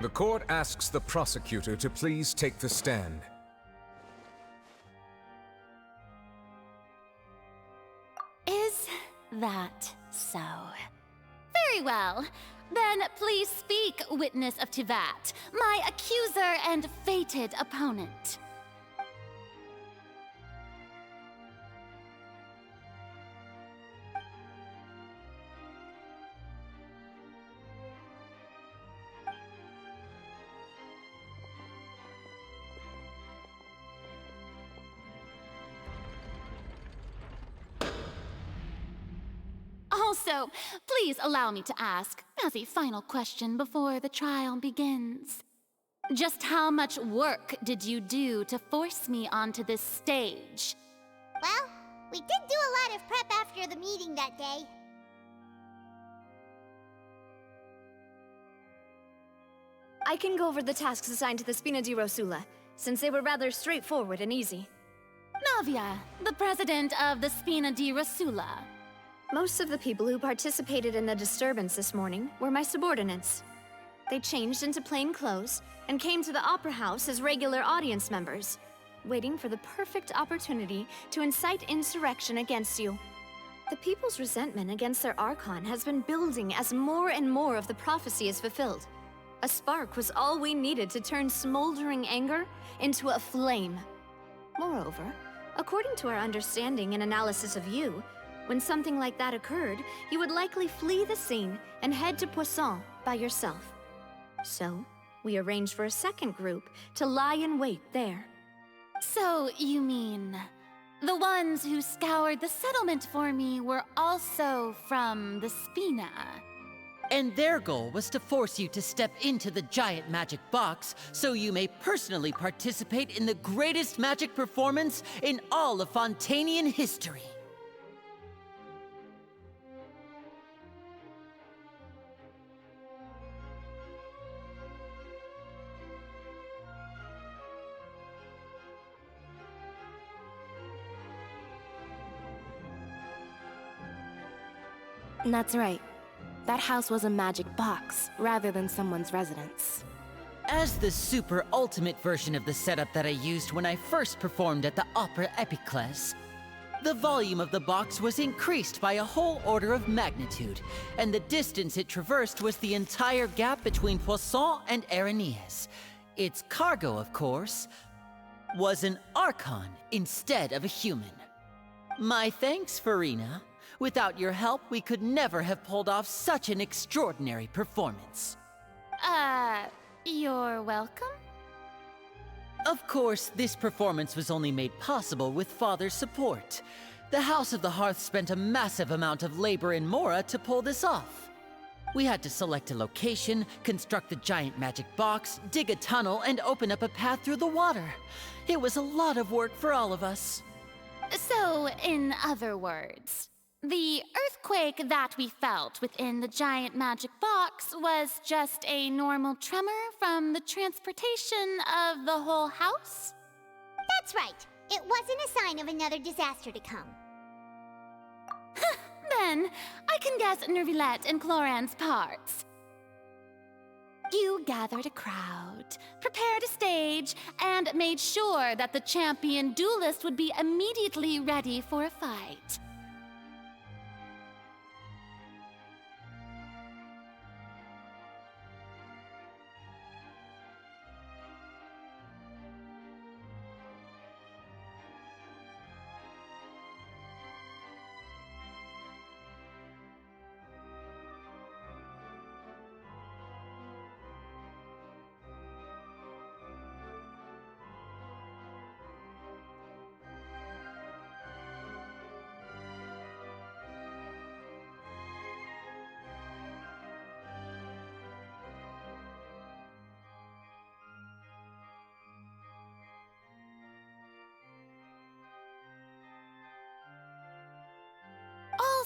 The court asks the prosecutor to please take the stand. Is that so? Very well. Then please speak, witness of Tivat, my accuser and fated opponent. Also, please allow me to ask, as a final question before the trial begins, just how much work did you do to force me onto this stage? Well, we did do a lot of prep after the meeting that day. I can go over the tasks assigned to the Spina di Rosula, since they were rather straightforward and easy. Navia, the president of the Spina di Rosula. Most of the people who participated in the disturbance this morning were my subordinates. They changed into plain clothes and came to the Opera House as regular audience members, waiting for the perfect opportunity to incite insurrection against you. The people's resentment against their Archon has been building as more and more of the prophecy is fulfilled. A spark was all we needed to turn smoldering anger into a flame. Moreover, according to our understanding and analysis of you, when something like that occurred, you would likely flee the scene and head to Poisson by yourself. So, we arranged for a second group to lie in wait there. So, you mean, the ones who scoured the settlement for me were also from the Spina? And their goal was to force you to step into the giant magic box so you may personally participate in the greatest magic performance in all of Fontanian history. That's right. That house was a magic box, rather than someone's residence. As the super ultimate version of the setup that I used when I first performed at the Opera Epiclese, the volume of the box was increased by a whole order of magnitude, and the distance it traversed was the entire gap between Poisson and Areneas. Its cargo, of course, was an Archon instead of a human. My thanks, Farina. Without your help, we could never have pulled off such an extraordinary performance. You're welcome? Of course, this performance was only made possible with Father's support. The House of the Hearth spent a massive amount of labor in Mora to pull this off. We had to select a location, construct the giant magic box, dig a tunnel, and open up a path through the water. It was a lot of work for all of us. So, in other words, the earthquake that we felt within the giant magic box was just a normal tremor from the transportation of the whole house? That's right. It wasn't a sign of another disaster to come. Then, I can guess Nervilette and Cloran's parts. You gathered a crowd, prepared a stage, and made sure that the champion duelist would be immediately ready for a fight.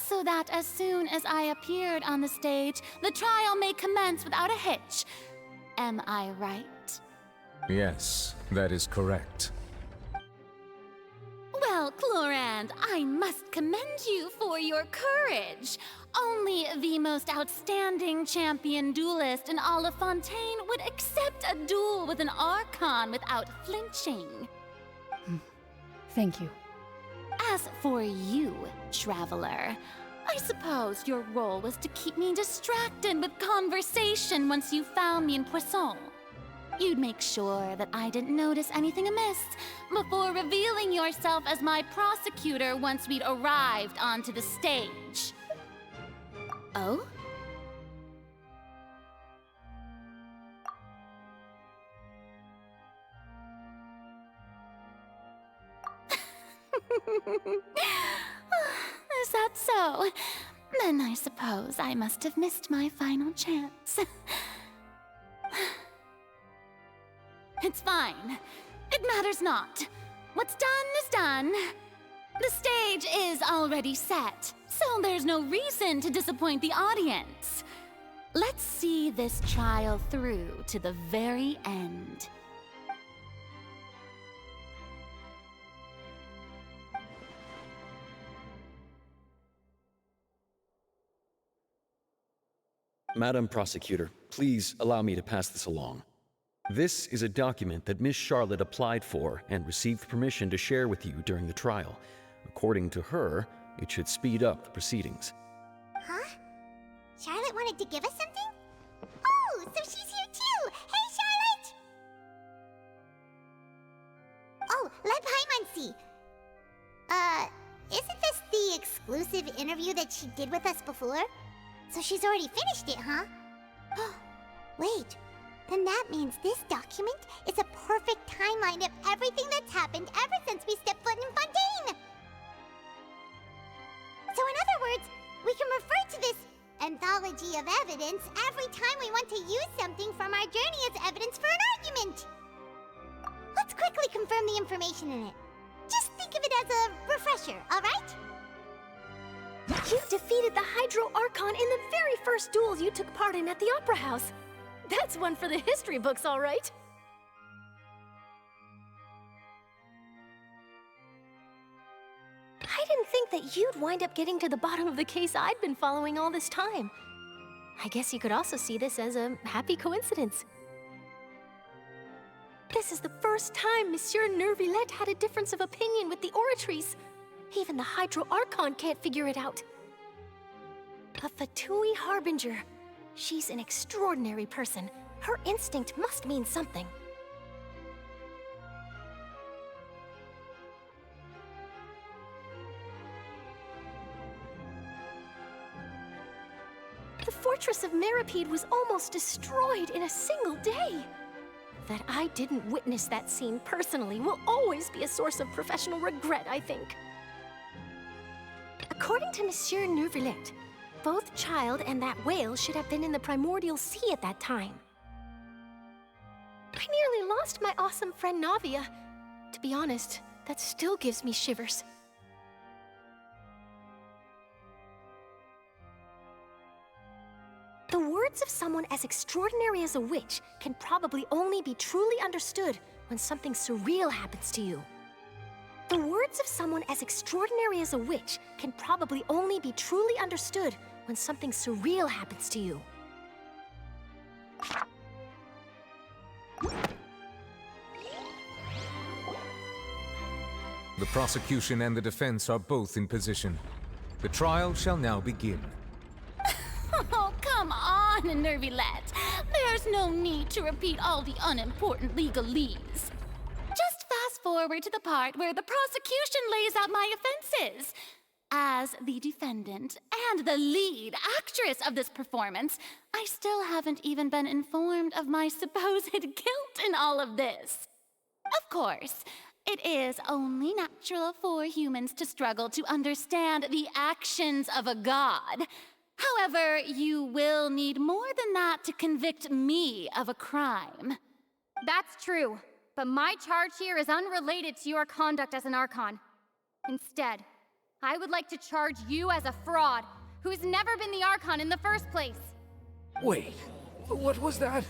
So that as soon as I appeared on the stage, the trial may commence without a hitch. Am I right? Yes, that is correct. Well, Clorand, I must commend you for your courage. Only the most outstanding champion duelist in all of Fontaine would accept a duel with an Archon without flinching. Thank you. As for you, Traveler, I suppose your role was to keep me distracted with conversation once you found me in Poisson. You'd make sure that I didn't notice anything amiss before revealing yourself as my prosecutor once we'd arrived onto the stage. Oh? Is that so? Then I suppose I must have missed my final chance. It's fine. It matters not. What's done is done. The stage is already set, so there's no reason to disappoint the audience. Let's see this trial through to the very end. Madam Prosecutor, please allow me to pass this along. This is a document that Miss Charlotte applied for and received permission to share with you during the trial. According to her, it should speed up the proceedings. Huh? Charlotte wanted to give us something? Oh, so she's here too! Hey, Charlotte! Oh, let Paimon see. Isn't this the exclusive interview that she did with us before? So she's already finished it, huh? Wait, then that means this document is a perfect timeline of everything that's happened ever since we stepped foot in Fontaine! So in other words, we can refer to this anthology of evidence every time we want to use something from our journey as evidence for an argument! Let's quickly confirm the information in it. Just think of it as a refresher, alright? You defeated the Hydro Archon in the very first duel you took part in at the Opera House. That's one for the history books, all right. I didn't think that you'd wind up getting to the bottom of the case I'd been following all this time. I guess you could also see this as a happy coincidence. This is the first time Monsieur Neuvillette had a difference of opinion with the Oratrice. Even the Hydro Archon can't figure it out. A Fatui Harbinger. She's an extraordinary person. Her instinct must mean something. The fortress of Meripede was almost destroyed in a single day. That I didn't witness that scene personally will always be a source of professional regret, I think. According to Monsieur Neuvillette, both Child and that whale should have been in the primordial sea at that time. I nearly lost my awesome friend Navia. To be honest, that still gives me shivers. The words of someone as extraordinary as a witch can probably only be truly understood when something surreal happens to you. The words of someone as extraordinary as a witch can probably only be truly understood when something surreal happens to you. The prosecution and the defense are both in position. The trial shall now begin. Oh, come on, Neuvillette. There's no need to repeat all the unimportant legalese. Just fast forward to the part where the prosecution lays out my offenses. As the defendant and the lead actress of this performance, I still haven't even been informed of my supposed guilt in all of this. Of course, it is only natural for humans to struggle to understand the actions of a god. However, you will need more than that to convict me of a crime. That's true, but my charge here is unrelated to your conduct as an Archon. Instead, I would like to charge you as a fraud who's never been the Archon in the first place. Wait, what was that?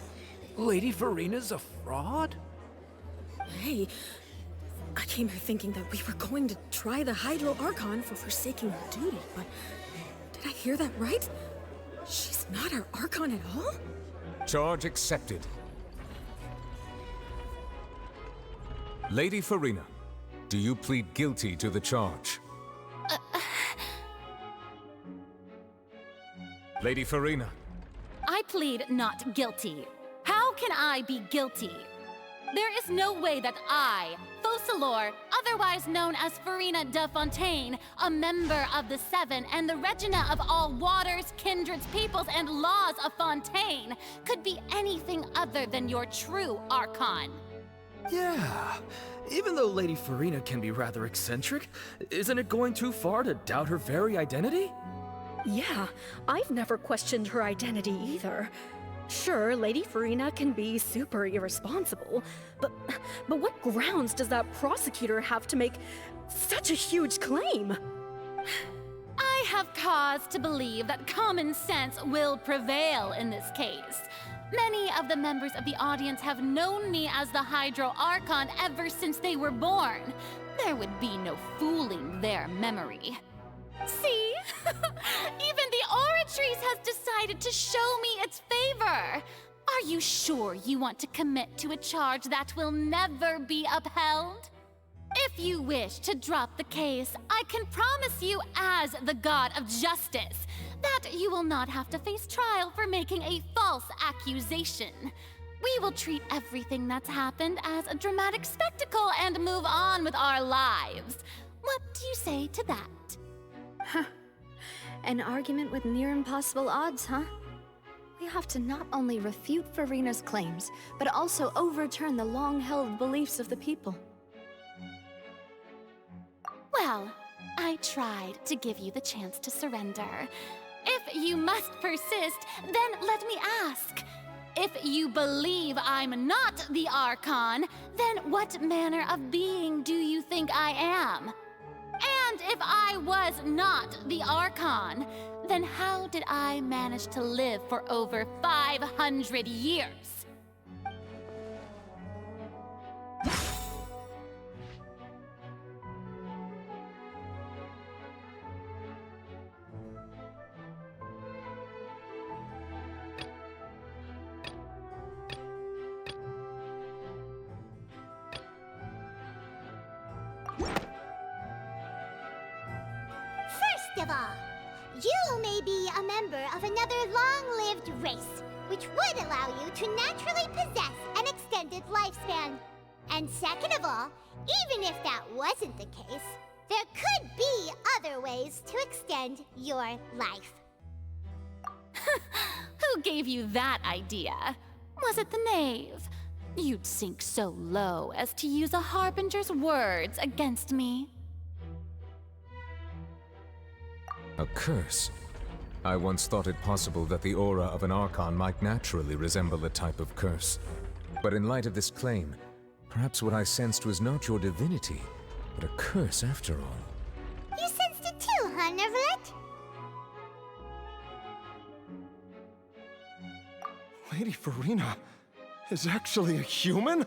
Lady Farina's a fraud? Hey, I came here thinking that we were going to try the Hydro Archon for forsaking her duty, but did I hear that right? She's not our Archon at all? Charge accepted. Lady Farina, do you plead guilty to the charge? Lady Farina. I plead not guilty. How can I be guilty? There is no way that I, Focalor, otherwise known as Farina de Fontaine, a member of the Seven and the Regina of all waters, kindreds, peoples, and laws of Fontaine, could be anything other than your true Archon. Yeah, even though Lady Farina can be rather eccentric, isn't it going too far to doubt her very identity? Yeah, I've never questioned her identity either. Sure, Lady Farina can be super irresponsible, but what grounds does that prosecutor have to make such a huge claim? I have cause to believe that common sense will prevail in this case. Many of the members of the audience have known me as the Hydro Archon ever since they were born. There would be no fooling their memory. See? Even the Oratrice has decided to show me its favor. Are you sure you want to commit to a charge that will never be upheld? If you wish to drop the case, I can promise you as the God of Justice that you will not have to face trial for making a false accusation. We will treat everything that's happened as a dramatic spectacle and move on with our lives. What do you say to that? Huh. An argument with near impossible odds, huh? We have to not only refute Farina's claims, but also overturn the long-held beliefs of the people. Well, I tried to give you the chance to surrender. If you must persist, then let me ask. If you believe I'm not the Archon, then what manner of being do you think I am? And if I was not the Archon, then how did I manage to live for over 500 years? First of all, you may be a member of another long-lived race, which would allow you to naturally possess an extended lifespan. And second of all, even if that wasn't the case, there could be other ways to extend your life. Who gave you that idea? Was it the knave? You'd sink so low as to use a harbinger's words against me. A curse? I once thought it possible that the aura of an Archon might naturally resemble a type of curse. But in light of this claim, perhaps what I sensed was not your divinity, but a curse after all. You sensed it too, huh, Nervalet? Lady Farina is actually a human?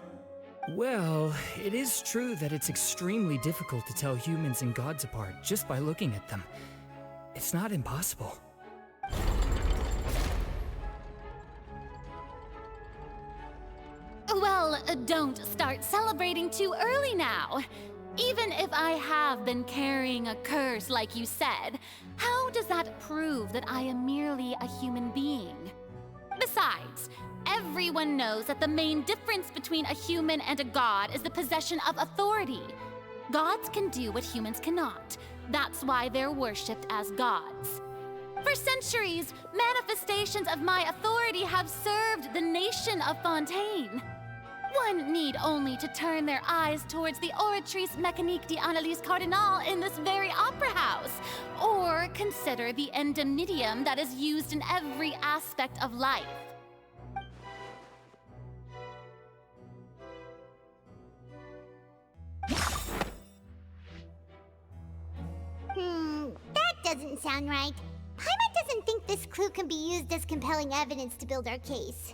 Well, it is true that it's extremely difficult to tell humans and gods apart just by looking at them. It's not impossible. Well, don't start celebrating too early now. Even if I have been carrying a curse like you said, how does that prove that I am merely a human being? Besides, everyone knows that the main difference between a human and a god is the possession of authority. Gods can do what humans cannot. That's why they're worshipped as gods. For centuries, manifestations of my authority have served the nation of Fontaine. One need only to turn their eyes towards the Oratrice Mécanique d'Analyse Cardinal in this very opera house, or consider the endemnitium that is used in every aspect of life. That doesn't sound right. Paimon doesn't think this clue can be used as compelling evidence to build our case.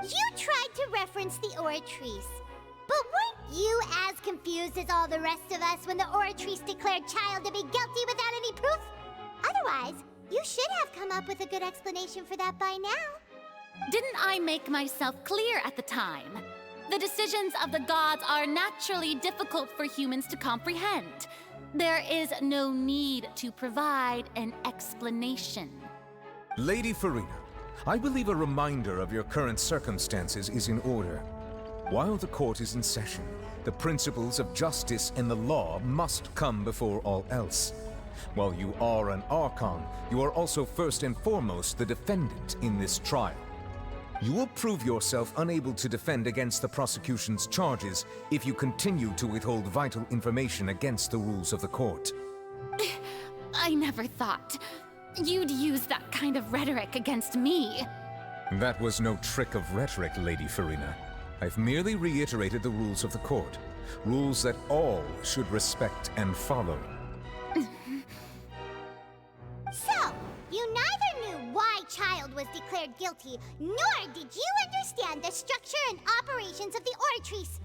You tried to reference the Oratrice, but weren't you as confused as all the rest of us when the Oratrice declared Child to be guilty without any proof? Otherwise, you should have come up with a good explanation for that by now. Didn't I make myself clear at the time? The decisions of the gods are naturally difficult for humans to comprehend. There is no need to provide an explanation. Lady Farina, I believe a reminder of your current circumstances is in order. While the court is in session, the principles of justice and the law must come before all else. While you are an Archon, you are also first and foremost the defendant in this trial. You will prove yourself unable to defend against the prosecution's charges if you continue to withhold vital information against the rules of the court. I never thought you'd use that kind of rhetoric against me. That was no trick of rhetoric, Lady Farina. I've merely reiterated the rules of the court. Rules that all should respect and follow. So, you neither knew why Child was declared guilty, nor did you understand the structure and operations of the Oratrice.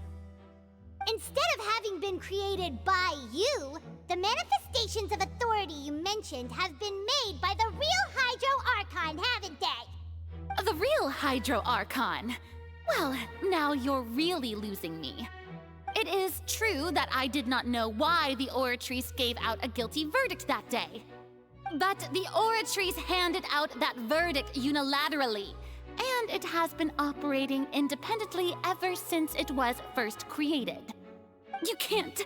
Instead of having been created by you, the manifestations of authority you mentioned have been made by the real Hydro Archon, haven't they? The real Hydro Archon? Well, now you're really losing me. It is true that I did not know why the Oratrice gave out a guilty verdict that day. But the Oratrice handed out that verdict unilaterally, and it has been operating independently ever since it was first created. You can't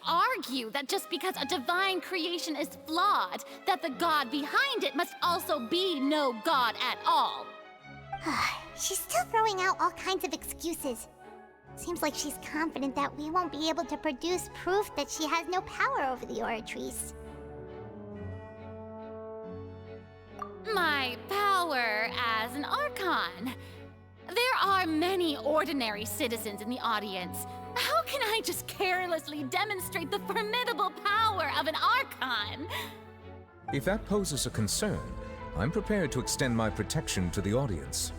argue that just because a divine creation is flawed, that the god behind it must also be no god at all. She's still throwing out all kinds of excuses. Seems like she's confident that we won't be able to produce proof that she has no power over the Oratrice. My power as an Archon. There are many ordinary citizens in the audience. How can I just carelessly demonstrate the formidable power of an Archon? If that poses a concern, I'm prepared to extend my protection to the audience.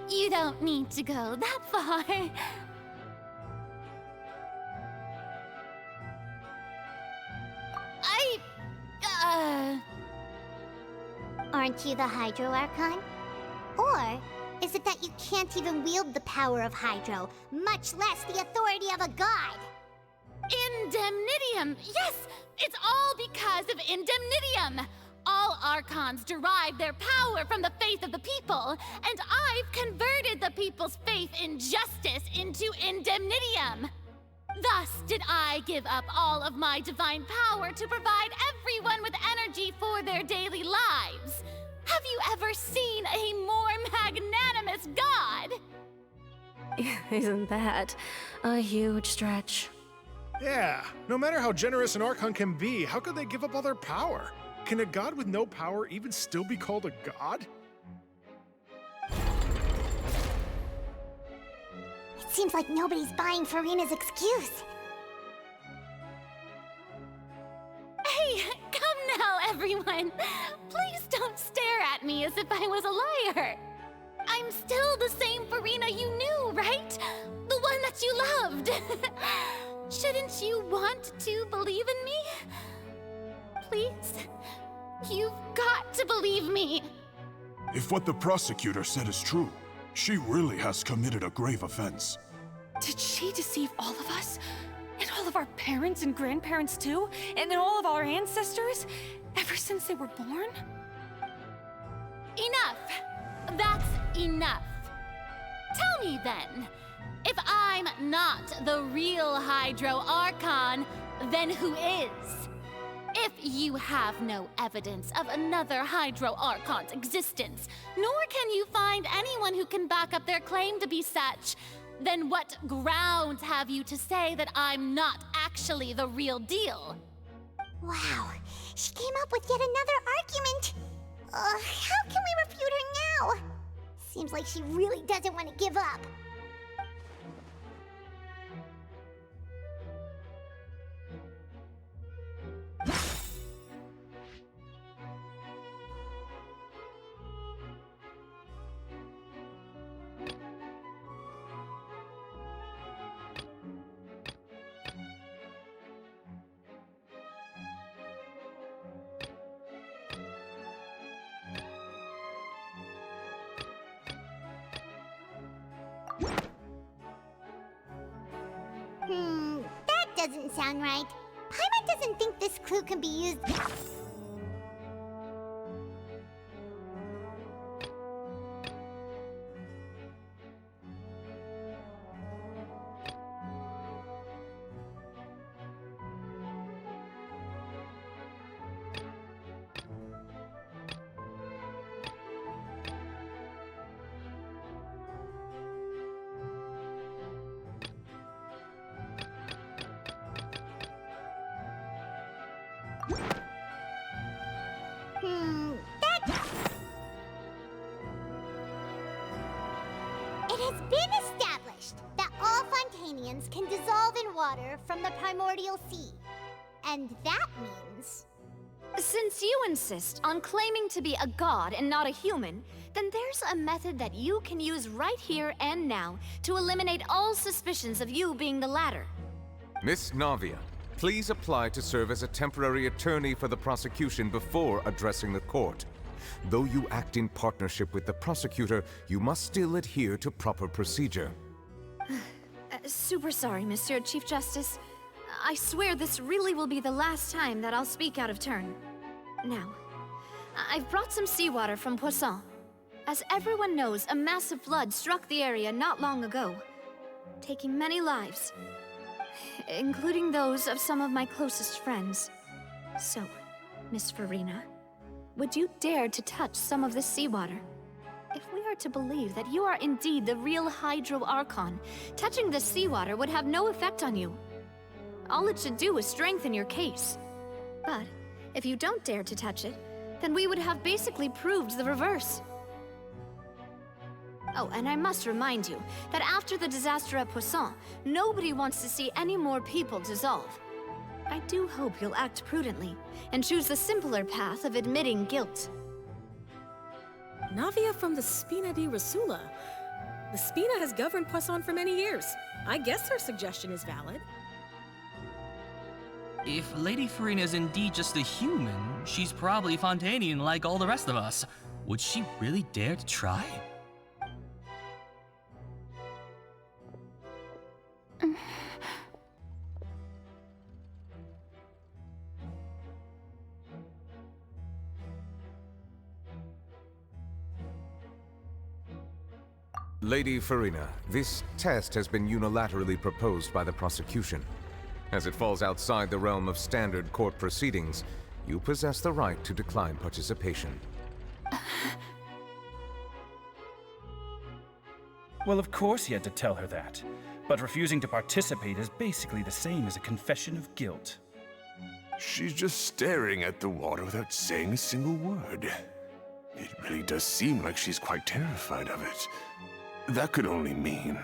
You don't need to go that far. Aren't you the Hydro Archon? Or is it that you can't even wield the power of Hydro, much less the authority of a god? Indemnitium! Yes! It's all because of Indemnitium! All Archons derive their power from the faith of the people, and I've converted the people's faith in justice into Indemnitium! Thus did I give up all of my divine power to provide everyone with energy for their daily lives. Have you ever seen a more magnanimous god? Isn't that a huge stretch? Yeah, no matter how generous an Archon can be, how could they give up all their power? Can a god with no power even still be called a god? It seems like nobody's buying Farina's excuse. Hey, come now, everyone! Please don't stare at me as if I was a liar! I'm still the same Farina you knew, right? The one that you loved! Shouldn't you want to believe in me? Please? You've got to believe me! If what the prosecutor said is true, she really has committed a grave offense. Did she deceive all of us? And all of our parents and grandparents too? And all of our ancestors? Ever since they were born? Enough! That's enough. Tell me then, if I'm not the real Hydro Archon, then who is? If you have no evidence of another Hydro Archon's existence, nor can you find anyone who can back up their claim to be such, then what grounds have you to say that I'm not actually the real deal? Wow, she came up with yet another argument. How can we refute her now? Seems like she really doesn't want to give up. That doesn't sound right. Paimon doesn't think this clue can be used. audience can dissolve in water from the primordial sea. And that means... Since you insist on claiming to be a god and not a human, then there's a method that you can use right here and now to eliminate all suspicions of you being the latter. Miss Navia, please apply to serve as a temporary attorney for the prosecution before addressing the court. Though you act in partnership with the prosecutor, you must still adhere to proper procedure. Super sorry, Monsieur Chief Justice. I swear this really will be the last time that I'll speak out of turn. Now, I've brought some seawater from Poisson. As everyone knows, a massive flood struck the area not long ago, taking many lives, including those of some of my closest friends. So, Miss Farina, would you dare to touch some of this seawater? If we are to believe that you are indeed the real Hydro Archon, touching this seawater would have no effect on you. All it should do is strengthen your case. But if you don't dare to touch it, then we would have basically proved the reverse. Oh, and I must remind you that after the disaster at Poisson, nobody wants to see any more people dissolve. I do hope you'll act prudently and choose the simpler path of admitting guilt. Navia from the Spina di Rasula. The Spina has governed Poisson for many years. I guess her suggestion is valid. If Lady Farina is indeed just a human, she's probably Fontanian like all the rest of us. Would she really dare to try? Lady Farina, this test has been unilaterally proposed by the prosecution. As it falls outside the realm of standard court proceedings, you possess the right to decline participation. Well, of course he had to tell her that. But refusing to participate is basically the same as a confession of guilt. She's just staring at the water without saying a single word. It really does seem like she's quite terrified of it. That could only mean...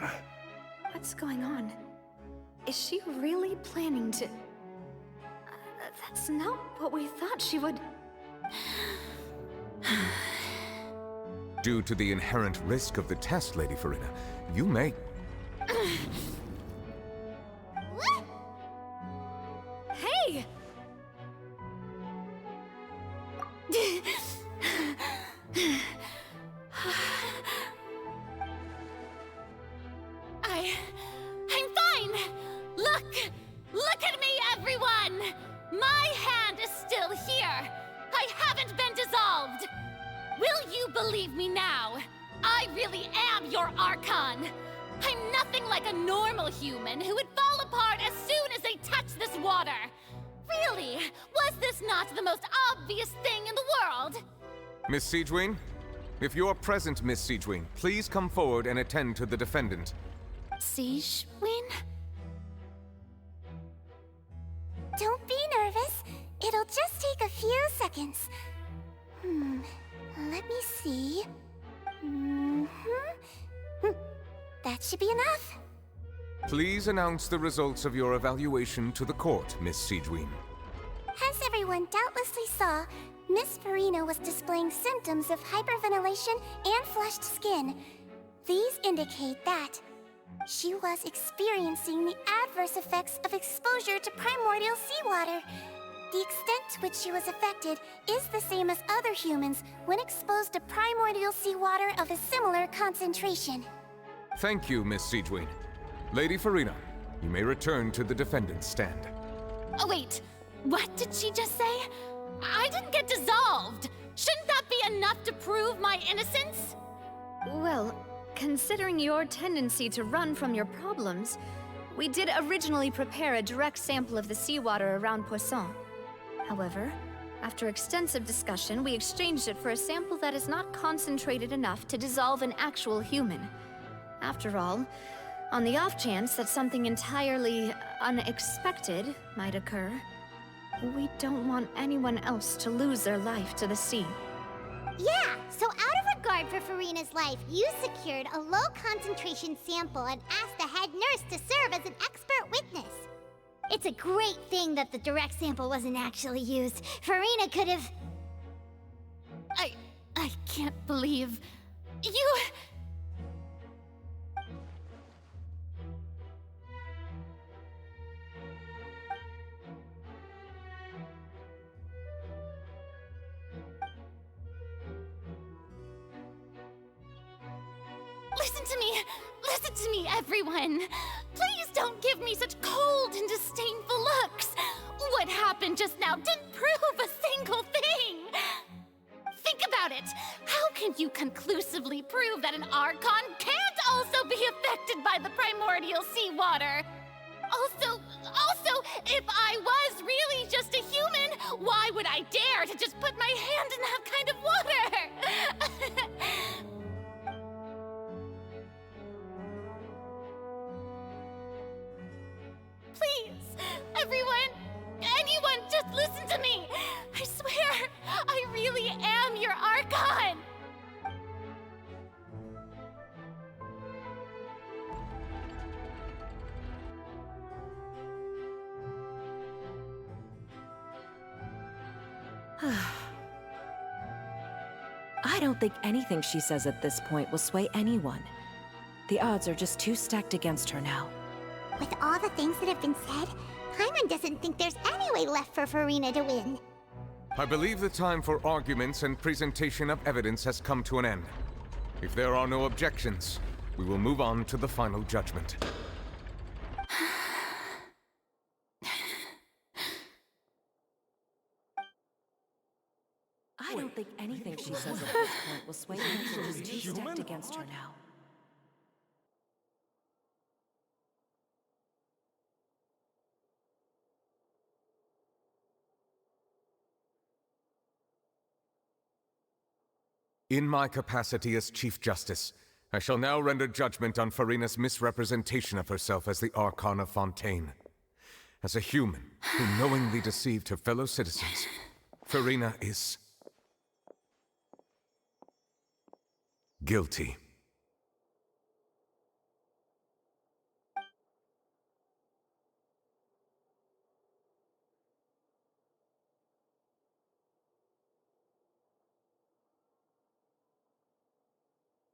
What's going on? Is she really planning to... that's not what we thought she would... Due to the inherent risk of the test, Lady Farina, you may... What? Hey! I'm fine! Look at me, everyone! My hand is still here! I haven't been dissolved! Will you believe me now? I really am your Archon! I'm nothing like a normal human who would fall apart as soon as they touch this water! Really, was this not the most obvious thing in the world? Miss Siegewien? If you're present, Miss Siegewien, please come forward and attend to the defendant. Siegewien? Don't be nervous. It'll just take a few seconds. Let me see. That should be enough. Please announce the results of your evaluation to the court, Miss Siegewien. As everyone doubtlessly saw, Miss Farina was displaying symptoms of hyperventilation and flushed skin. These indicate that she was experiencing the adverse effects of exposure to primordial seawater. The extent to which she was affected is the same as other humans when exposed to primordial seawater of a similar concentration. Thank you, Miss Siegewien. Lady Farina, you may return to the defendant's stand. Oh wait, what did she just say? I didn't get dissolved! Shouldn't that be enough to prove my innocence? Well, considering your tendency to run from your problems, we did originally prepare a direct sample of the seawater around Poisson. However, after extensive discussion, we exchanged it for a sample that is not concentrated enough to dissolve an actual human. After all, on the off chance that something entirely unexpected might occur, we don't want anyone else to lose their life to the sea. Yeah, so out of regard for Farina's life, you secured a low-concentration sample and asked the head head nurse to serve as an expert witness. It's a great thing that the direct sample wasn't actually used. Farina could have... I can't believe... you... Listen to me, everyone! Please don't give me such cold and disdainful looks! What happened just now didn't prove a single thing! Think about it! How can you conclusively prove that an Archon can't also be affected by the primordial seawater? Also, if I was really just a human, why would I dare to just put my hand in that kind of water? Please, everyone, anyone, just listen to me! I swear, I really am your Archon! I don't think anything she says at this point will sway anyone. The odds are just too stacked against her now. With all the things that have been said, Paimon doesn't think there's any way left for Farina to win. I believe the time for arguments and presentation of evidence has come to an end. If there are no objections, we will move on to the final judgment. I don't think anything she says at this point will sway anyone. She's too stacked against her now. In my capacity as Chief Justice, I shall now render judgment on Farina's misrepresentation of herself as the Archon of Fontaine. As a human who knowingly deceived her fellow citizens, Farina is... guilty.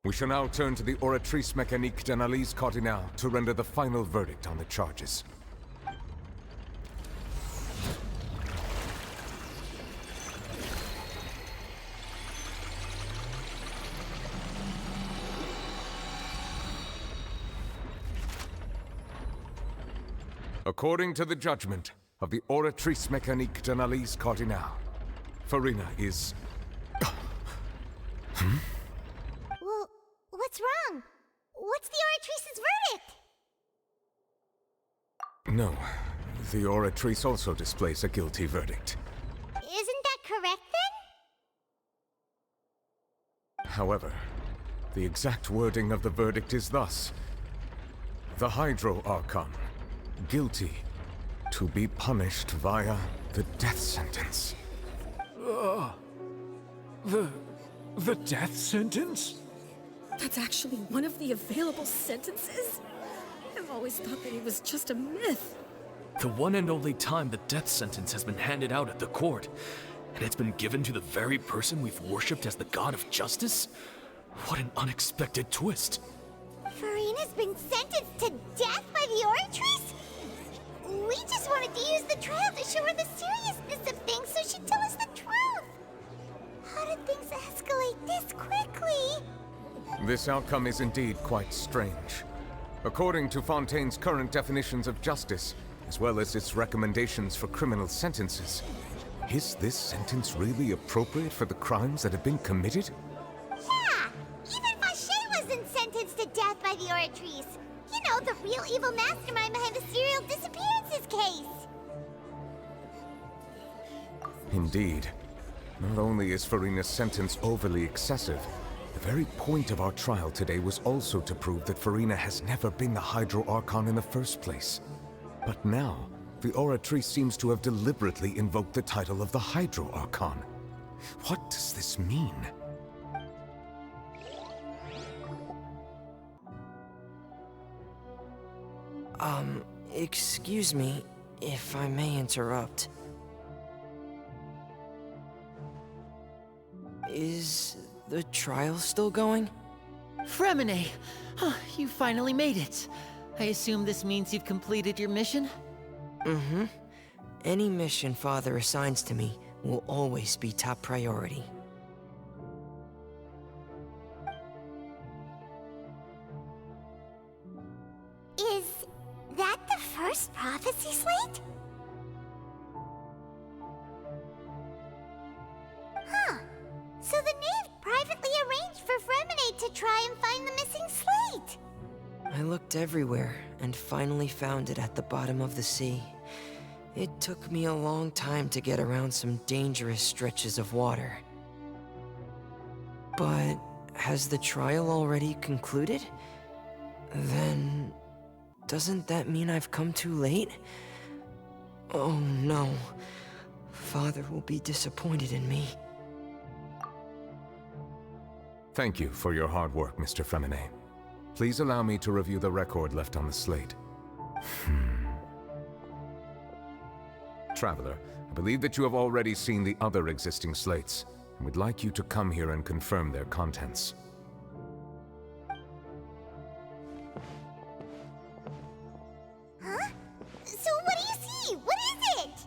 We shall now turn to the Oratrice Mécanique d'Analyse Cardinale to render the final verdict on the charges. According to the judgment of the Oratrice Mécanique d'Analyse Cardinale, Farina is... Well, what's wrong? What's the Oratrice's verdict? No, the Oratrice also displays a guilty verdict. Isn't that correct then? However, the exact wording of the verdict is thus: the Hydro Archon, guilty, to be punished via the death sentence. The death sentence? That's actually one of the available sentences? I've always thought that it was just a myth. The one and only time the death sentence has been handed out at the court, and it's been given to the very person we've worshipped as the god of justice? What an unexpected twist. Farina's been sentenced to death by the Oratrice? We just wanted to use the trial to show her the seriousness of things so she'd tell us the truth. How did things escalate this quickly? This outcome is indeed quite strange. According to Fontaine's current definitions of justice, as well as its recommendations for criminal sentences, is this sentence really appropriate for the crimes that have been committed? Yeah! Even Vacher wasn't sentenced to death by the Oratrice. You know, the real evil mastermind behind the serial disappearances case. Indeed. Not only is Farina's sentence overly excessive, the very point of our trial today was also to prove that Farina has never been the Hydro Archon in the first place. But now, the Oratrice seems to have deliberately invoked the title of the Hydro Archon. What does this mean? Excuse me, if I may interrupt. Is the trial still going? Fremine! Huh, you finally made it. I assume this means you've completed your mission? Mm-hmm. Any mission Father assigns to me will always be top priority. Is that the first prophecy slate? Huh. So the knave privately arranged for Fremine to try and find the missing slate. I looked everywhere and finally found it at the bottom of the sea. It took me a long time to get around some dangerous stretches of water. But has the trial already concluded? Then doesn't that mean I've come too late? Oh no. Father will be disappointed in me. Thank you for your hard work, Mr. Fremine. Please allow me to review the record left on the slate. Traveler, I believe that you have already seen the other existing slates, and would like you to come here and confirm their contents. Huh? So what do you see? What is it?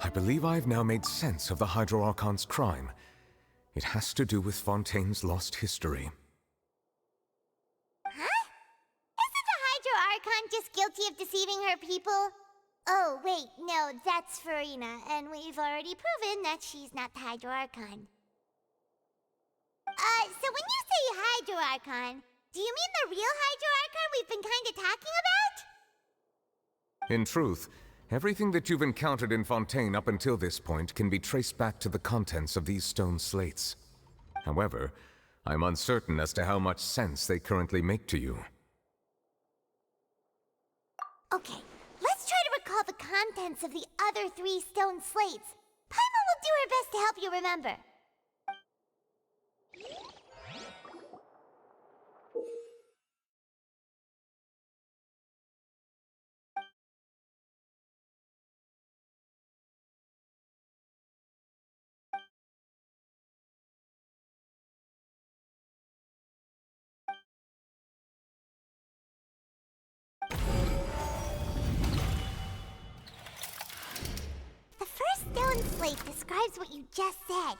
I believe I've now made sense of the Hydro Archon's crime. It has to do with Fontaine's lost history. Huh? Isn't the Hydro Archon just guilty of deceiving her people? Oh, wait, no, that's Farina, and we've already proven that she's not the Hydro Archon. So when you say Hydro Archon, do you mean the real Hydro Archon we've been kinda talking about? In truth, everything that you've encountered in Fontaine up until this point can be traced back to the contents of these stone slates. However, I'm uncertain as to how much sense they currently make to you. Okay, let's try to recall the contents of the other 3 stone slates. Paimon will do her best to help you remember. The first stone slate describes what you just said.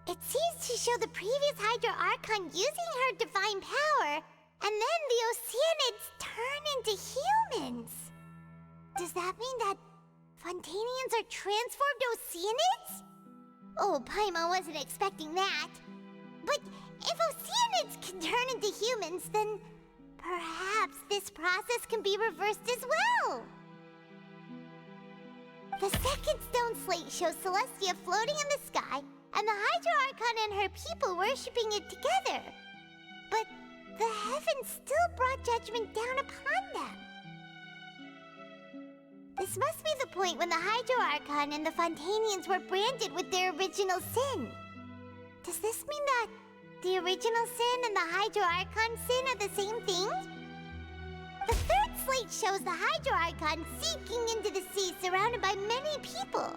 It seems to show the previous Hydro Archon using her divine power, and then the Oceanids turn into humans. Does that mean that Fontainians are transformed Oceanids? Oh, Paimon wasn't expecting that. But If oceanids can turn into humans, then perhaps this process can be reversed as well. The second stone slate shows Celestia floating in the sky, and the Hydro Archon and her people worshipping it together. But the heavens still brought judgment down upon them. This must be the point when the Hydro Archon and the Fontanians were branded with their original sin. Does this mean that the original sin and the Hydro Archon sin are the same thing? The third slate shows the Hydro Archon sinking into the sea surrounded by many people.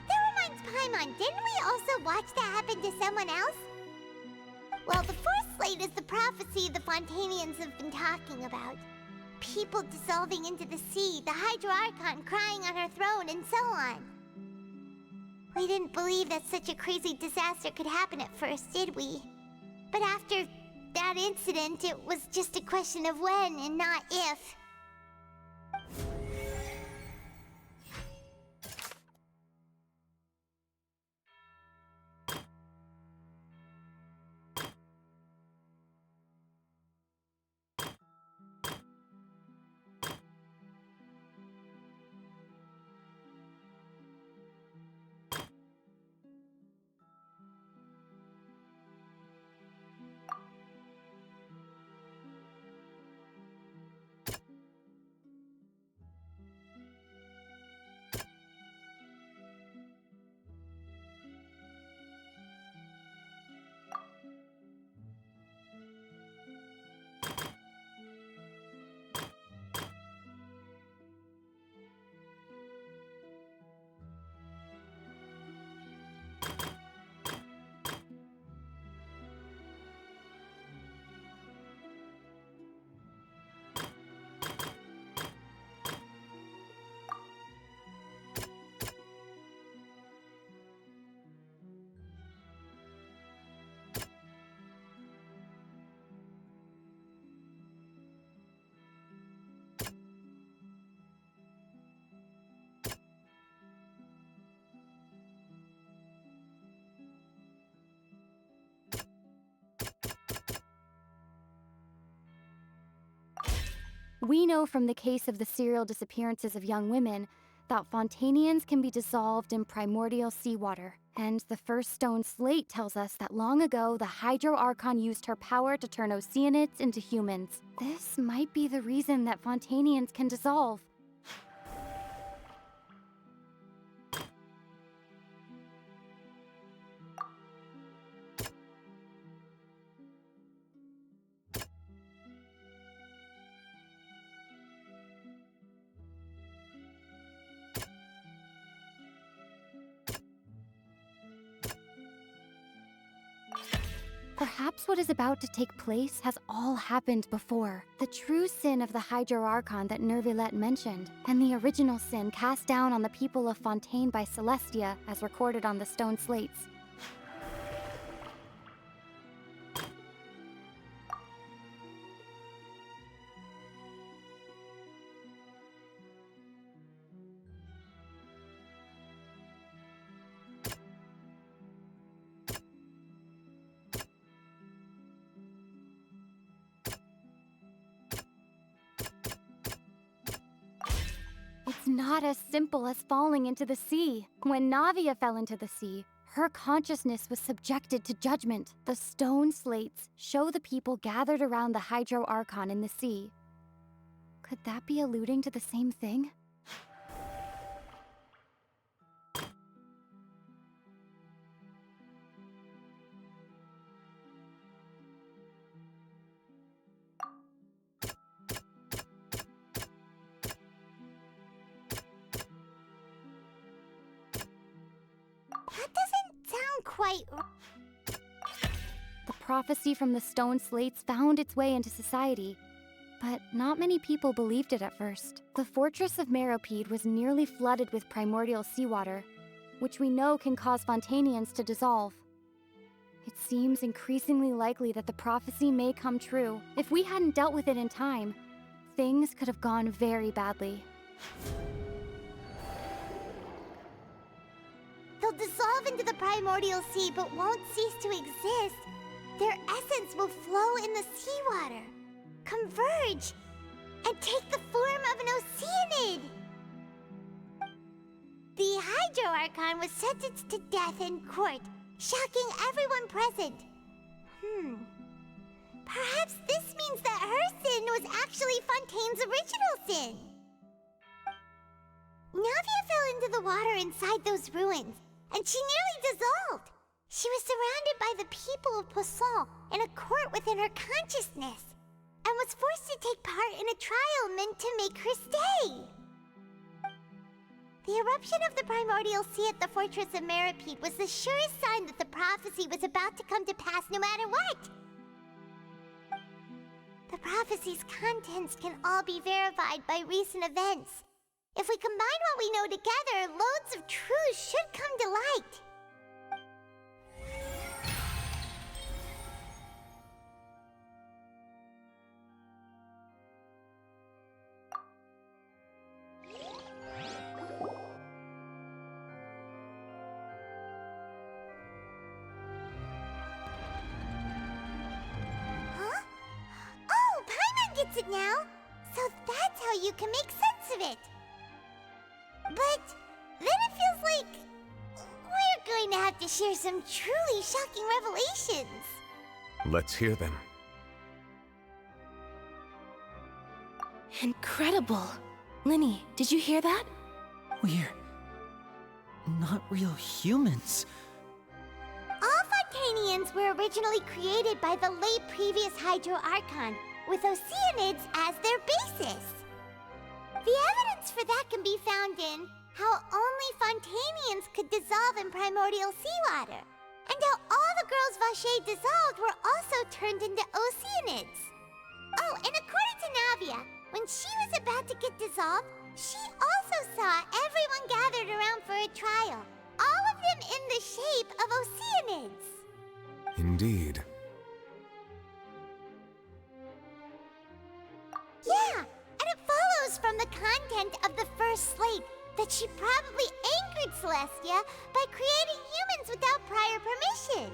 That reminds Paimon, didn't we also watch that happen to someone else? Well, the fourth slate is the prophecy the Fontanians have been talking about. People dissolving into the sea, the Hydro Archon crying on her throne, and so on. We didn't believe that such a crazy disaster could happen at first, did we? But after that incident, it was just a question of when and not if. We know from the case of the serial disappearances of young women that Fontanians can be dissolved in primordial seawater. And the first stone slate tells us that long ago, the Hydro Archon used her power to turn oceanids into humans. This might be the reason that Fontanians can dissolve. Perhaps what is about to take place has all happened before. The true sin of the Hydro Archon that Nervilette mentioned, and the original sin cast down on the people of Fontaine by Celestia as recorded on the stone slates. It's not as simple as falling into the sea. When Navia fell into the sea, her consciousness was subjected to judgment. The stone slates show the people gathered around the Hydro Archon in the sea. Could that be alluding to the same thing? That doesn't sound quite... The prophecy from the stone slates found its way into society, but not many people believed it at first. The fortress of Meropide was nearly flooded with primordial seawater, which we know can cause Fontanians to dissolve. It seems increasingly likely that the prophecy may come true. If we hadn't dealt with it in time, things could have gone very badly. The they'll dissolve into the primordial sea but won't cease to exist. Their essence will flow in the seawater, converge, and take the form of an Oceanid. The Hydro Archon was sentenced to death in court, shocking everyone present. Perhaps this means that her sin was actually Fontaine's original sin. Navia fell into the water inside those ruins, and she nearly dissolved. She was surrounded by the people of Poisson in a court within her consciousness, and was forced to take part in a trial meant to make her stay. The eruption of the primordial sea at the fortress of Meripede was the surest sign that the prophecy was about to come to pass no matter what. The prophecy's contents can all be verified by recent events. If we combine what we know together, loads of truths should come to light. Huh? Oh, Paimon gets it now! So that's how you can make sense of it. But then it feels like we're going to have to share some truly shocking revelations. Let's hear them. Incredible. Linny, did you hear that? We're not real humans. All Fontanians were originally created by the late previous Hydro Archon, with Oceanids as their basis. The evidence for that can be found in how only Fontanians could dissolve in primordial seawater, and how all the girls Vacher dissolved were also turned into Oceanids. Oh, and according to Navia, when she was about to get dissolved, she also saw everyone gathered around for a trial, all of them in the shape of Oceanids. Indeed. Yeah, and it follows from the content of the first slate that she probably angered Celestia by creating humans without prior permission.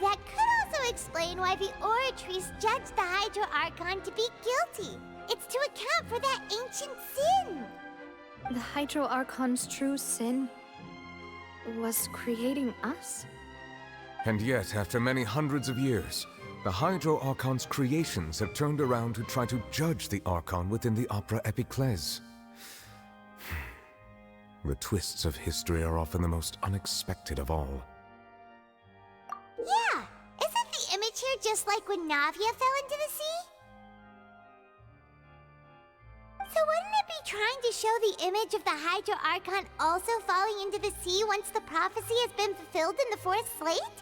That could also explain why the Oratrice judged the Hydro Archon to be guilty. It's to account for that ancient sin. The Hydro Archon's true sin was creating us? And yet, after many hundreds of years, the Hydro Archon's creations have turned around to try to judge the Archon within the Opera Epiclese. The twists of history are often the most unexpected of all. Yeah, isn't the image here just like when Navia fell into the sea? So wouldn't it be trying to show the image of the Hydro Archon also falling into the sea once the prophecy has been fulfilled in the fourth slate?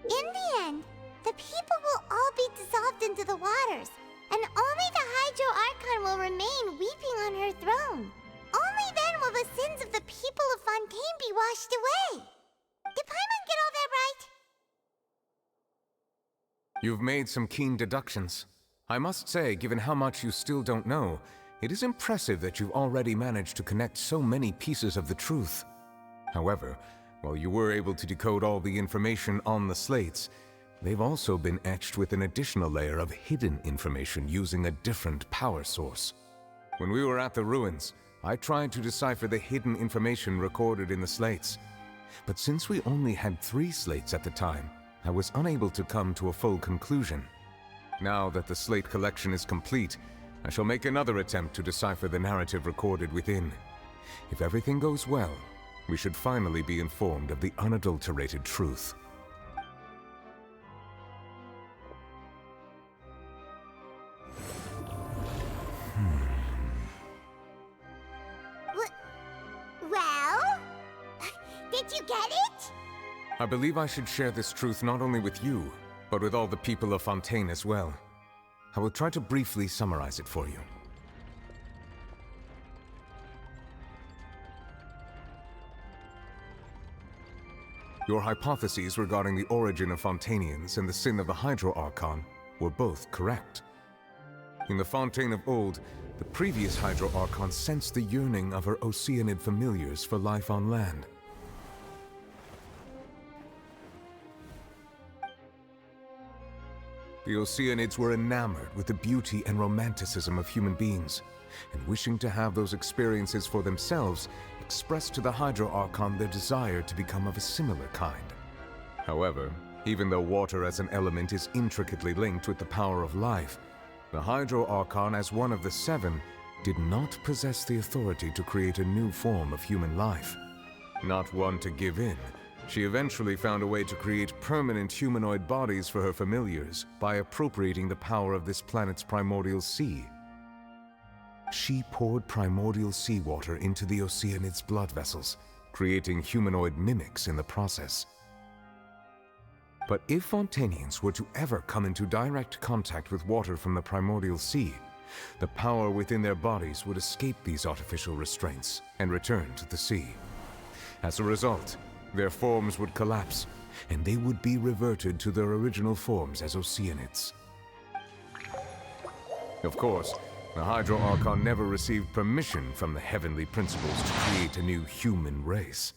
In the end, the people will all be dissolved into the waters, and only the Hydro Archon will remain weeping on her throne. Only then will the sins of the people of Fontaine be washed away. Did Paimon get all that right? You've made some keen deductions. I must say, given how much you still don't know, it is impressive that you've already managed to connect so many pieces of the truth. However, while you were able to decode all the information on the slates, they've also been etched with an additional layer of hidden information using a different power source. When we were at the ruins, I tried to decipher the hidden information recorded in the slates. But since we only had 3 slates at the time, I was unable to come to a full conclusion. Now that the slate collection is complete, I shall make another attempt to decipher the narrative recorded within. If everything goes well, we should finally be informed of the unadulterated truth. Well? Did you get it? I believe I should share this truth not only with you, but with all the people of Fontaine as well. I will try to briefly summarize it for you. Your hypotheses regarding the origin of Fontanians and the sin of the Hydro Archon were both correct. In the Fontaine of old, the previous Hydro Archon sensed the yearning of her Oceanid familiars for life on land. The Oceanids were enamored with the beauty and romanticism of human beings, and wishing to have those experiences for themselves, expressed to the Hydro Archon their desire to become of a similar kind. However, even though water as an element is intricately linked with the power of life, the Hydro Archon, as one of the seven, did not possess the authority to create a new form of human life. Not one to give in, she eventually found a way to create permanent humanoid bodies for her familiars by appropriating the power of this planet's primordial sea. She poured primordial seawater into the Oceanid's blood vessels, creating humanoid mimics in the process. But if Fontanians were to ever come into direct contact with water from the primordial sea, the power within their bodies would escape these artificial restraints and return to the sea. As a result, their forms would collapse, and they would be reverted to their original forms as Oceanids. Of course, the Hydro Archon never received permission from the heavenly principles to create a new human race.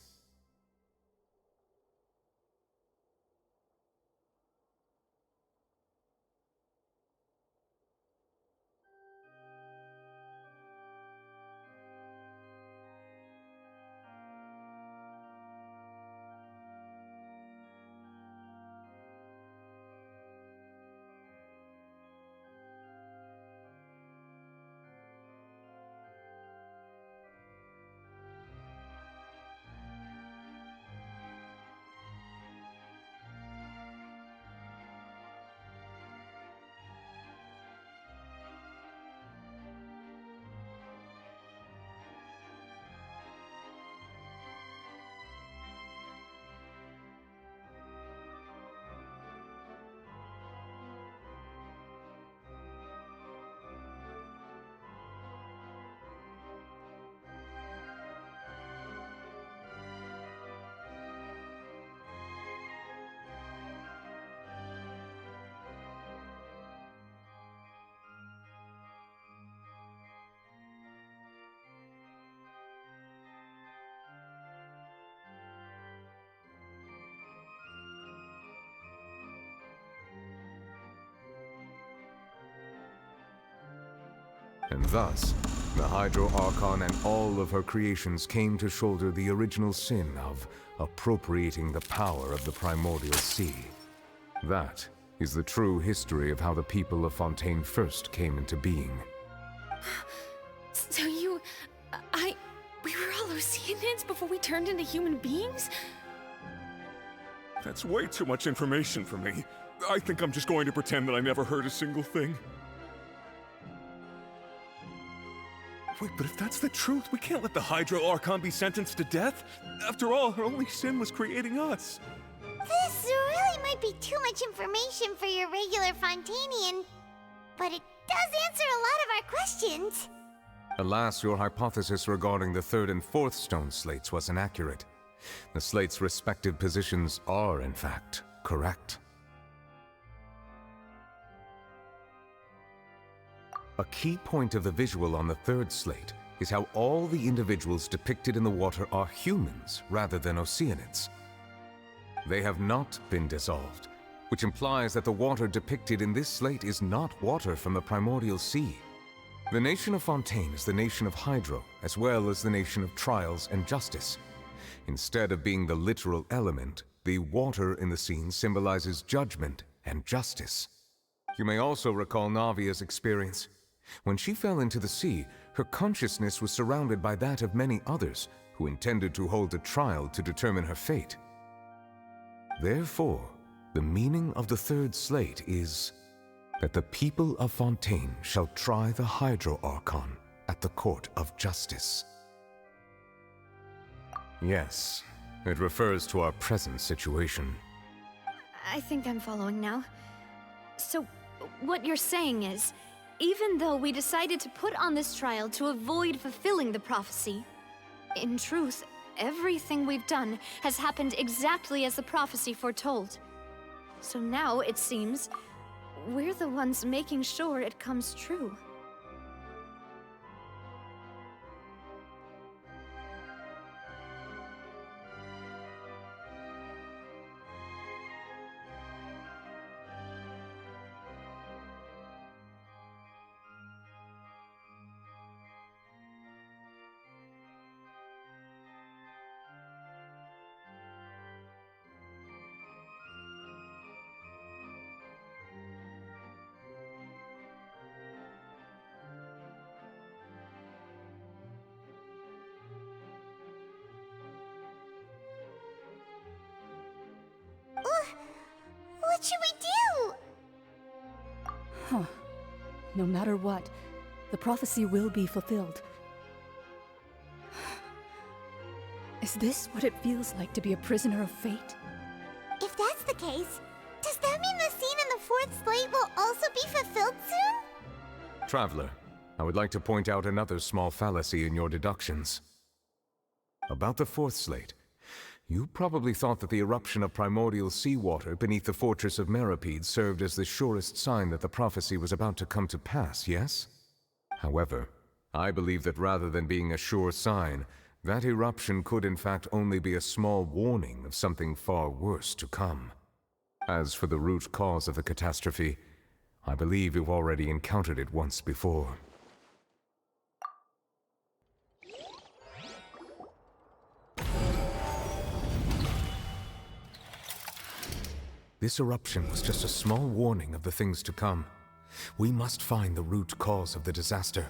And thus, the Hydro Archon and all of her creations came to shoulder the original sin of appropriating the power of the primordial sea. That is the true history of how the people of Fontaine first came into being. So we were all Oceanids before we turned into human beings? That's way too much information for me. I think I'm just going to pretend that I never heard a single thing. Wait, but if that's the truth, we can't let the Hydro Archon be sentenced to death. After all, her only sin was creating us. This really might be too much information for your regular Fontanian, but it does answer a lot of our questions. Alas, your hypothesis regarding the third and fourth stone slates was inaccurate. The slates' respective positions are, in fact, correct. A key point of the visual on the third slate is how all the individuals depicted in the water are humans rather than Oceanids. They have not been dissolved, which implies that the water depicted in this slate is not water from the primordial sea. The nation of Fontaine is the nation of Hydro, as well as the nation of trials and justice. Instead of being the literal element, the water in the scene symbolizes judgment and justice. You may also recall Navia's experience. When she fell into the sea, her consciousness was surrounded by that of many others who intended to hold a trial to determine her fate. Therefore, the meaning of the third slate is that the people of Fontaine shall try the Hydro Archon at the court of justice. Yes, it refers to our present situation. I think I'm following now. So, what you're saying is, even though we decided to put on this trial to avoid fulfilling the prophecy, in truth, everything we've done has happened exactly as the prophecy foretold. So now, it seems, we're the ones making sure it comes true. What should we do? Huh. No matter what, the prophecy will be fulfilled. Is this what it feels like to be a prisoner of fate? If that's the case, does that mean the scene in the fourth slate will also be fulfilled soon? Traveler, I would like to point out another small fallacy in your deductions. About the fourth slate, you probably thought that the eruption of primordial seawater beneath the fortress of Meropide served as the surest sign that the prophecy was about to come to pass, yes? However, I believe that rather than being a sure sign, that eruption could in fact only be a small warning of something far worse to come. As for the root cause of the catastrophe, I believe you've already encountered it once before. This eruption was just a small warning of the things to come. We must find the root cause of the disaster.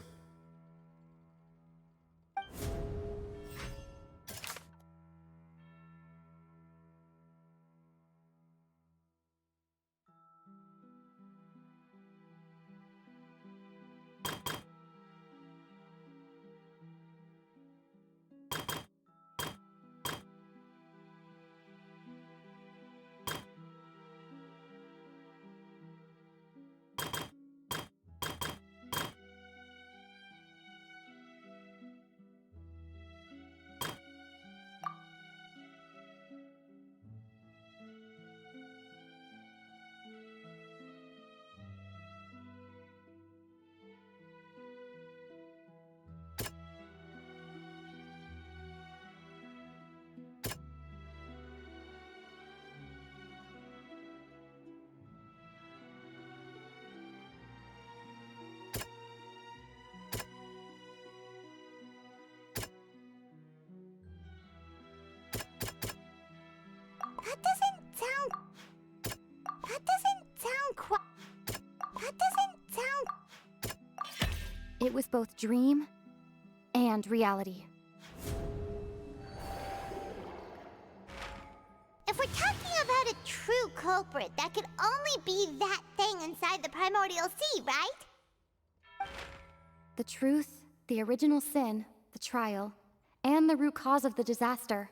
It was both dream and reality. If we're talking about a true culprit, that could only be that thing inside the primordial sea, right? The truth, the original sin, the trial, and the root cause of the disaster.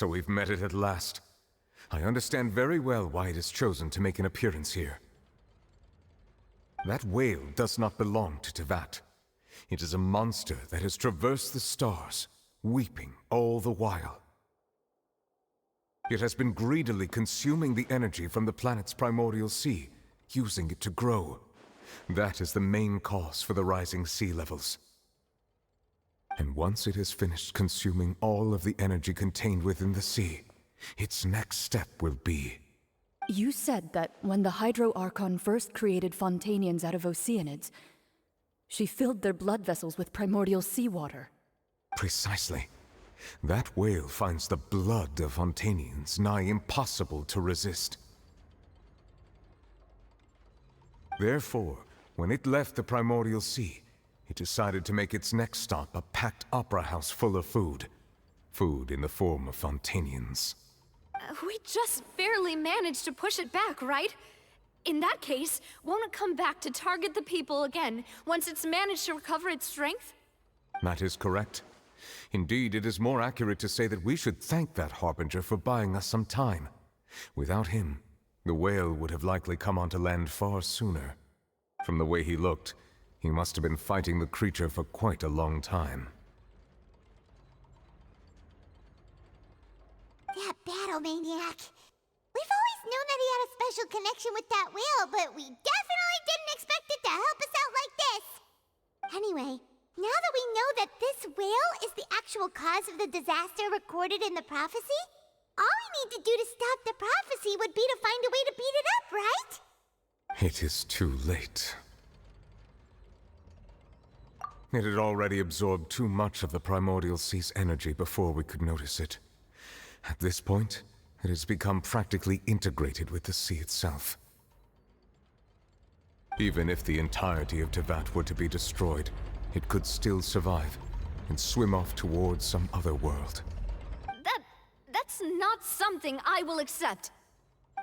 So we've met it at last. I understand very well why it has chosen to make an appearance here. That whale does not belong to Tevat. It is a monster that has traversed the stars, weeping all the while. It has been greedily consuming the energy from the planet's primordial sea, using it to grow. That is the main cause for the rising sea levels. And once it has finished consuming all of the energy contained within the sea, its next step will be... You said that when the Hydro Archon first created Fontanians out of Oceanids, she filled their blood vessels with primordial seawater. Precisely. That whale finds the blood of Fontanians nigh impossible to resist. Therefore, when it left the primordial sea, it decided to make its next stop a packed opera house full of food. Food in the form of Fontanians. We just barely managed to push it back, right? In that case, won't it come back to target the people again once it's managed to recover its strength? That is correct. Indeed, it is more accurate to say that we should thank that Harbinger for buying us some time. Without him, the whale would have likely come onto land far sooner. From the way he looked, he must have been fighting the creature for quite a long time. That battle maniac. We've always known that he had a special connection with that whale, but we definitely didn't expect it to help us out like this. Anyway, now that we know that this whale is the actual cause of the disaster recorded in the prophecy, all we need to do to stop the prophecy would be to find a way to beat it up, right? It is too late. It had already absorbed too much of the primordial sea's energy before we could notice it. At this point, it has become practically integrated with the sea itself. Even if the entirety of Tevat were to be destroyed, it could still survive and swim off towards some other world. That's not something I will accept.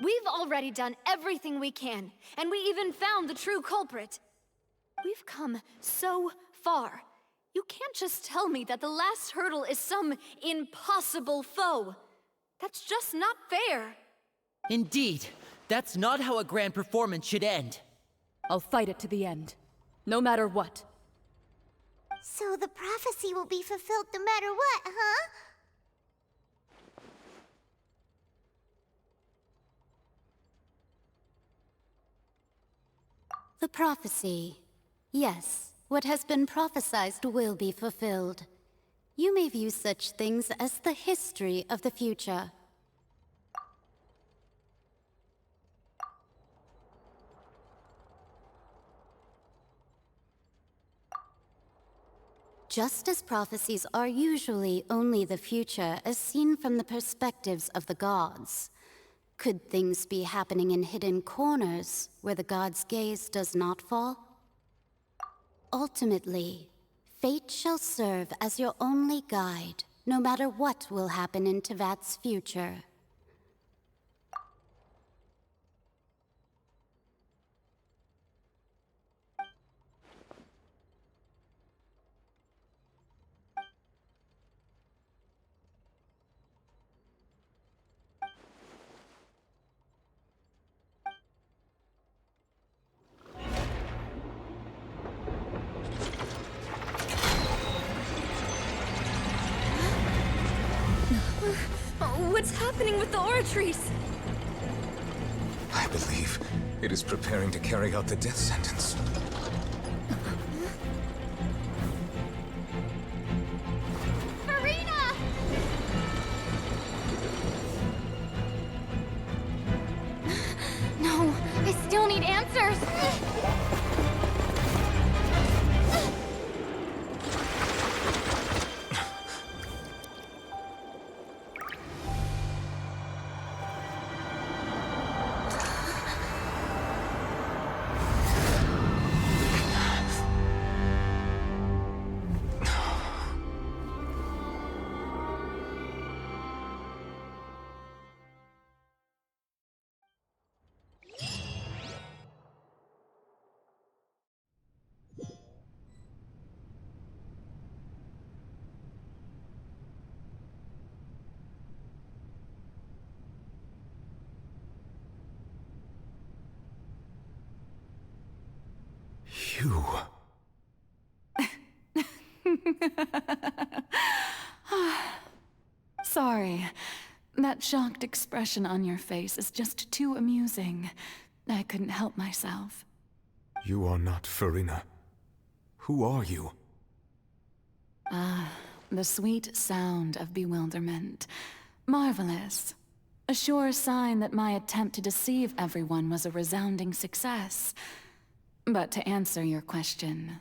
We've already done everything we can, and we even found the true culprit. We've come so far. You can't just tell me that the last hurdle is some impossible foe. That's just not fair. Indeed, that's not how a grand performance should end. I'll fight it to the end, no matter what. So the prophecy will be fulfilled no matter what, huh? The prophecy. Yes, what has been prophesied will be fulfilled. You may view such things as the history of the future. Just as prophecies are usually only the future as seen from the perspectives of the gods, could things be happening in hidden corners where the gods' gaze does not fall? Ultimately, fate shall serve as your only guide, no matter what will happen in Tevat's future. What's happening with the oratories? I believe it is preparing to carry out the death sentence. Farina! No, I still need answers! You... Sorry. That shocked expression on your face is just too amusing. I couldn't help myself. You are not Farina. Who are you? Ah, the sweet sound of bewilderment. Marvelous. A sure sign that my attempt to deceive everyone was a resounding success. But to answer your question,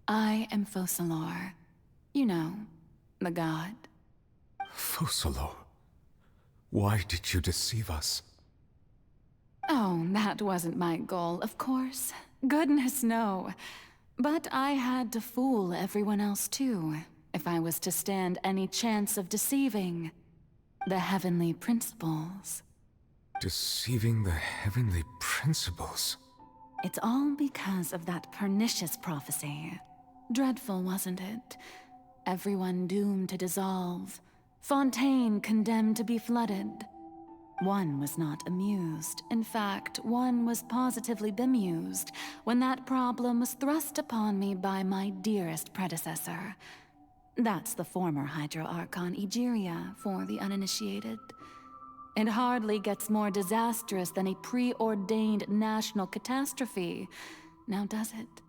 I am Focalor. You know, the god. Focalor. Why did you deceive us? Oh, that wasn't my goal, of course. Goodness, no. But I had to fool everyone else too, if I was to stand any chance of deceiving the heavenly principles. Deceiving the heavenly principles? It's all because of that pernicious prophecy. Dreadful, wasn't it? Everyone doomed to dissolve. Fontaine condemned to be flooded. One was not amused. In fact, one was positively bemused when that problem was thrust upon me by my dearest predecessor. That's the former Hydro Archon Egeria for the uninitiated. It hardly gets more disastrous than a preordained national catastrophe, now does it?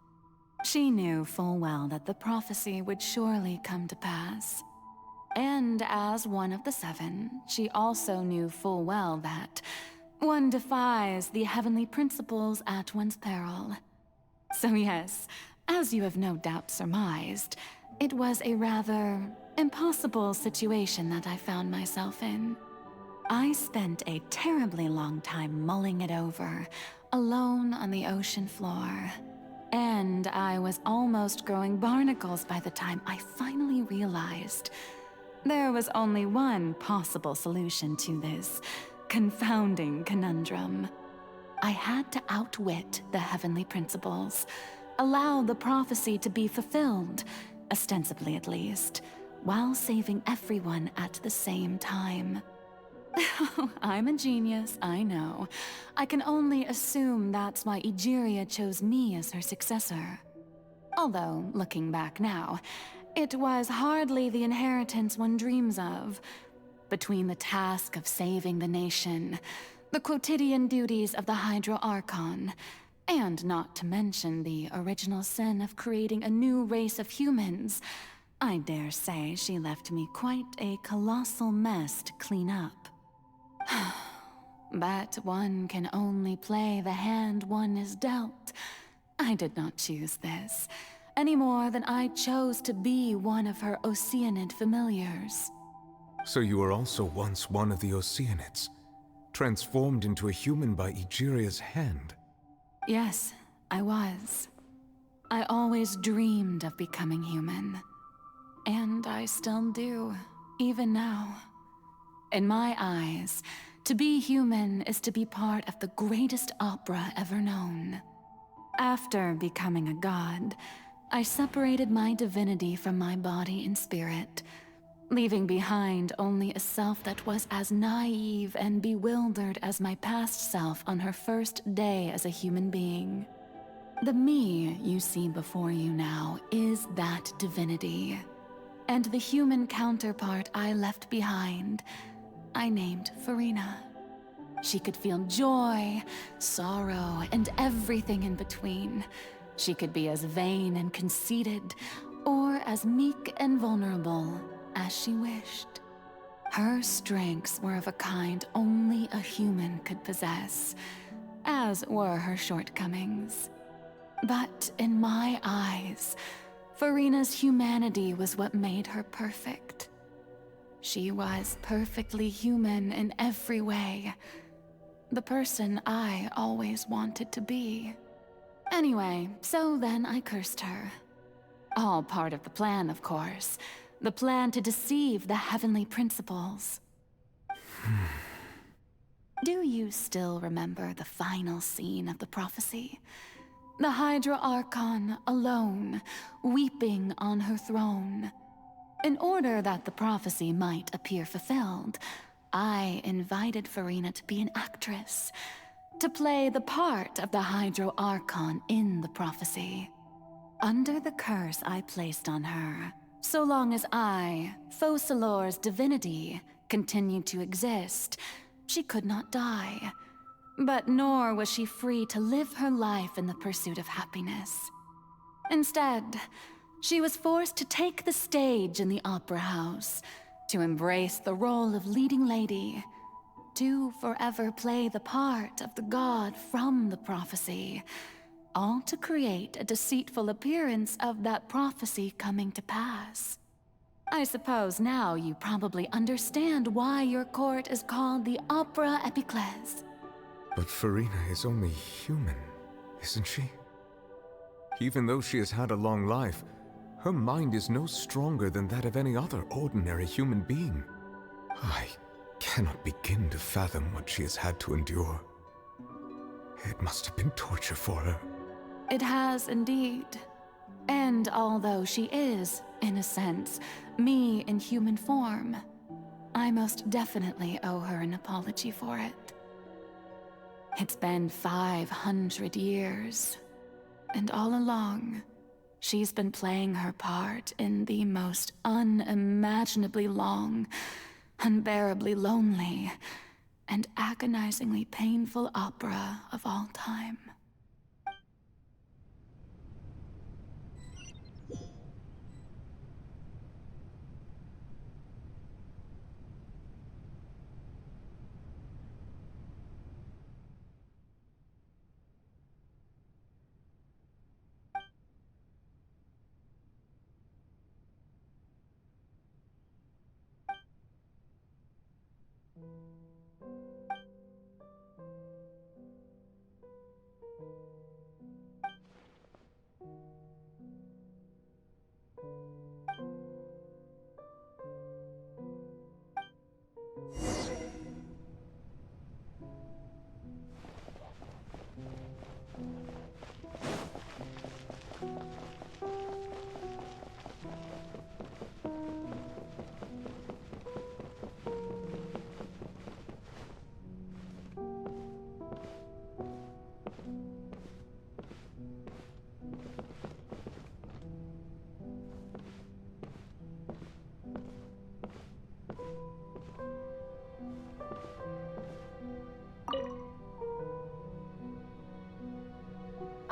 She knew full well that the prophecy would surely come to pass. And as one of the seven, she also knew full well that one defies the heavenly principles at one's peril. So yes, as you have no doubt surmised, it was a rather impossible situation that I found myself in. I spent a terribly long time mulling it over, alone on the ocean floor. And I was almost growing barnacles by the time I finally realized there was only one possible solution to this confounding conundrum. I had to outwit the heavenly principles, allow the prophecy to be fulfilled, ostensibly at least, while saving everyone at the same time. I'm a genius, I know. I can only assume that's why Egeria chose me as her successor. Although, looking back now, it was hardly the inheritance one dreams of. Between the task of saving the nation, the quotidian duties of the Hydro Archon, and not to mention the original sin of creating a new race of humans, I dare say she left me quite a colossal mess to clean up. But one can only play the hand one is dealt. I did not choose this, any more than I chose to be one of her Oceanid familiars. So you were also once one of the Oceanids, transformed into a human by Egeria's hand? Yes, I was. I always dreamed of becoming human. And I still do, even now. In my eyes, to be human is to be part of the greatest opera ever known. After becoming a god, I separated my divinity from my body and spirit, leaving behind only a self that was as naive and bewildered as my past self on her first day as a human being. The me you see before you now is that divinity. And the human counterpart I left behind, I named Farina. She could feel joy, sorrow, and everything in between. She could be as vain and conceited, or as meek and vulnerable as she wished. Her strengths were of a kind only a human could possess, as were her shortcomings. But in my eyes, Farina's humanity was what made her perfect. She was perfectly human in every way. The person I always wanted to be. Anyway, so then I cursed her. All part of the plan, of course. The plan to deceive the heavenly principles. Do you still remember the final scene of the prophecy? The Hydra Archon, alone, weeping on her throne. In order that the prophecy might appear fulfilled, I invited Farina to be an actress, to play the part of the Hydro Archon in the prophecy. Under the curse I placed on her, so long as I, Focalor's divinity, continued to exist, she could not die. But nor was she free to live her life in the pursuit of happiness. Instead, she was forced to take the stage in the opera house, to embrace the role of leading lady, to forever play the part of the god from the prophecy, all to create a deceitful appearance of that prophecy coming to pass. I suppose now you probably understand why your court is called the Opera Epiclese. But Farina is only human, isn't she? Even though she has had a long life, her mind is no stronger than that of any other ordinary human being. I cannot begin to fathom what she has had to endure. It must have been torture for her. It has indeed. And although she is, in a sense, me in human form, I most definitely owe her an apology for it. It's been 500 years, and all along, she's been playing her part in the most unimaginably long, unbearably lonely, and agonizingly painful opera of all time.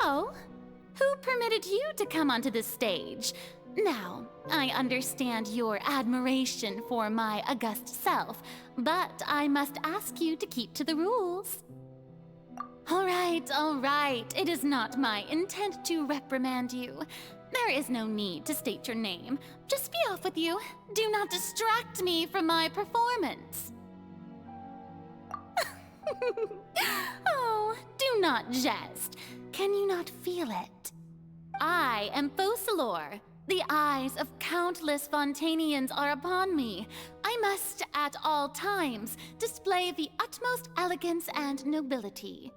Oh, who permitted you to come onto this stage? Now, I understand your admiration for my august self, but I must ask you to keep to the rules. All right. It is not my intent to reprimand you. There is no need to state your name. Just be off with you. Do not distract me from my performance. Oh, do not jest. Can you not feel it? I am Focalor. The eyes of countless Fontanians are upon me. I must, at all times, display the utmost elegance and nobility.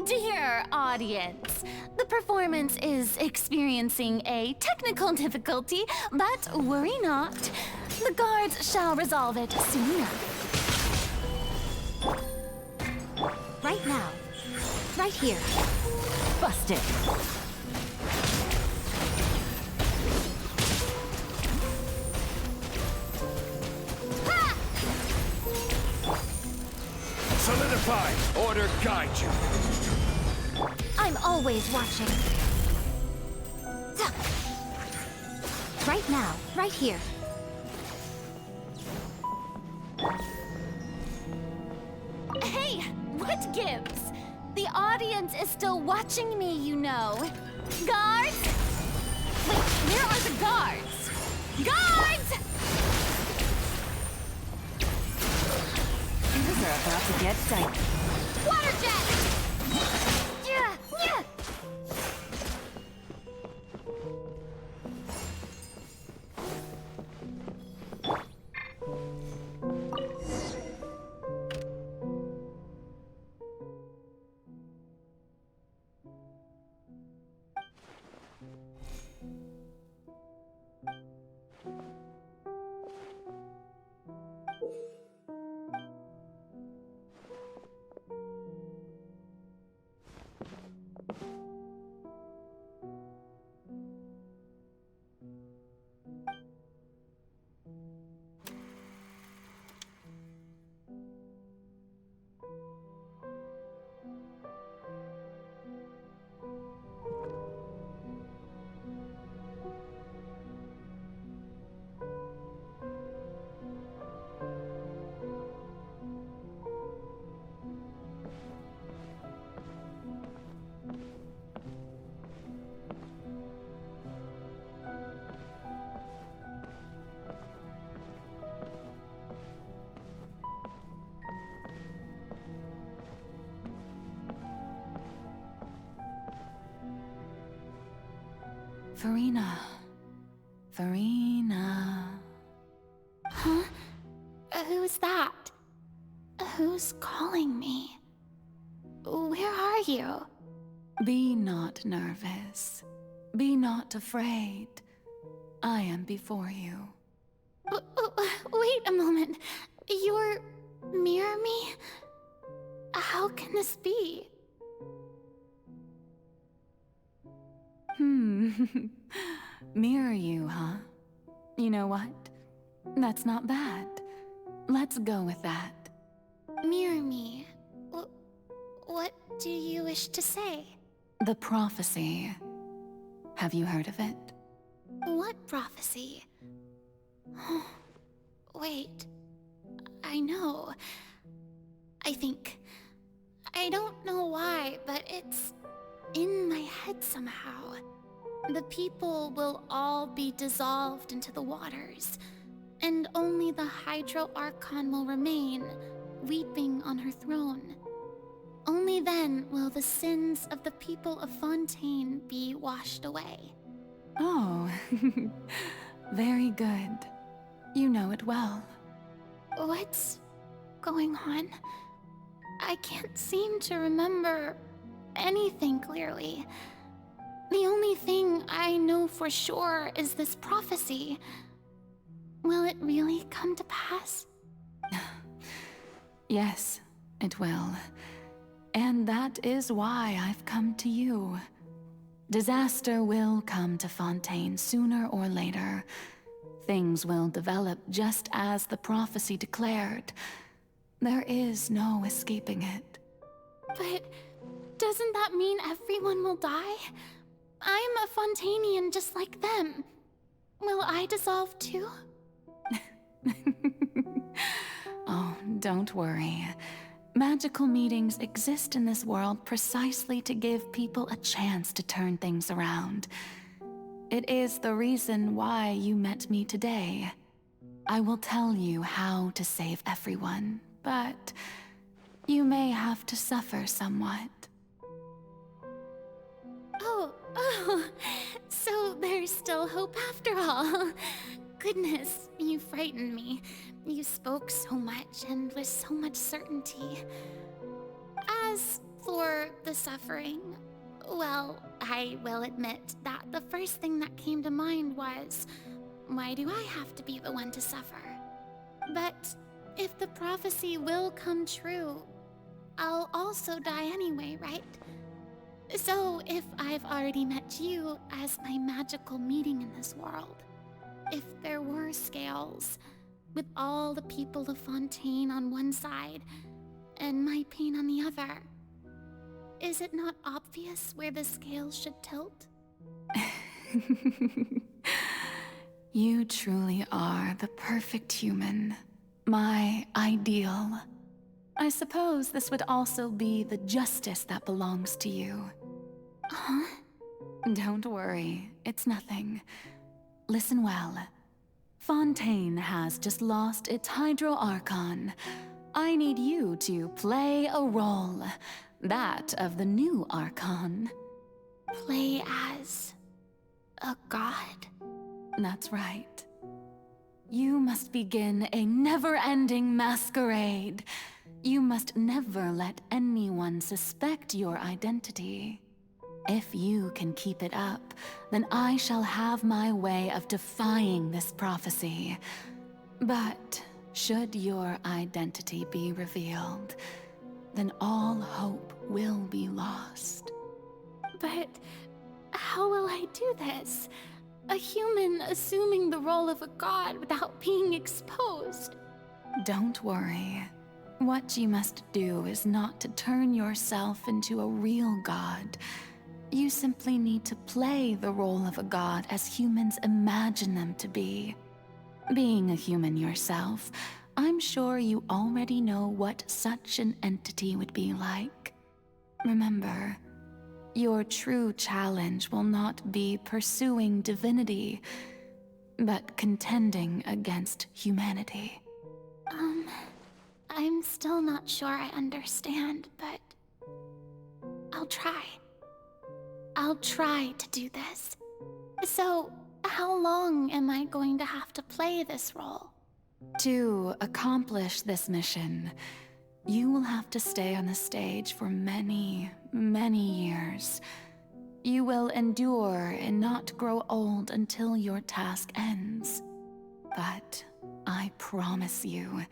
Dear audience, the performance is experiencing a technical difficulty, but worry not. The guards shall resolve it soon enough. Right now. Right here. Busted. Solidify! Order guide you! I'm always watching. Right now, right here. Hey, what gives? The audience is still watching me, you know. Guards? Wait, where are the guards? Guards! Things are about to get dicey. Water jet! Yeah. Farina. Farina. Huh? Who's that? Who's calling me? Where are you? Be not nervous. Be not afraid. I am before you. Wait a moment. You're near me? How can this be? Mirror you, huh? You know what? That's not bad. Let's go with that. Mirror me? What do you wish to say? The prophecy. Have you heard of it? What prophecy? Wait. I know. I think. I don't know why, but it's in my head somehow. The people will all be dissolved into the waters, and only the Hydro Archon will remain, weeping on her throne. Only then will the sins of the people of Fontaine be washed away. Oh, very good. You know it well. What's going on? I can't seem to remember anything clearly. The only thing I know for sure is this prophecy. Will it really come to pass? Yes, it will. And that is why I've come to you. Disaster will come to Fontaine sooner or later. Things will develop just as the prophecy declared. There is no escaping it. But doesn't that mean everyone will die? I'm a Fontainian just like them. Will I dissolve too? Oh, don't worry. Magical meetings exist in this world precisely to give people a chance to turn things around. It is the reason why you met me today. I will tell you how to save everyone, but you may have to suffer somewhat. Oh, so there's still hope after all. Goodness, you frightened me. You spoke so much and with so much certainty. As for the suffering, well, I will admit that the first thing that came to mind was, why do I have to be the one to suffer? But if the prophecy will come true, I'll also die anyway, right? So if I've already met you as my magical meeting in this world, if there were scales, with all the people of Fontaine on one side, and my pain on the other, is it not obvious where the scales should tilt? You truly are the perfect human. My ideal. I suppose this would also be the justice that belongs to you. Huh? Don't worry, it's nothing. Listen well. Fontaine has just lost its Hydro Archon. I need you to play a role. That of the new Archon. Play as a god? That's right. You must begin a never-ending masquerade. You must never let anyone suspect your identity. If you can keep it up, then I shall have my way of defying this prophecy. But should your identity be revealed, then all hope will be lost. But how will I do this? A human assuming the role of a god without being exposed. Don't worry. What you must do is not to turn yourself into a real god. You simply need to play the role of a god as humans imagine them to be. Being a human yourself, I'm sure you already know what such an entity would be like. Remember, your true challenge will not be pursuing divinity, but contending against humanity. I'm still not sure I understand, but I'll try. I'll try to do this. So, how long am I going to have to play this role? To accomplish this mission, you will have to stay on the stage for many, many years. You will endure and not grow old until your task ends. But I promise you,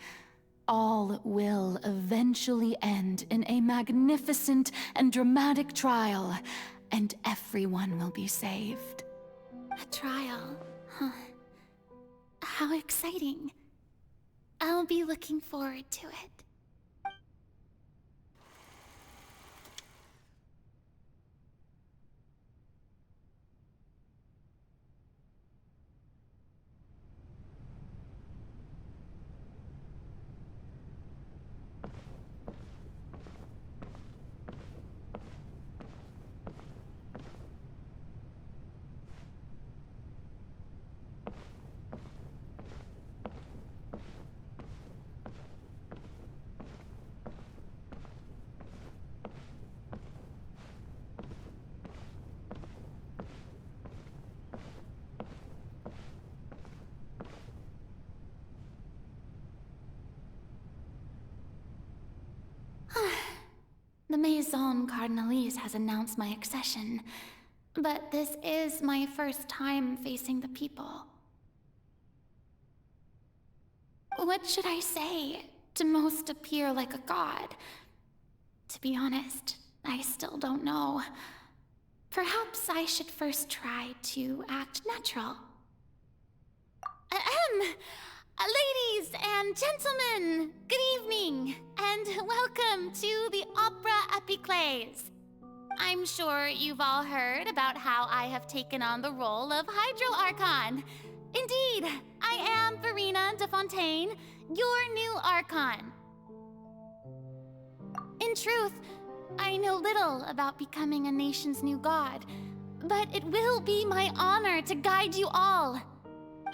all will eventually end in a magnificent and dramatic trial, and everyone will be saved. A trial, huh? How exciting. I'll be looking forward to it. The Maison Cardinalise has announced my accession, but this is my first time facing the people. What should I say to most appear like a god? To be honest, I still don't know. Perhaps I should first try to act natural. Ladies and gentlemen, good evening, and welcome to the Opera Epiclese. I'm sure you've all heard about how I have taken on the role of Hydro Archon. Indeed, I am Verena de Fontaine, your new Archon. In truth, I know little about becoming a nation's new god, but it will be my honor to guide you all.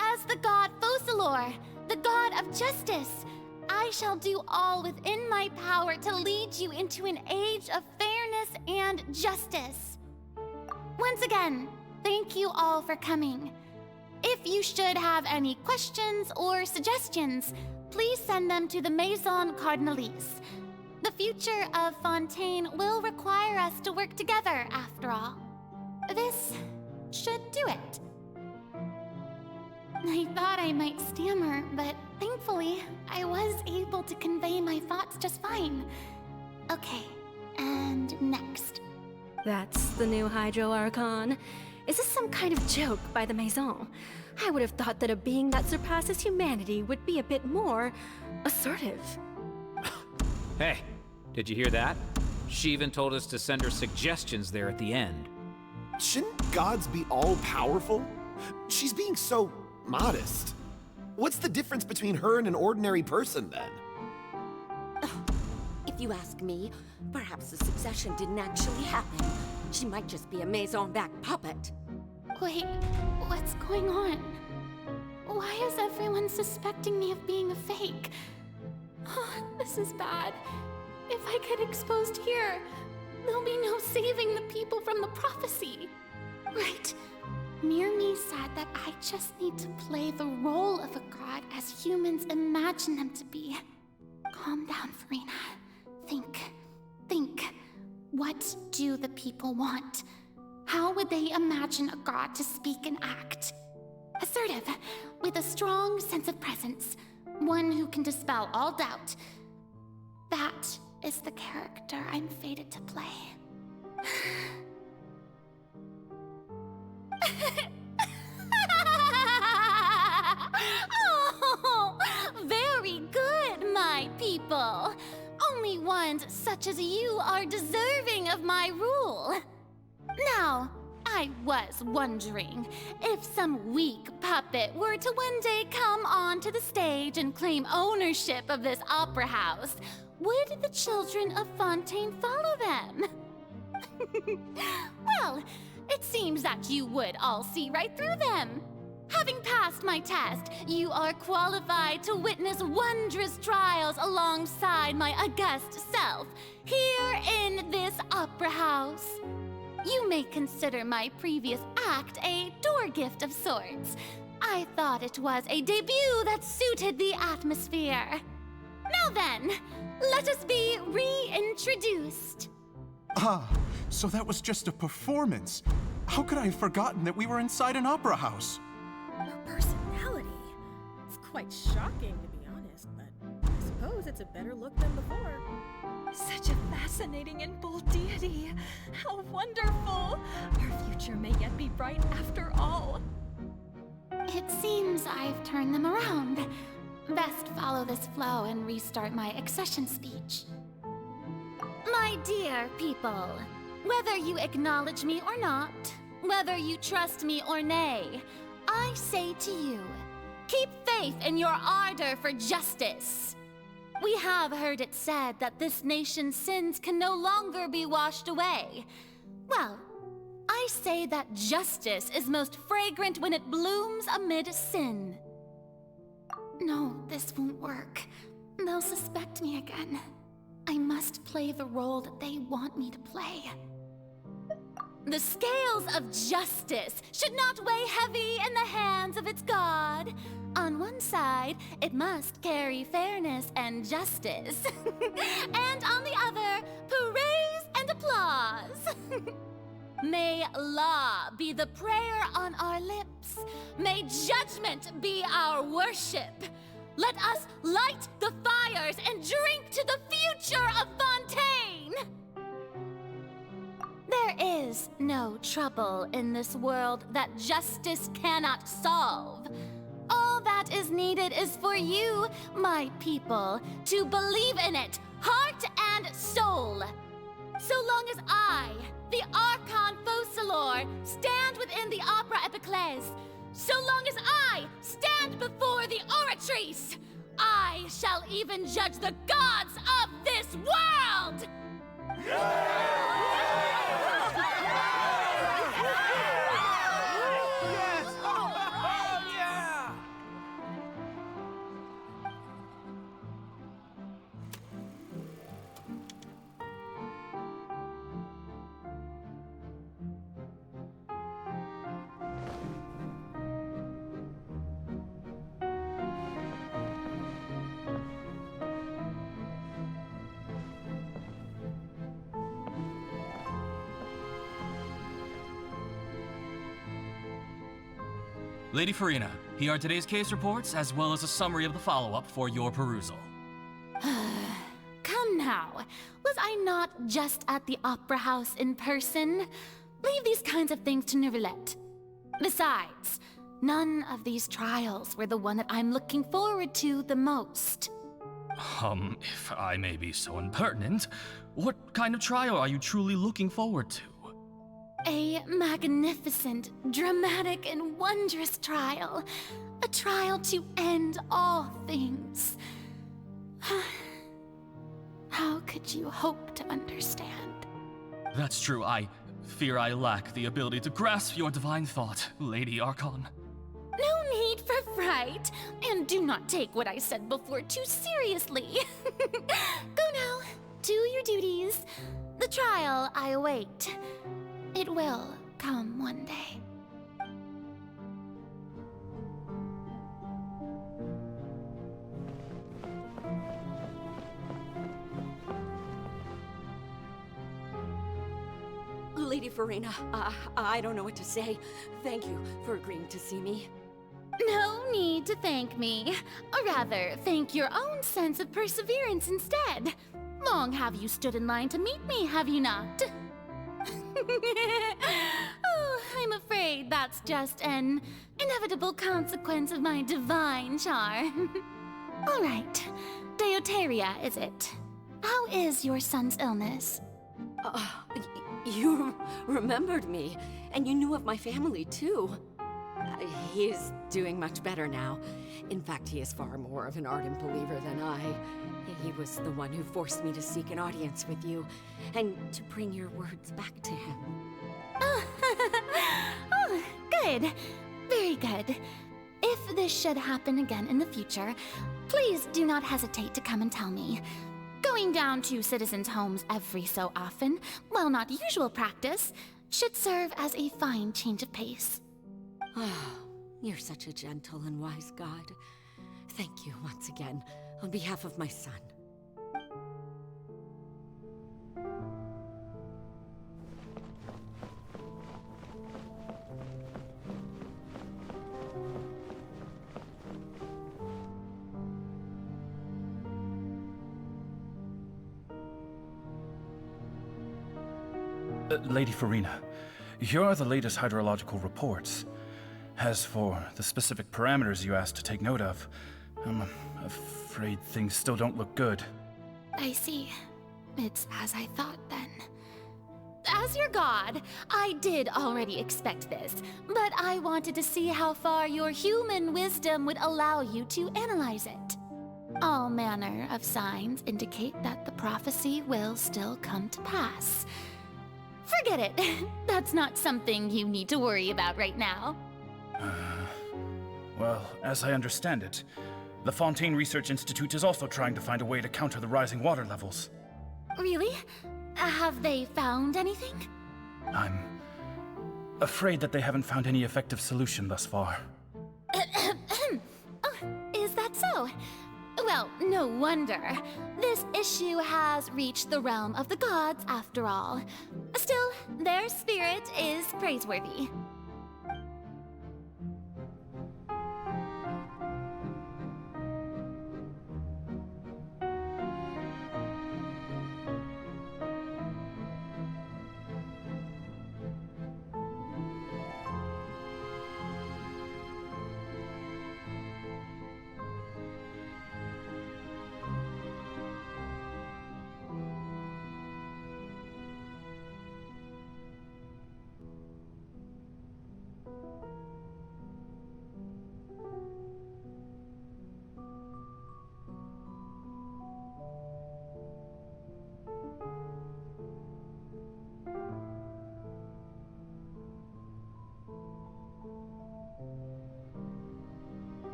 As the god Focalor, the god of justice, I shall do all within my power to lead you into an age of fairness and justice. Once again, thank you all for coming. If you should have any questions or suggestions, please send them to the Maison Cardinalise. The future of Fontaine will require us to work together, after all. This should do it. I thought I might stammer, but thankfully, I was able to convey my thoughts just fine. Okay, and next. That's the new Hydro Archon. Is this some kind of joke by the Maison? I would have thought that a being that surpasses humanity would be a bit more assertive. Hey, did you hear that? She even told us to send her suggestions there at the end. Shouldn't gods be all-powerful? She's being so modest. What's the difference between her and an ordinary person, then? If you ask me, perhaps the succession didn't actually happen. She might just be a Maison back puppet. Wait, what's going on? Why is everyone suspecting me of being a fake? This is bad. If I get exposed here, there'll be no saving the people from the prophecy. Right. Mirmi said that I just need to play the role of a god as humans imagine them to be. Calm down, Verena. Think. What do the people want? How would they imagine a god to speak and act? Assertive, with a strong sense of presence. One who can dispel all doubt. That is the character I'm fated to play. Oh, very good, my people. Only ones such as you are deserving of my rule. Now, I was wondering if some weak puppet were to one day come onto the stage and claim ownership of this opera house, would the children of Fontaine follow them? Well, it seems that you would all see right through them. Having passed my test, you are qualified to witness wondrous trials alongside my august self, here in this opera house. You may consider my previous act a door gift of sorts. I thought it was a debut that suited the atmosphere. Now then, let us be reintroduced. Ah, so that was just a performance. How could I have forgotten that we were inside an opera house? Her personality. It's quite shocking, to be honest, but I suppose it's a better look than before. Such a fascinating and bold deity. How wonderful! Our future may yet be bright after all. It seems I've turned them around. Best follow this flow and restart my accession speech. My dear people, whether you acknowledge me or not, whether you trust me or nay, I say to you, keep faith in your ardor for justice. We have heard it said that this nation's sins can no longer be washed away. Well, I say that justice is most fragrant when it blooms amid sin. No, this won't work. They'll suspect me again. I must play the role that they want me to play. The scales of justice should not weigh heavy in the hands of its god. On one side, it must carry fairness and justice. And on the other, praise and applause. May law be the prayer on our lips. May judgment be our worship. Let us light the fires and drink to the future of Fontaine. There is no trouble in this world that justice cannot solve. All that is needed is for you, my people, to believe in it, heart and soul. So long as I, the Archon Focalor, stand within the Opera Epiclese, so long as I stand before the Oratrice, I shall even judge the gods of this world! Lady Farina, here are today's case reports, as well as a summary of the follow-up for your perusal. Come now, was I not just at the Opera House in person? Leave these kinds of things to Neuvillette. Besides, none of these trials were the one that I'm looking forward to the most. If I may be so impertinent, what kind of trial are you truly looking forward to? A magnificent, dramatic, and wondrous trial. A trial to end all things. How could you hope to understand? That's true. I fear I lack the ability to grasp your divine thought, Lady Archon. No need for fright, and do not take what I said before too seriously. Go now, do your duties. The trial I await. It will come one day. Lady Farina, I don't know what to say. Thank you for agreeing to see me. No need to thank me. Or rather, thank your own sense of perseverance instead. Long have you stood in line to meet me, have you not? Oh, I'm afraid that's just an inevitable consequence of my divine charm. All right, Deoteria, is it? How is your son's illness? You remembered me, and you knew of my family, too. He is doing much better now. In fact, he is far more of an ardent believer than I. He was the one who forced me to seek an audience with you, and to bring your words back to him. Oh, good. Very good. If this should happen again in the future, please do not hesitate to come and tell me. Going down to citizens' homes every so often, while not usual practice, should serve as a fine change of pace. Oh, you're such a gentle and wise god. Thank you once again, on behalf of my son. Lady Farina, here are the latest hydrological reports. As for the specific parameters you asked to take note of, I'm afraid things still don't look good. I see. It's as I thought then. As your god, I did already expect this, but I wanted to see how far your human wisdom would allow you to analyze it. All manner of signs indicate that the prophecy will still come to pass. Forget it. That's not something you need to worry about right now. Well, as I understand it, the Fontaine Research Institute is also trying to find a way to counter the rising water levels. Really? Have they found anything? I'm afraid that they haven't found any effective solution thus far. Oh, is that so? Well, no wonder. This issue has reached the realm of the gods, after all. Still, their spirit is praiseworthy.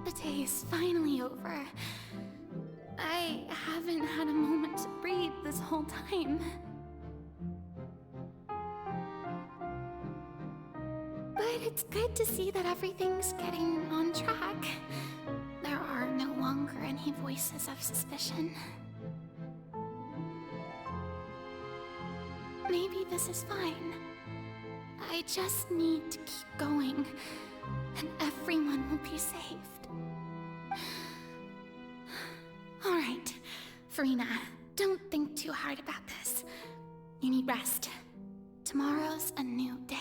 The day is finally over. I haven't had a moment to breathe this whole time. But it's good to see that everything's getting on track. There are no longer any voices of suspicion. Maybe this is fine. I just need to keep going, and everyone will be saved. All right, Farina, don't think too hard about this. You need rest. Tomorrow's a new day.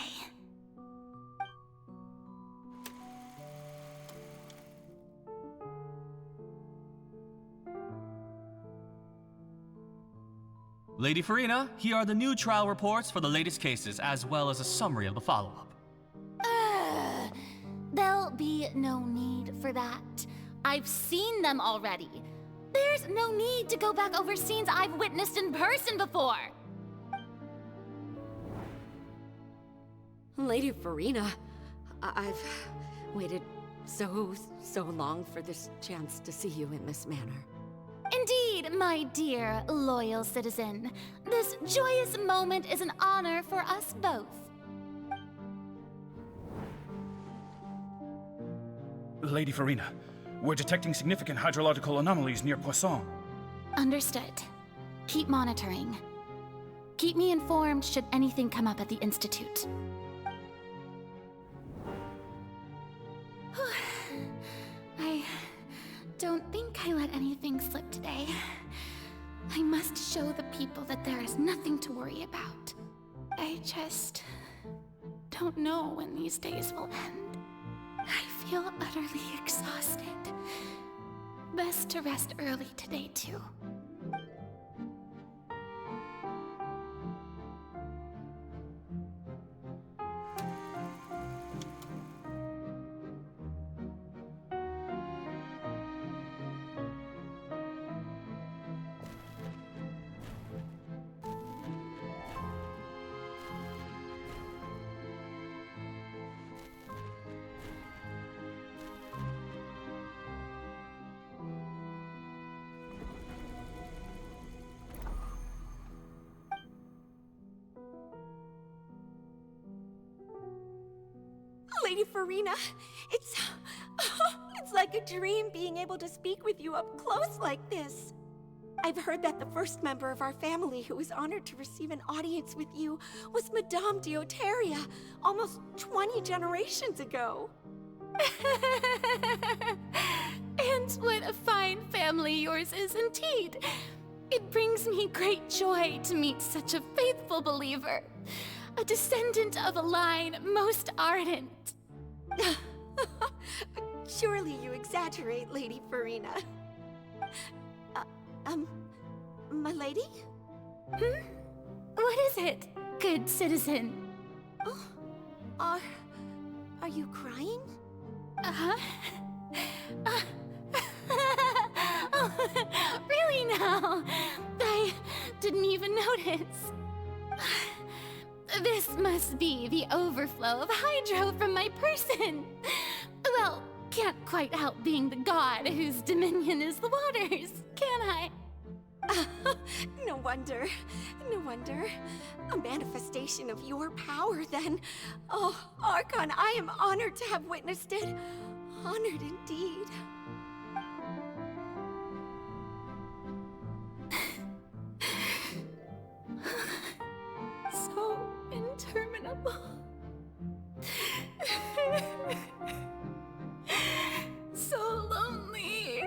Lady Farina, here are the new trial reports for the latest cases, as well as a summary of the follow-up. There'll be no need for that. I've seen them already. There's no need to go back over scenes I've witnessed in person before. Lady Farina, I've waited so long for this chance to see you in this manner. Indeed, my dear, loyal citizen. This joyous moment is an honor for us both. Lady Farina, We're detecting significant hydrological anomalies near Poisson. Understood. Keep monitoring. Keep me informed should anything come up at the Institute. I don't think I let anything slip today. I must show the people that there is nothing to worry about. I just don't know when these days will end. I feel utterly exhausted. Best to rest early today, too. Lady Farina, it's like a dream being able to speak with you up close like this. I've heard that the first member of our family who was honored to receive an audience with you was Madame Dioteria, almost 20 generations ago. And what a fine family yours is indeed. It brings me great joy to meet such a faithful believer. A descendant of a line most ardent. Surely you exaggerate, Lady Farina. My lady? What is it, good citizen? Oh, are you crying? Oh, really now? I didn't even notice. This must be the overflow of hydro from my person. Well, can't quite help being the god whose dominion is the waters, can I? No wonder. No wonder. A manifestation of your power, then. Oh, Archon, I am honored to have witnessed it. Honored indeed. So interminable. So lonely.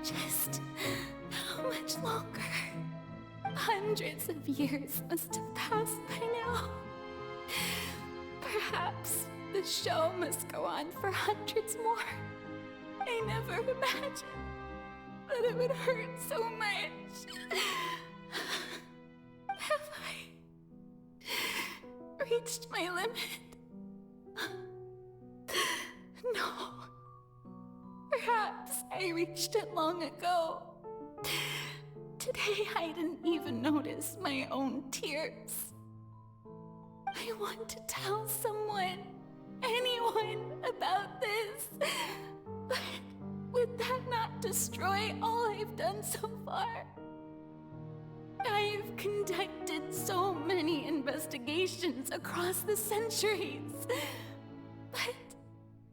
Just how much longer? Hundreds of years must have passed by now. Perhaps the show must go on for hundreds more. I never imagined that it would hurt so much. Have I reached my limit? No. Perhaps I reached it long ago. Today I didn't even notice my own tears. I want to tell someone, anyone, about this. But would that not destroy all I've done so far? I've conducted so many investigations across the centuries, but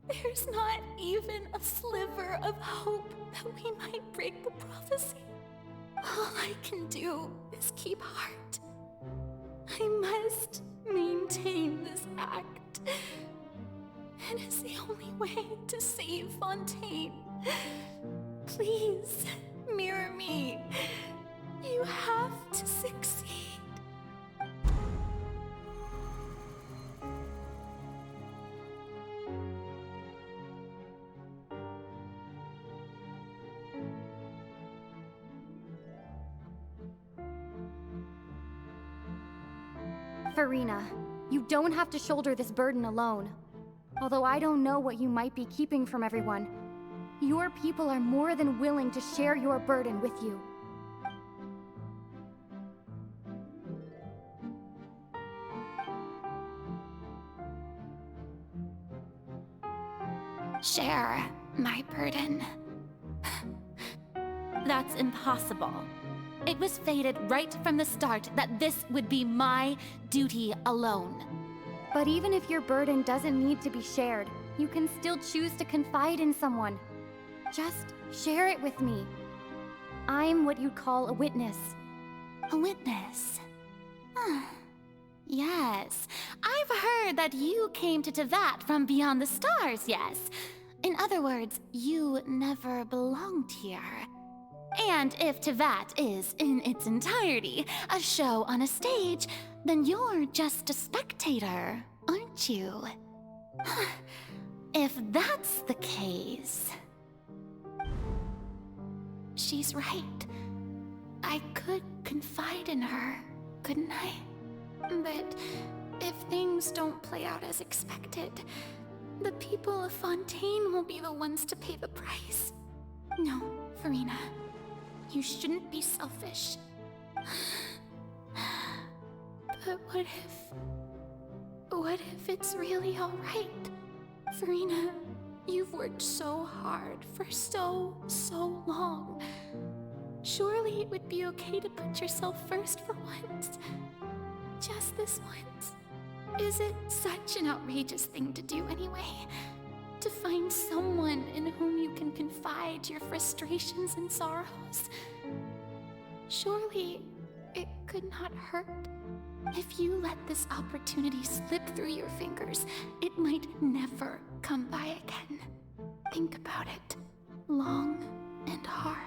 there's not even a sliver of hope that we might break the prophecy. All I can do is keep heart. I must maintain this act. It is the only way to save Fontaine. Please, mirror me. You have to succeed. Farina, you don't have to shoulder this burden alone. Although I don't know what you might be keeping from everyone, your people are more than willing to share your burden with you. Share my burden. That's impossible. It was fated right from the start that this would be my duty alone. But even if your burden doesn't need to be shared, you can still choose to confide in someone. Just share it with me. I'm what you'd call a witness. A witness? Yes, I've heard that you came to Tevat from beyond the stars, yes. In other words, you never belonged here. And if Tevat is, in its entirety, a show on a stage, then you're just a spectator, aren't you? If that's the case... She's right. I could confide in her, couldn't I? But if things don't play out as expected, the people of Fontaine will be the ones to pay the price. No, Farina, you shouldn't be selfish. But what if it's really all right? Farina, you've worked so hard for so long. Surely it would be okay to put yourself first for once. Just this once. Is it such an outrageous thing to do anyway? To find someone in whom you can confide your frustrations and sorrows? Surely it could not hurt. If you let this opportunity slip through your fingers, it might never come by again. Think about it long and hard.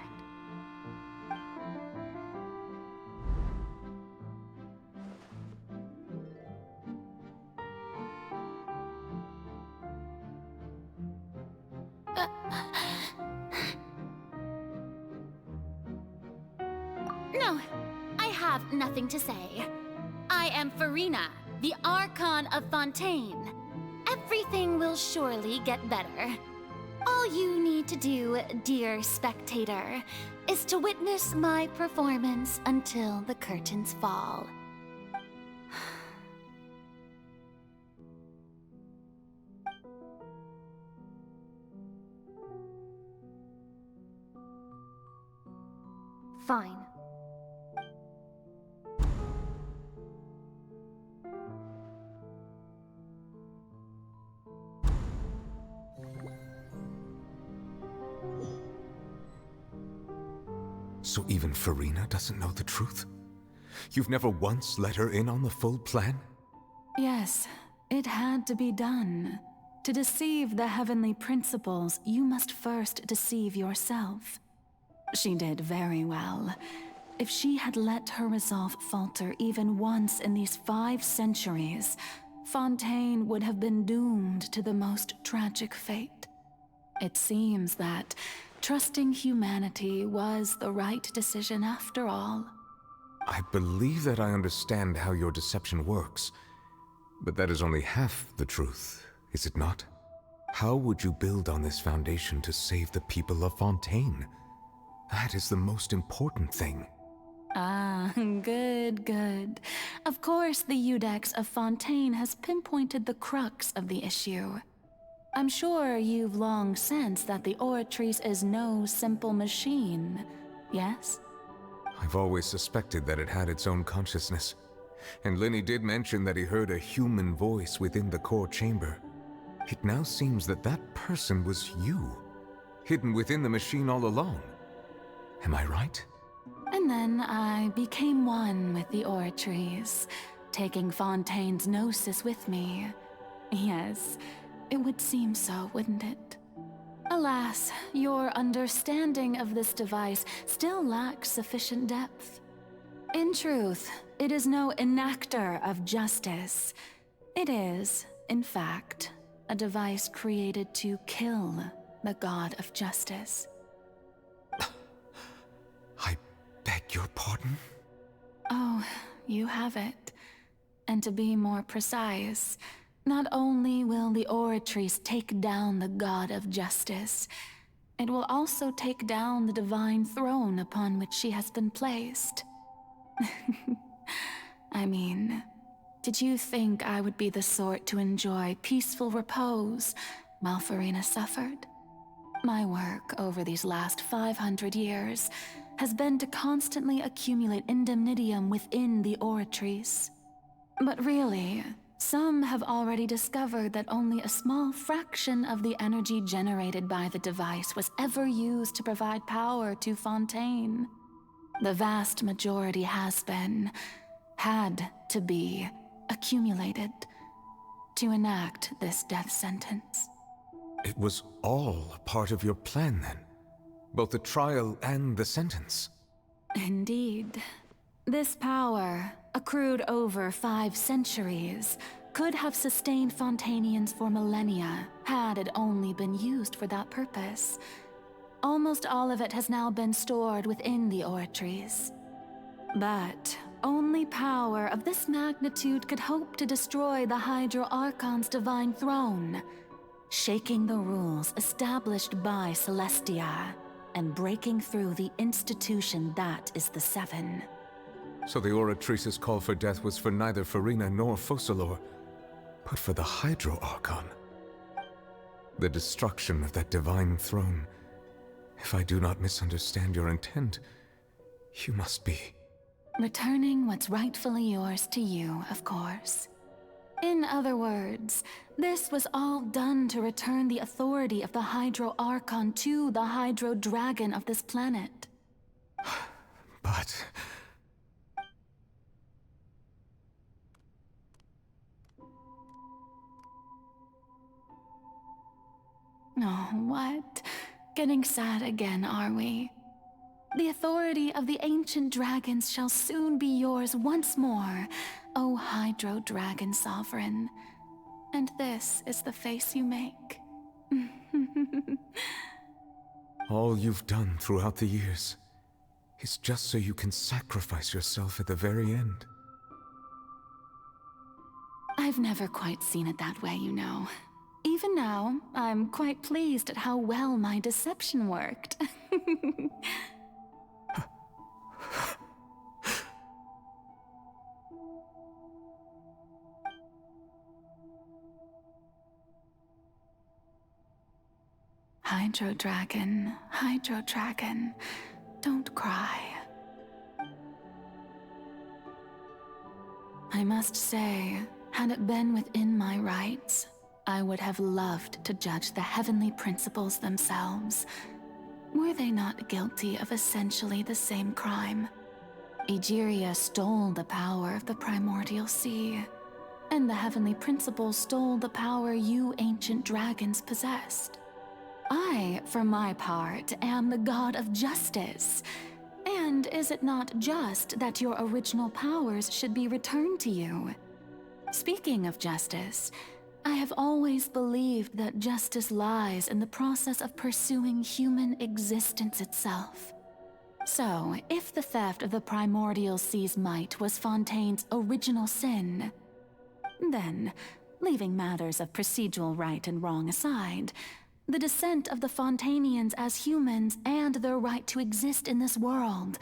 No, I have nothing to say. I am Farina, the Archon of Fontaine. Everything will surely get better. All you need to do, dear spectator, is to witness my performance until the curtains fall. Fine. So even Farina doesn't know the truth? You've never once let her in on the full plan? Yes, it had to be done. To deceive the heavenly principles, you must first deceive yourself. She did very well. If she had let her resolve falter even once in these 5 centuries, Fontaine would have been doomed to the most tragic fate. It seems that trusting humanity was the right decision after all. I believe that I understand how your deception works, but that is only half the truth, is it not? How would you build on this foundation to save the people of Fontaine? That is the most important thing. Ah, good. Of course, the Iudex of Fontaine has pinpointed the crux of the issue. I'm sure you've long sensed that the Oratrice is no simple machine, yes? I've always suspected that it had its own consciousness. And Lenny did mention that he heard a human voice within the core chamber. It now seems that that person was you, hidden within the machine all along. Am I right? And then I became one with the Oratrice, taking Fontaine's gnosis with me. Yes, it would seem so, wouldn't it? Alas, your understanding of this device still lacks sufficient depth. In truth, it is no enactor of justice. It is, in fact, a device created to kill the god of justice. I beg your pardon? Oh, you have it. And to be more precise, not only will the Oratrice take down the god of justice, it will also take down the divine throne upon which she has been placed. I mean, did you think I would be the sort to enjoy peaceful repose while Farina suffered? My work over these last 500 years has been to constantly accumulate indemnitium within the Oratrice. But really, some have already discovered that only a small fraction of the energy generated by the device was ever used to provide power to Fontaine. The vast majority had to be, accumulated to enact this death sentence. It was all a part of your plan, then? Both the trial and the sentence? Indeed. This power, accrued over 5 centuries, could have sustained Fontainians for millennia had it only been used for that purpose. Almost all of it has now been stored within the oratories. But only power of this magnitude could hope to destroy the Hydro Archon's divine throne, shaking the rules established by Celestia and breaking through the institution that is the Seven. So the Oratrice's call for death was for neither Farina nor Focalor, but for the Hydro Archon. The destruction of that divine throne. If I do not misunderstand your intent, you must be... Returning what's rightfully yours to you, of course. In other words, this was all done to return the authority of the Hydro Archon to the Hydro Dragon of this planet. But... Oh, what? Getting sad again, are we? The authority of the ancient dragons shall soon be yours once more, O Hydro Dragon Sovereign. And this is the face you make. all you've done throughout the years is just so you can sacrifice yourself at the very end. I've never quite seen it that way, you know. Even now, I'm quite pleased at how well my deception worked. Hydro Dragon, don't cry. I must say, had it been within my rights, I would have loved to judge the heavenly principles themselves. Were they not guilty of essentially the same crime? Egeria stole the power of the primordial sea, and the heavenly principles stole the power you ancient dragons possessed. I, for my part, am the god of justice. And is it not just that your original powers should be returned to you? Speaking of justice, I have always believed that justice lies in the process of pursuing human existence itself. So, if the theft of the primordial sea's might was Fontaine's original sin, then, leaving matters of procedural right and wrong aside, the descent of the Fontainians as humans and their right to exist in this world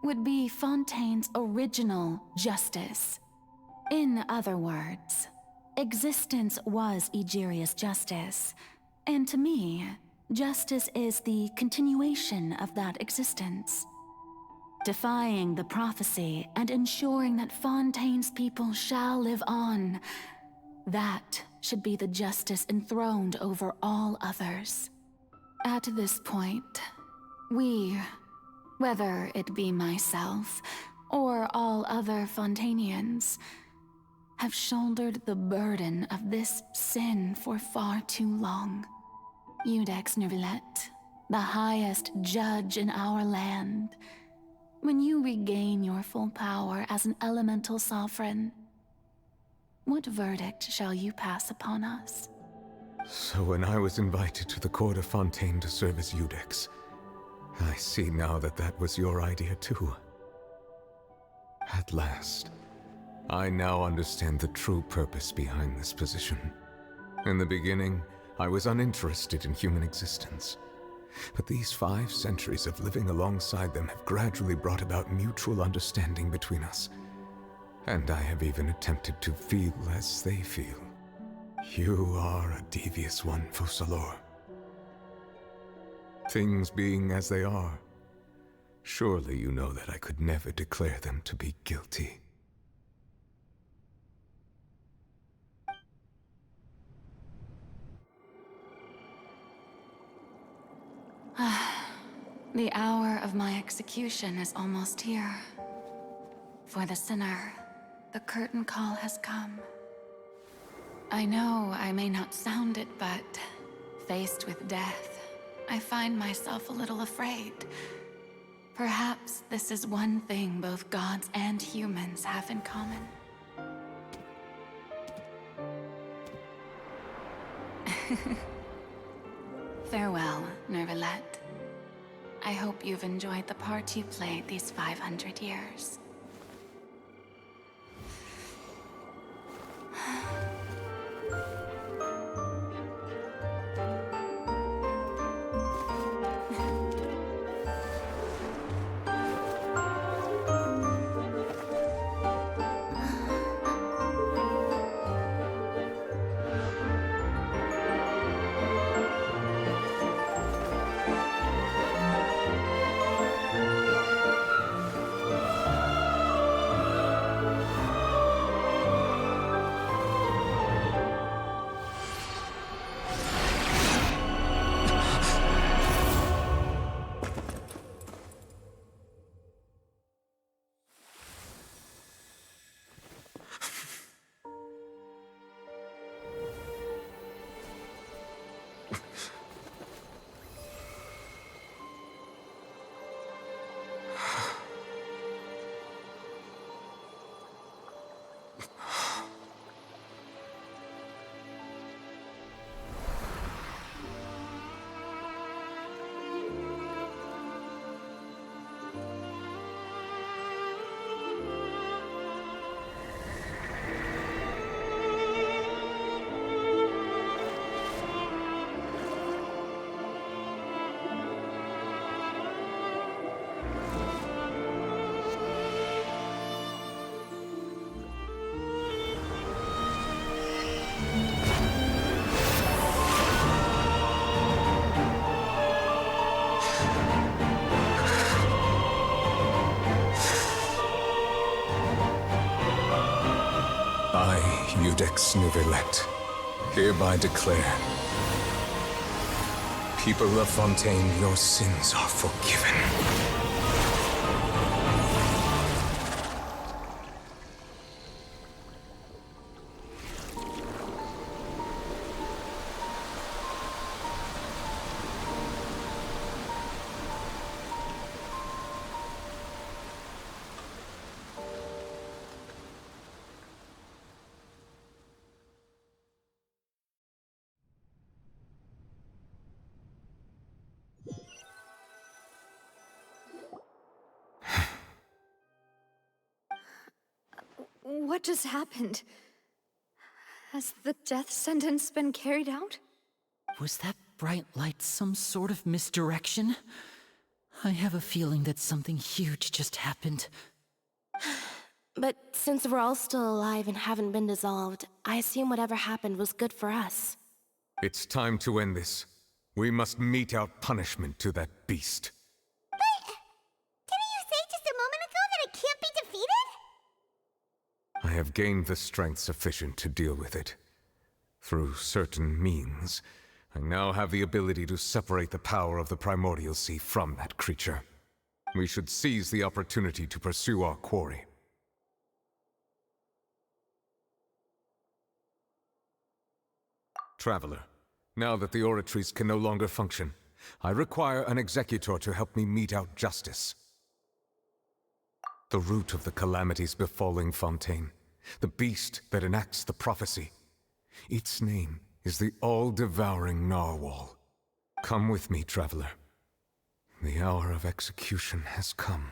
would be Fontaine's original justice. In other words, existence was Egeria's justice, and to me, justice is the continuation of that existence. Defying the prophecy and ensuring that Fontaine's people shall live on, that should be the justice enthroned over all others. At this point, we, whether it be myself or all other Fontainians, have shouldered the burden of this sin for far too long. Iudex Nervilette, the highest judge in our land, when you regain your full power as an elemental sovereign, what verdict shall you pass upon us? So when I was invited to the court of Fontaine to serve as Iudex, I see now that that was your idea too. At last, I now understand the true purpose behind this position. In the beginning, I was uninterested in human existence. But these 5 centuries of living alongside them have gradually brought about mutual understanding between us. And I have even attempted to feel as they feel. You are a devious one, Focalor. Things being as they are, surely you know that I could never declare them to be guilty. The hour of my execution is almost here. For the sinner, the curtain call has come. I know I may not sound it, but faced with death, I find myself a little afraid. Perhaps this is one thing both gods and humans have in common. Farewell, Nervalette. I hope you've enjoyed the part you played these 500 years. I, Iudex Nervalette, hereby declare, people of Fontaine, your sins are forgiven. What just happened? Has the death sentence been carried out? Was that bright light some sort of misdirection? I have a feeling that something huge just happened. But since we're all still alive and haven't been dissolved, I assume whatever happened was good for us. It's time to end this. We must mete out punishment to that beast. Didn't you say just a moment ago that it can't be defeated? I have gained the strength sufficient to deal with it. Through certain means, I now have the ability to separate the power of the Primordial Sea from that creature. We should seize the opportunity to pursue our quarry. Traveler, now that the oratories can no longer function, I require an executor to help me mete out justice. The root of the calamities befalling Fontaine, the beast that enacts the prophecy. Its name is the all-devouring Narwhal. Come with me, traveler. The hour of execution has come.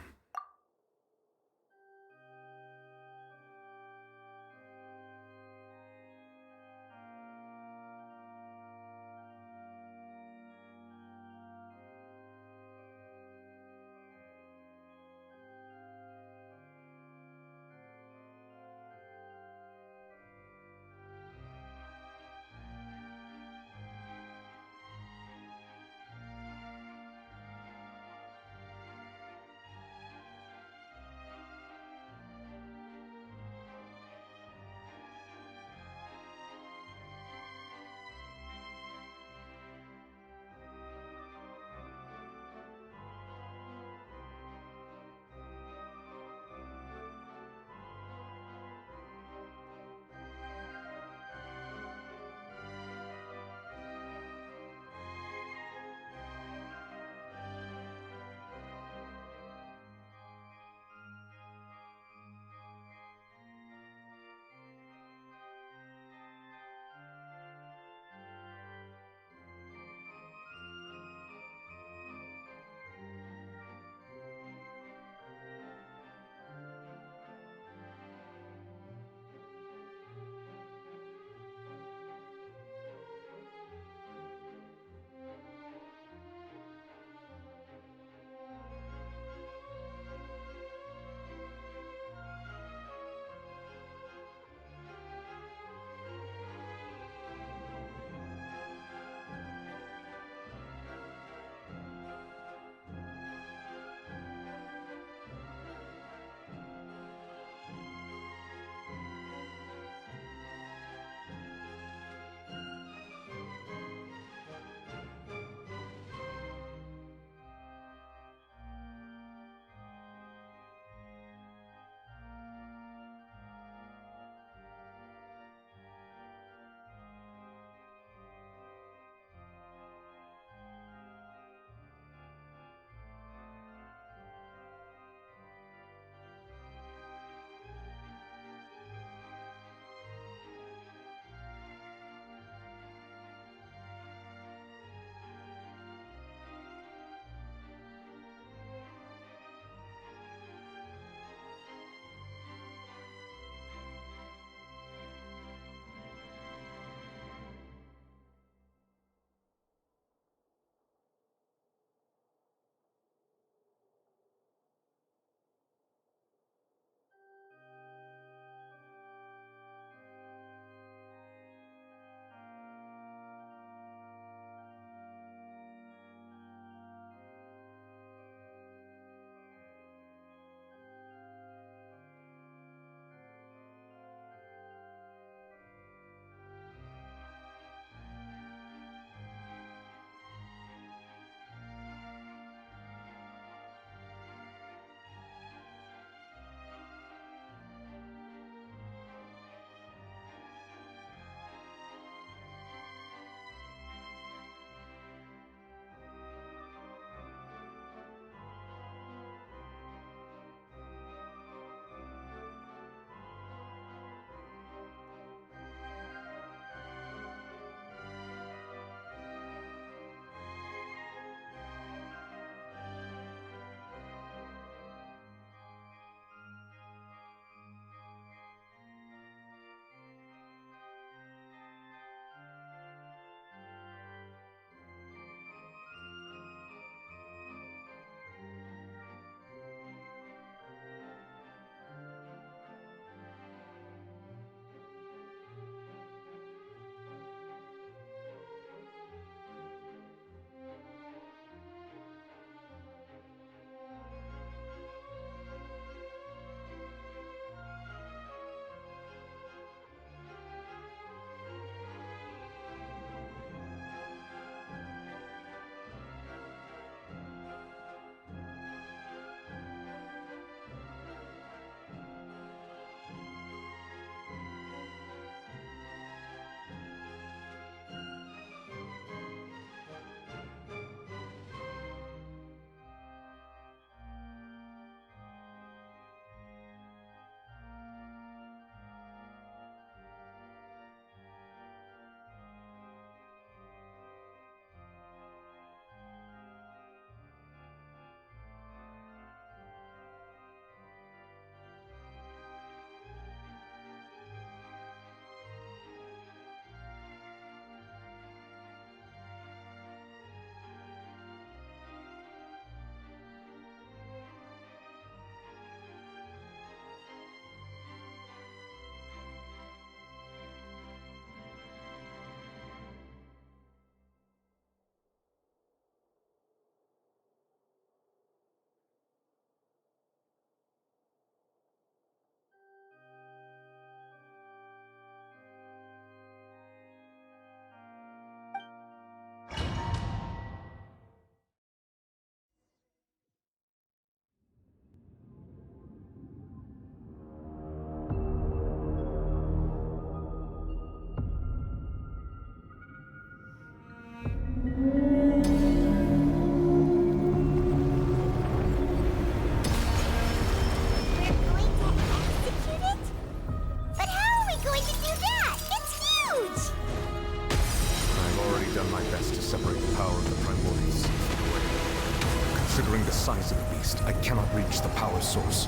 of the beast, I cannot reach the power source.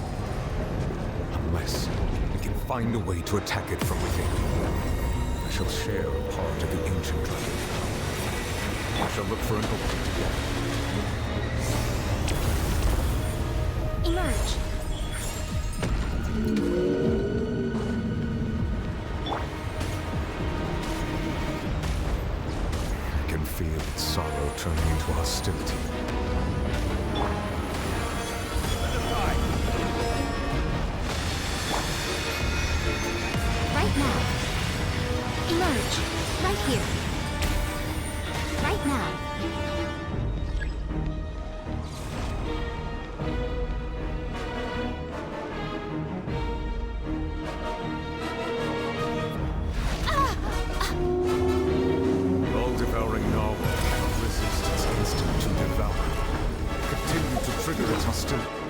Unless we can find a way to attack it from within. I shall share a part of the ancient dragon. I shall look for an opening together. Emerge. I can feel its sorrow turning into hostility. Right now. Emerge. Right here. Right now. All-devouring narwhal cannot resist its instinct to devour. Continue to trigger its hostility.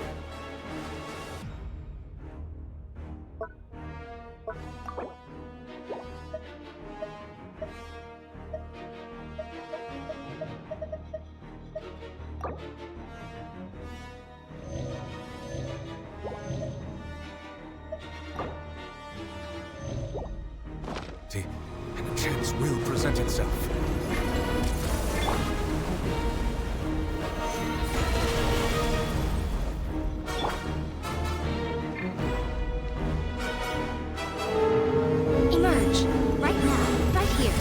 And a chance will present itself. Emerge. Right now. Right here.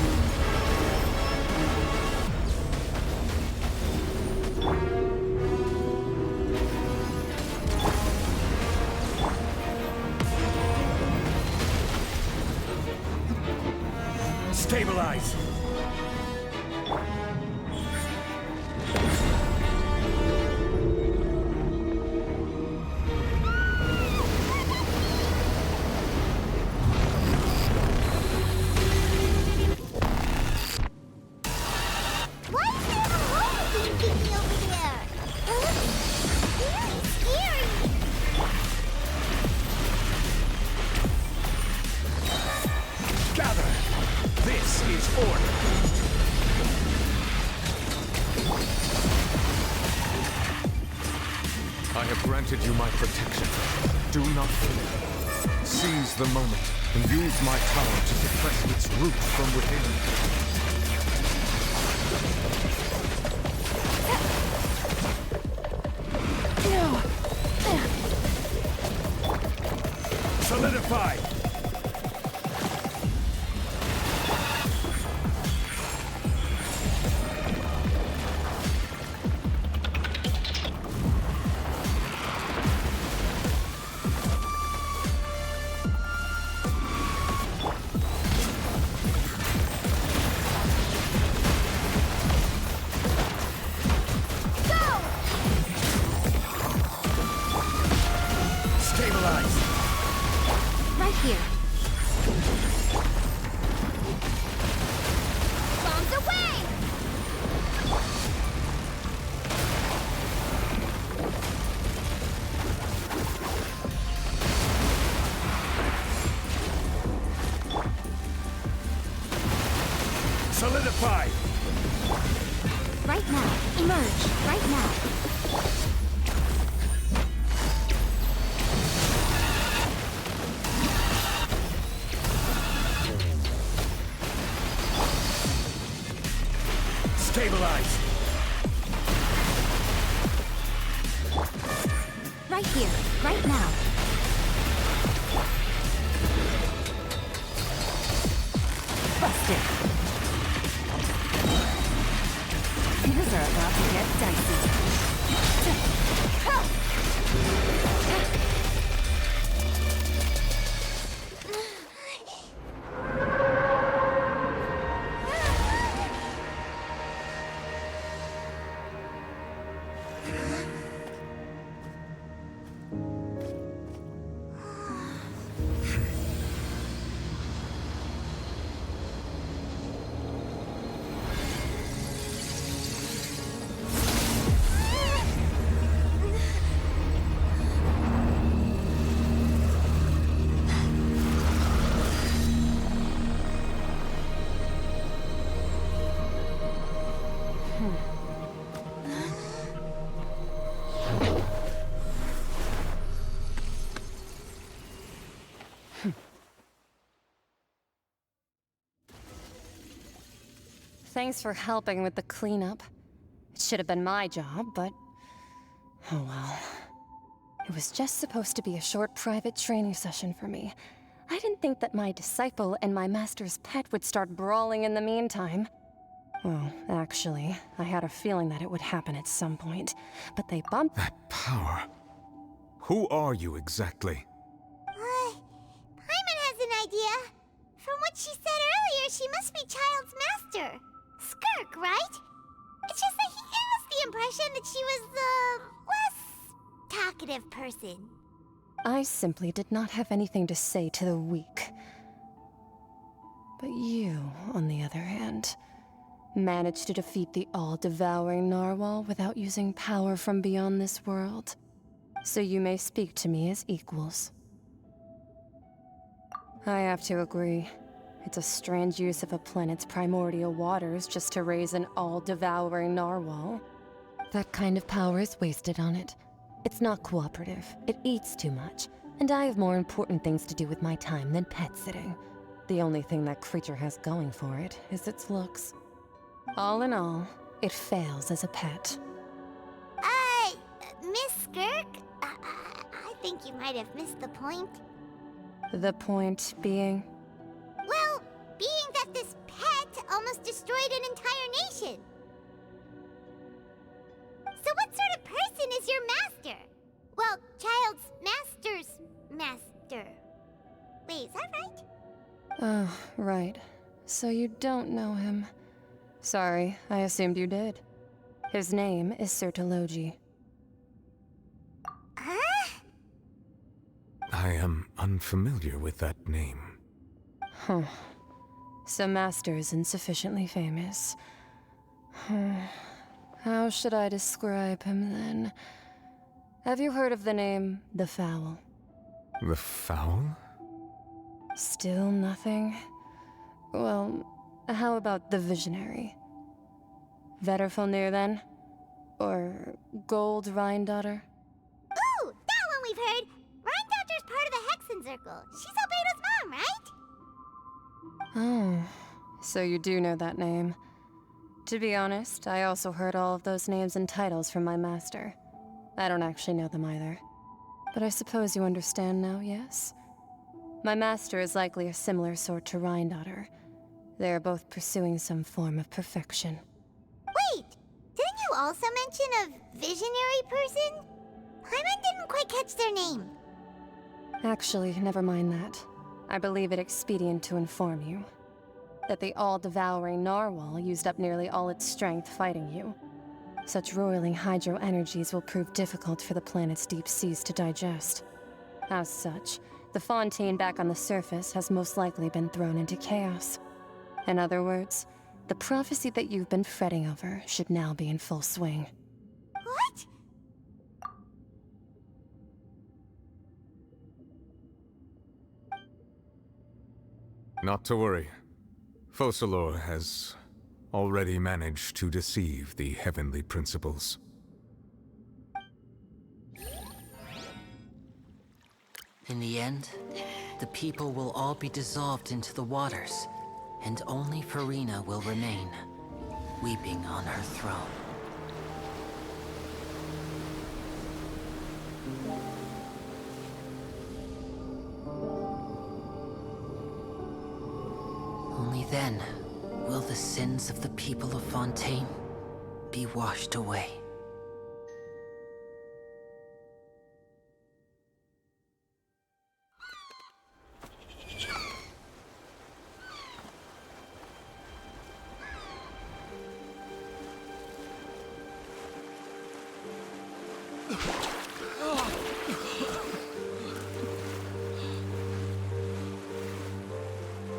Stabilize! Why is there a hole being thingy over there? Very scary. Gather! This is order! I have granted you my protection. Do not fear. Seize the moment and use my power to suppress its roots from within. Solidify! Stabilize! Right here. Bombs away! Solidify! Right now. Emerge. Right now. Stabilize! Right here. Right now. Busted. Things are about to get dicey. Thanks for helping with the cleanup. It should have been my job, but... oh well. It was just supposed to be a short private training session for me. I didn't think that my disciple and my master's pet would start brawling in the meantime. Well, actually, I had a feeling that it would happen at some point, but they bumped— That power. Who are you exactly? Paimon has an idea. From what she said earlier, she must be Child's master. Skirk, right? It's just that he gave us the impression that she was the less talkative person. I simply did not have anything to say to the weak. But you, on the other hand, managed to defeat the all-devouring narwhal without using power from beyond this world. So you may speak to me as equals. I have to agree. It's a strange use of a planet's primordial waters just to raise an all-devouring narwhal. That kind of power is wasted on it. It's not cooperative, it eats too much, and I have more important things to do with my time than pet sitting. The only thing that creature has going for it is its looks. All in all, it fails as a pet. Miss Skirk? I think you might have missed the point. The point being? Well, being that this pet almost destroyed an entire nation. So what sort of person is your master? Well, Child's master's master. Wait, is that right? Oh, right. So you don't know him. Sorry, I assumed you did. His name is Sir Tologi. Huh? I am unfamiliar with that name. Huh. So Master is insufficiently famous. How should I describe him then? Have you heard of the name The Fowl? The Fowl? Still nothing? Well, how about the Visionary? Vetterfulnir then? Or Gold Rhine-Daughter? Ooh, that one we've heard! Rhine-Daughter's part of the Hexen Circle. She's Albedo's mom, right? Oh, so you do know that name. To be honest, I also heard all of those names and titles from my master. I don't actually know them either. But I suppose you understand now, yes? My master is likely a similar sort to Rhine-Daughter. They are both pursuing some form of perfection. Wait! Didn't you also mention a visionary person? Paimon didn't quite catch their name. Actually, never mind that. I believe it expedient to inform you that the all-devouring narwhal used up nearly all its strength fighting you. Such roiling hydro energies will prove difficult for the planet's deep seas to digest. As such, the fontaine back on the surface has most likely been thrown into chaos. In other words, the prophecy that you've been fretting over should now be in full swing. What? Not to worry. Focalor has already managed to deceive the heavenly principles. In the end, the people will all be dissolved into the waters, and only Farina will remain, weeping on her throne. Only then will the sins of the people of Fontaine be washed away.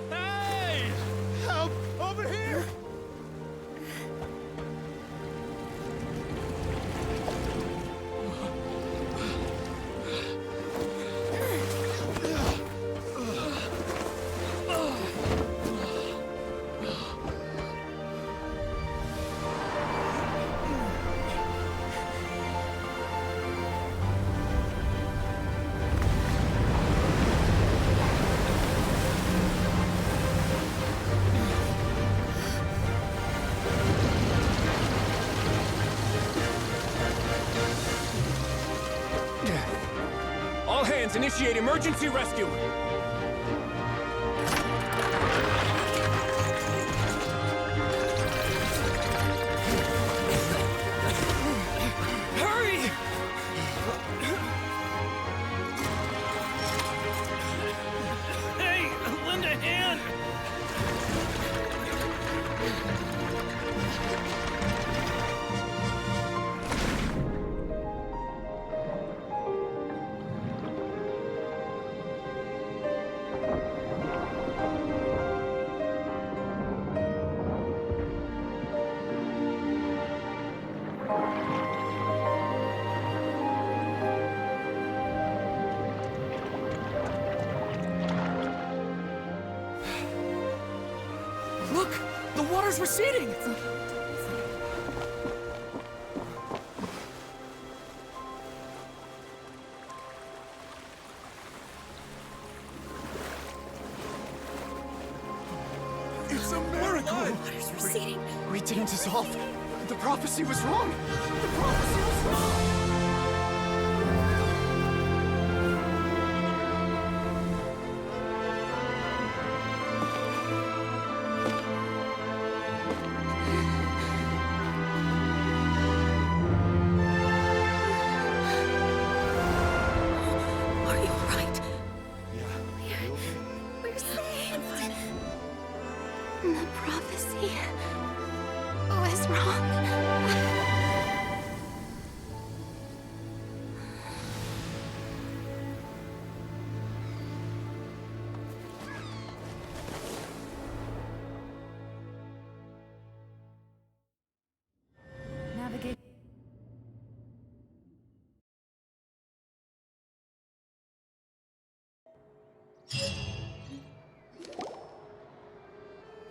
Hey! Help! Over here! hands, initiate emergency rescue! Hurry! Hey, lend a hand! Look! The water's receding! It's a miracle! Water's receding. We didn't dissolve. The prophecy was wrong. The prophecy was wrong. Are you alright? We're safe. The prophecy was wrong. Navigate.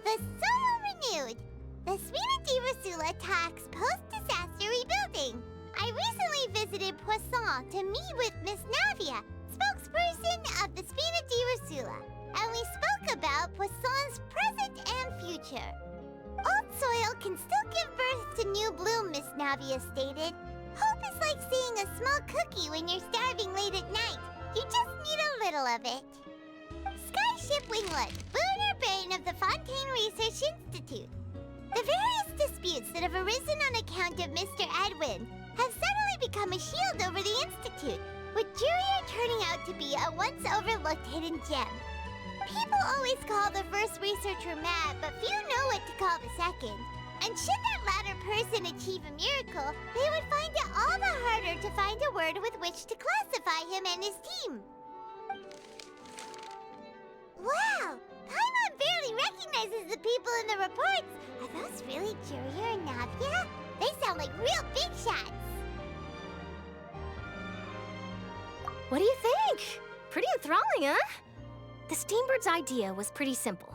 The Solo renewed. The Spina di Rosula talks post-disaster rebuilding. I recently visited Poisson to meet with Miss Navia, spokesperson of the Spina di Rosula, and we spoke about Poisson's present and future. Old soil can still give birth to new bloom, Miss Navia stated. Hope is like seeing a small cookie when you're starving late at night. You just need a little of it. Skyship Winglet, boon or bane of the Fontaine Research Institute. The various disputes that have arisen on account of Mr. Edwin have suddenly become a shield over the Institute, with Jurier turning out to be a once overlooked hidden gem. People always call the first researcher mad, but few know what to call the second. And should that latter person achieve a miracle, they would find it all the harder to find a word with which to classify him and his team. Wow! Paimon barely recognizes the people in the reports. Are those really Jurier and Navia? They sound like real big shots. What do you think? Pretty enthralling, huh? The Steambird's idea was pretty simple.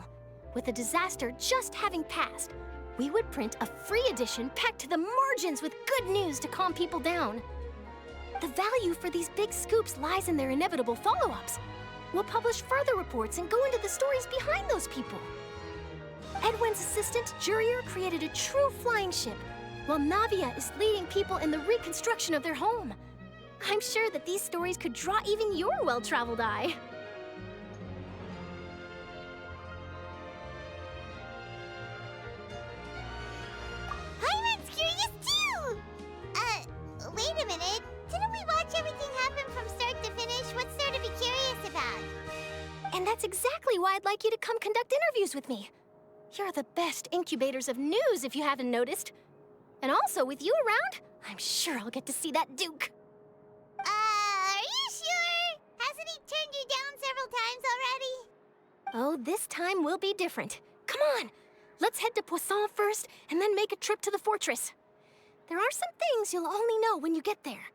With the disaster just having passed, we would print a free edition packed to the margins with good news to calm people down. The value for these big scoops lies in their inevitable follow-ups. We'll publish further reports and go into the stories behind those people. Edwin's assistant, Jurier, created a true flying ship, while Navia is leading people in the reconstruction of their home. I'm sure that these stories could draw even your well-traveled eye. Paimon's curious too! Wait a minute. Didn't we watch everything happen from start to finish? What's there to be curious about? And that's exactly why I'd like you to come conduct interviews with me. You're the best incubators of news, if you haven't noticed. And also, with you around, I'm sure I'll get to see that Duke. Are you sure? Hasn't he turned you down several times already? Oh, this time will be different. Come on, let's head to Poisson first, and then make a trip to the fortress. There are some things you'll only know when you get there.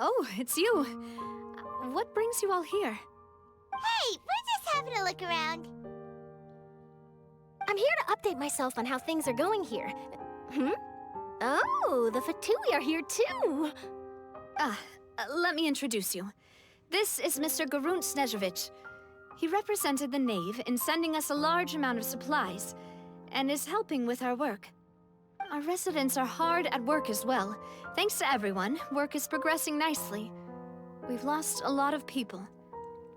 Oh, it's you. What brings you all here? Hey, we're just having a look around. I'm here to update myself on how things are going here. Oh, the Fatui are here too! Let me introduce you. This is Mr. Garunt Snežević. He represented the Knave in sending us a large amount of supplies, and is helping with our work. Our residents are hard at work as well. Thanks to everyone, work is progressing nicely. We've lost a lot of people,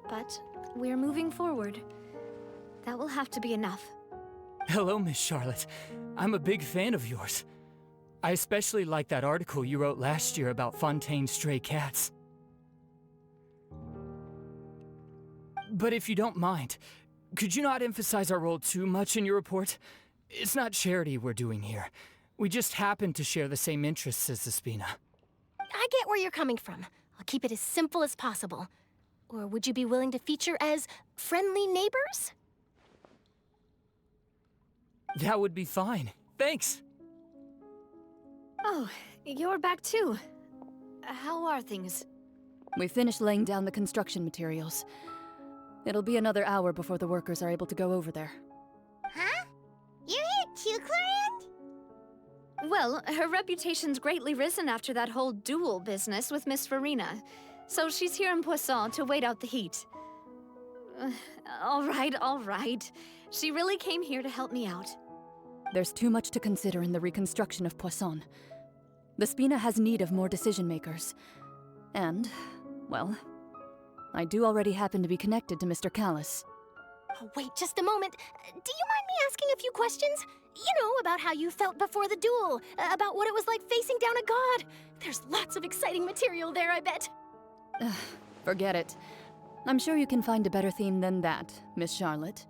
but we're moving forward. That will have to be enough. Hello, Miss Charlotte. I'm a big fan of yours. I especially like that article you wrote last year about Fontaine's stray cats. But if you don't mind, could you not emphasize our role too much in your report? It's not charity we're doing here. We just happen to share the same interests as the Spina. I get where you're coming from. I'll keep it as simple as possible. Or would you be willing to feature as friendly neighbors? That would be fine. Thanks! Oh, you're back too. How are things? We finished laying down the construction materials. It'll be another hour before the workers are able to go over there. Huh? You're here too, Clorinde? Well, her reputation's greatly risen after that whole duel business with Miss Farina. So she's here in Poisson to wait out the heat. All right. She really came here to help me out. There's too much to consider in the reconstruction of Poisson. The Spina has need of more decision-makers. And, well, I do already happen to be connected to Mr. Callis. Oh, wait just a moment. Do you mind me asking a few questions? You know, about how you felt before the duel, about what it was like facing down a god. There's lots of exciting material there, I bet. Forget it. I'm sure you can find a better theme than that, Miss Charlotte.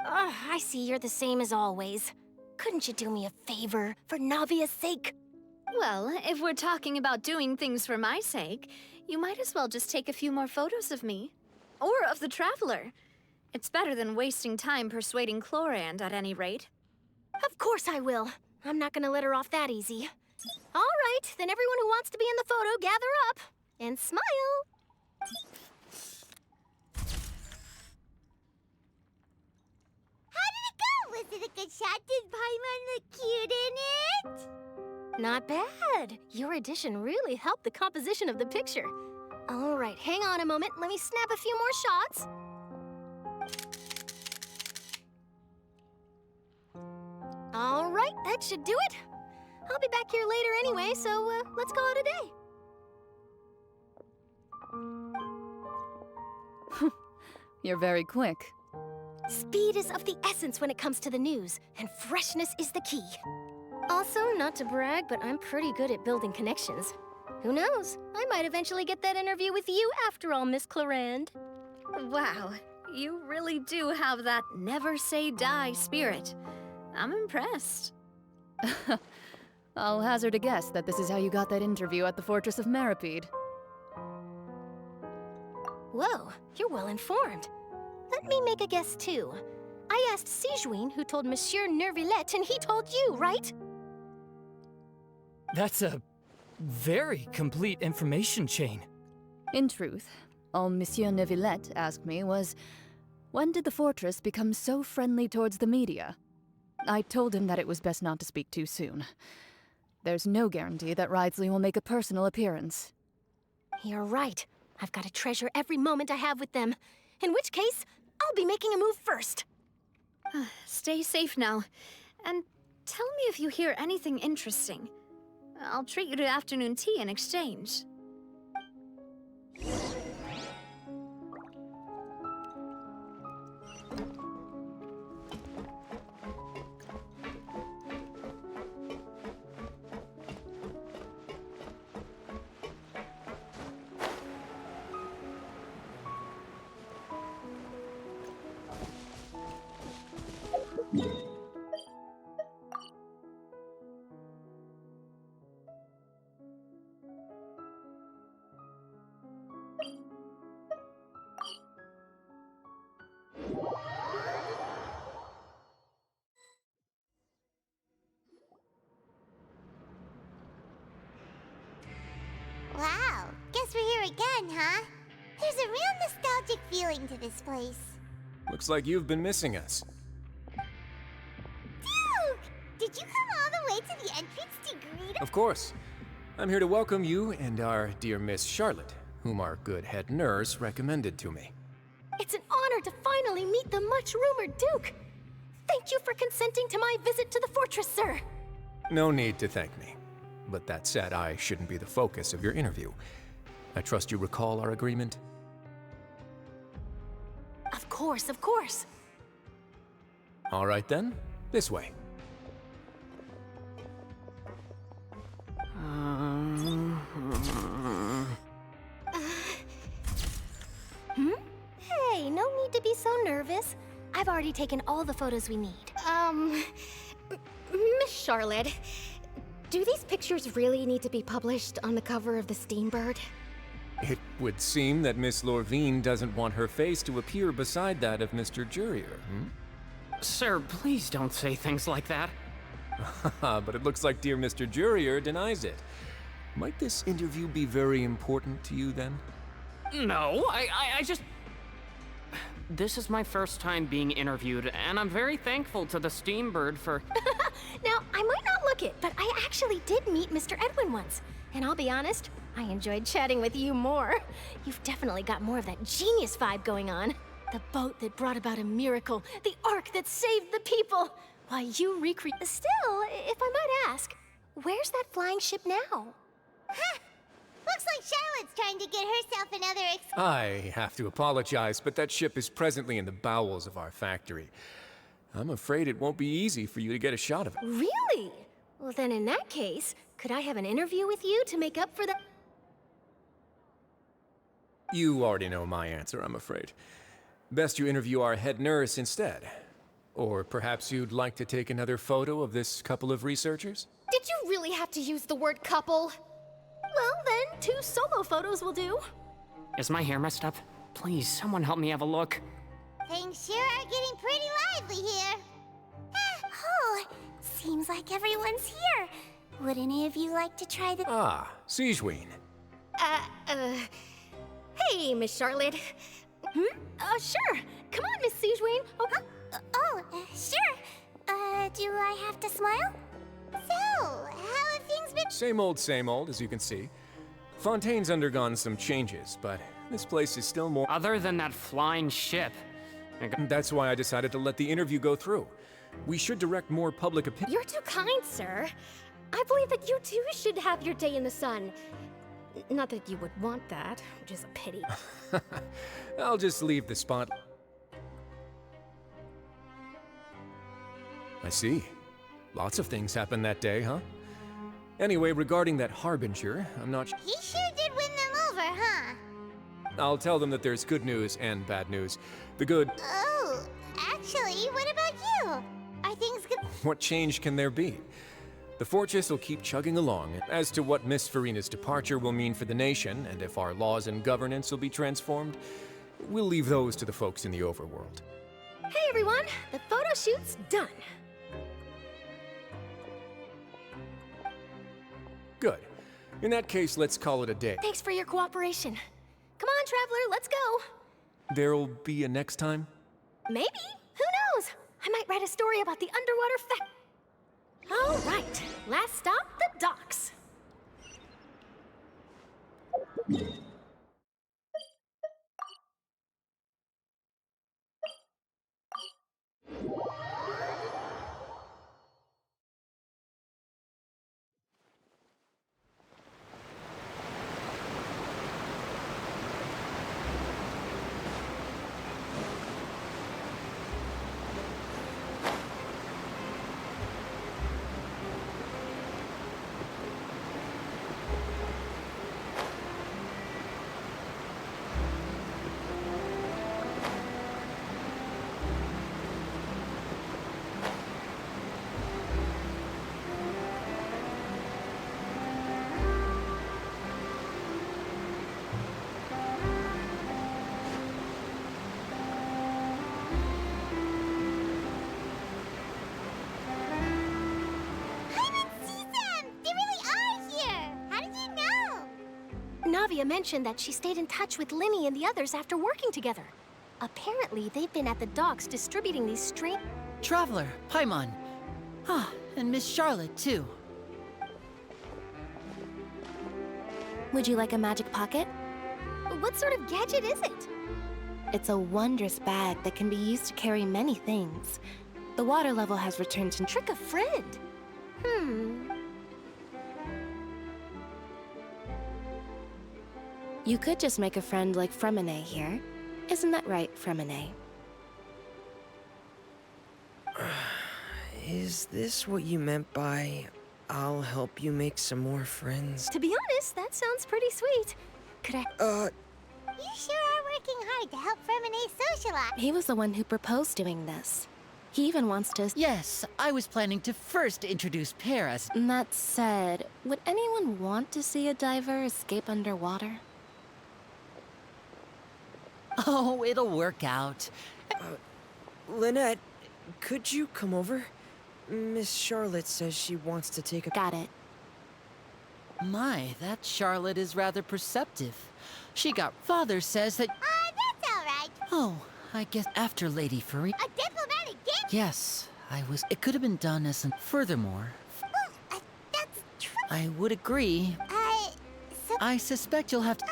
I see you're the same as always. Couldn't you do me a favor, for Navia's sake? Well, if we're talking about doing things for my sake, you might as well just take a few more photos of me. Or of the Traveler. It's better than wasting time persuading Clorinde, at any rate. Of course I will. I'm not gonna let her off that easy. All right, then everyone who wants to be in the photo, gather up. And smile. How did it go? Was it a good shot? Did Paimon look cute in it? Not bad. Your addition really helped the composition of the picture. All right, hang on a moment. Let me snap a few more shots. All right, that should do it. I'll be back here later anyway, so let's call it a day. You're very quick. Speed is of the essence when it comes to the news, and freshness is the key. Also, not to brag, but I'm pretty good at building connections. Who knows? I might eventually get that interview with you after all, Miss Clorinde. Wow, you really do have that never say die spirit. I'm impressed. I'll hazard a guess that this is how you got that interview at the Fortress of Meripede. Whoa, you're well informed. Let me make a guess too. I asked Sijuin, who told Monsieur Nervillet, and he told you, right? That's a very complete information chain. In truth, all Monsieur Neuvillette asked me was, when did the fortress become so friendly towards the media? I told him that it was best not to speak too soon. There's no guarantee that Ridsley will make a personal appearance. You're right. I've got to treasure every moment I have with them. In which case, I'll be making a move first. Stay safe now. And tell me if you hear anything interesting. I'll treat you to afternoon tea in exchange. Wow, guess we're here again, huh? There's a real nostalgic feeling to this place. Looks like you've been missing us. Duke! Did you come all the way to the entrance to greet us? Of course. I'm here to welcome you and our dear Miss Charlotte, whom our good head nurse recommended to me. It's an honor to finally meet the much-rumored Duke. Thank you for consenting to my visit to the fortress, sir. No need to thank me. But that said, I shouldn't be the focus of your interview. I trust you recall our agreement? Of course, of course. All right then, this way. Hey, no need to be so nervous. I've already taken all the photos we need. Miss Charlotte, do these pictures really need to be published on the cover of the Steambird? It would seem that Miss Lorvine doesn't want her face to appear beside that of Mr. Jurier, Sir, please don't say things like that. But it looks like dear Mr. Jurier denies it. Might this interview be very important to you then? No, I just... This is my first time being interviewed, and I'm very thankful to the Steambird for... Now, I might not look it, but I actually did meet Mr. Edwin once. And I'll be honest, I enjoyed chatting with you more. You've definitely got more of that genius vibe going on. The boat that brought about a miracle, the ark that saved the people. Why, you recreate... Still, if I might ask, where's that flying ship now? Huh! Looks like Charlotte's trying to get herself another I have to apologize, but that ship is presently in the bowels of our factory. I'm afraid it won't be easy for you to get a shot of it. Really? Well, then in that case, could I have an interview with you to make up for that? You already know my answer, I'm afraid. Best you interview our head nurse instead. Or perhaps you'd like to take another photo of this couple of researchers? Did you really have to use the word couple? Well, then, 2 solo photos will do. Is my hair messed up? Please, someone help me have a look. Things sure are getting pretty lively here. Oh, seems like everyone's here. Would any of you like to try the... Siegeween. Hey, Miss Charlotte. Sure. Come on, Miss Siegeween. Sure. Do I have to smile? So, how have things been? Same old, as you can see. Fontaine's undergone some changes, but this place is still more... Other than that flying ship. That's why I decided to let the interview go through. We should direct more public opinion... You're too kind, sir. I believe that you too should have your day in the sun. Not that you would want that, which is a pity. I'll just leave the spot... I see. Lots of things happened that day, huh? Anyway, regarding that Harbinger, I'm not sure... He sure did win them over, huh? I'll tell them that there's good news and bad news. The good... Oh, actually, what about you? Are things good? What change can there be? The fortress will keep chugging along. As to what Miss Farina's departure will mean for the nation, and if our laws and governance will be transformed, we'll leave those to the folks in the overworld. Hey, everyone. The photo shoot's done. Good. In that case, let's call it a day. Thanks for your cooperation. Come on, Traveler, let's go. There'll be a next time? Maybe. Who knows? I might write a story about the underwater All right. Last stop, the docks. Navia mentioned that she stayed in touch with Linny and the others after working together. Apparently, they've been at the docks distributing these strange... Traveler, Paimon. Ah, and Miss Charlotte, too. Would you like a magic pocket? What sort of gadget is it? It's a wondrous bag that can be used to carry many things. The water level has returned to... Trick a friend. You could just make a friend like Fremine here. Isn't that right, Fremine? Is this what you meant by, I'll help you make some more friends? To be honest, that sounds pretty sweet. Could I... You sure are working hard to help Fremine socialize. He was the one who proposed doing this. He even wants to... Yes, I was planning to first introduce Pear as... That said, would anyone want to see a diver escape underwater? Oh, it'll work out. Lynette, could you come over? Miss Charlotte says she wants to take a... Got it. My, that Charlotte is rather perceptive. She got... Father says that... That's all right. Oh, I guess after Lady Farina... A diplomatic gift? Yes, I was... It could have been done as an... Furthermore... That's true. I would agree. I suspect you'll have to...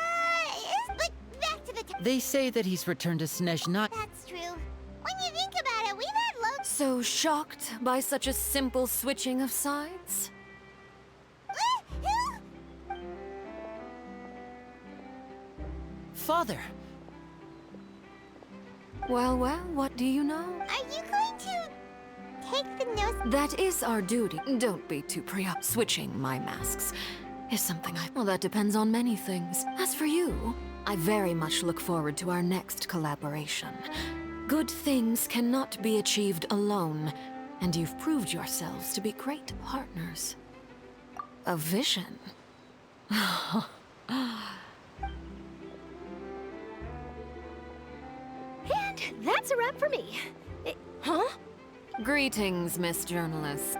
But back to the... They say that he's returned to Snezhnaya. That's true. When you think about it, we've had loads... So shocked by such a simple switching of sides? Father! Well, what do you know? Are you going to take the nose... That is our duty. Don't be too preoccupied. Switching my masks is something Well, that depends on many things. As for you, I very much look forward to our next collaboration. Good things cannot be achieved alone, and you've proved yourselves to be great partners. A vision. And that's a wrap for me. Huh? Greetings, Miss Journalist.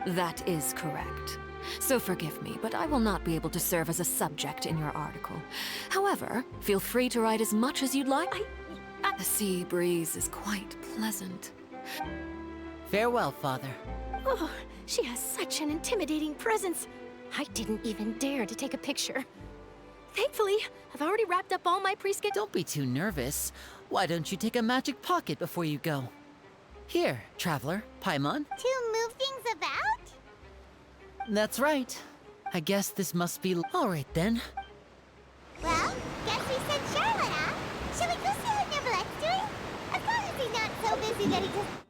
That is correct. So forgive me, but I will not be able to serve as a subject in your article. However, feel free to write as much as you'd like. The sea breeze is quite pleasant. Farewell, Father. Oh, she has such an intimidating presence. I didn't even dare to take a picture. Thankfully, I've already wrapped up all my pre-scheduled... Don't be too nervous. Why don't you take a magic pocket before you go? Here, Traveler, Paimon. To move things about? That's right. I guess this must be... All right, then. Well, guess we sent Charlotte, huh? Shall we go see what Neverlette's doing? As long as he's not so busy that he just...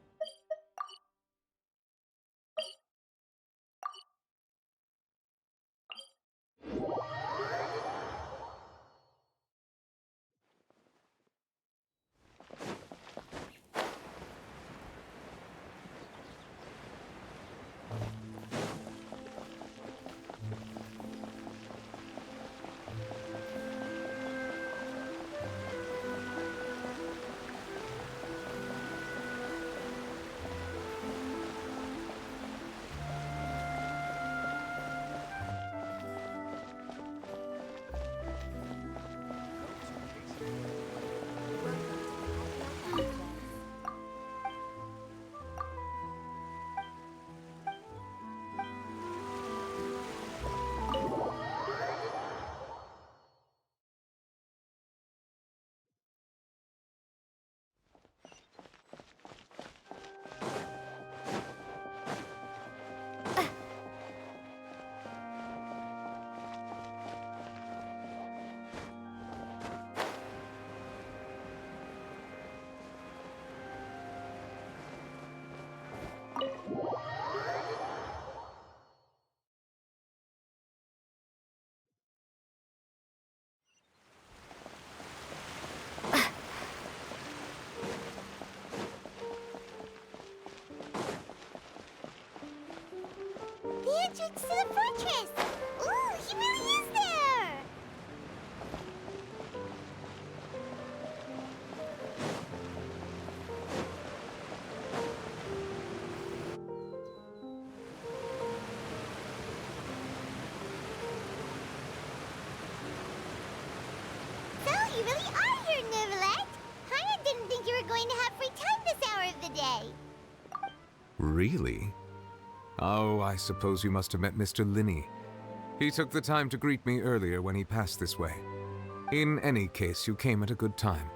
The entrance to the fortress! Ooh, he really is there! you really are here, Neuvillette. Paimon didn't think you were going to have free time this hour of the day. Really? Oh, I suppose you must have met Mr. Linney. He took the time to greet me earlier when he passed this way. In any case, you came at a good time.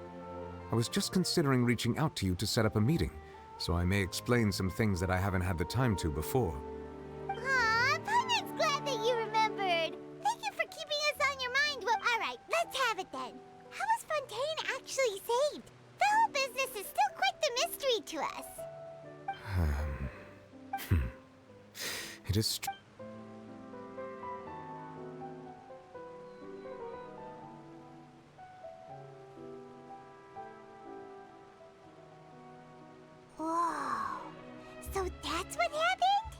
I was just considering reaching out to you to set up a meeting, so I may explain some things that I haven't had the time to before. Aw, Paimon's glad that you remembered. Thank you for keeping us on your mind. Well, all right, let's have it then. How was Fontaine actually saved? The whole business is still quite the mystery to us. It is Whoa. So that's what happened?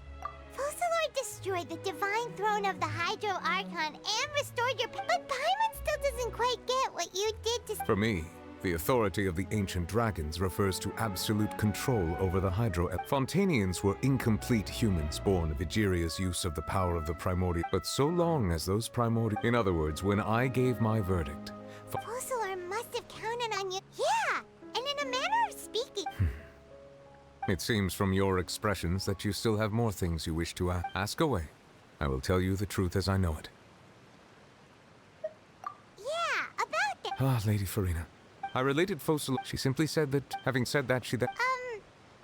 Focalor destroyed the divine throne of the Hydro Archon and restored your... But Paimon still doesn't quite get what you did to... For me, the authority of the ancient dragons refers to absolute control over the Hydro. Fontanians were incomplete humans born of Egeria's use of the power of the primordial. But so long as those primordial... In other words, when I gave my verdict... Focalor must have counted on you. Yeah, and in a manner of speaking... It seems from your expressions that you still have more things you wish to ask away. I will tell you the truth as I know it. Yeah, about the... Ah, Lady Farina. I related Focalor. She simply said that, having said that,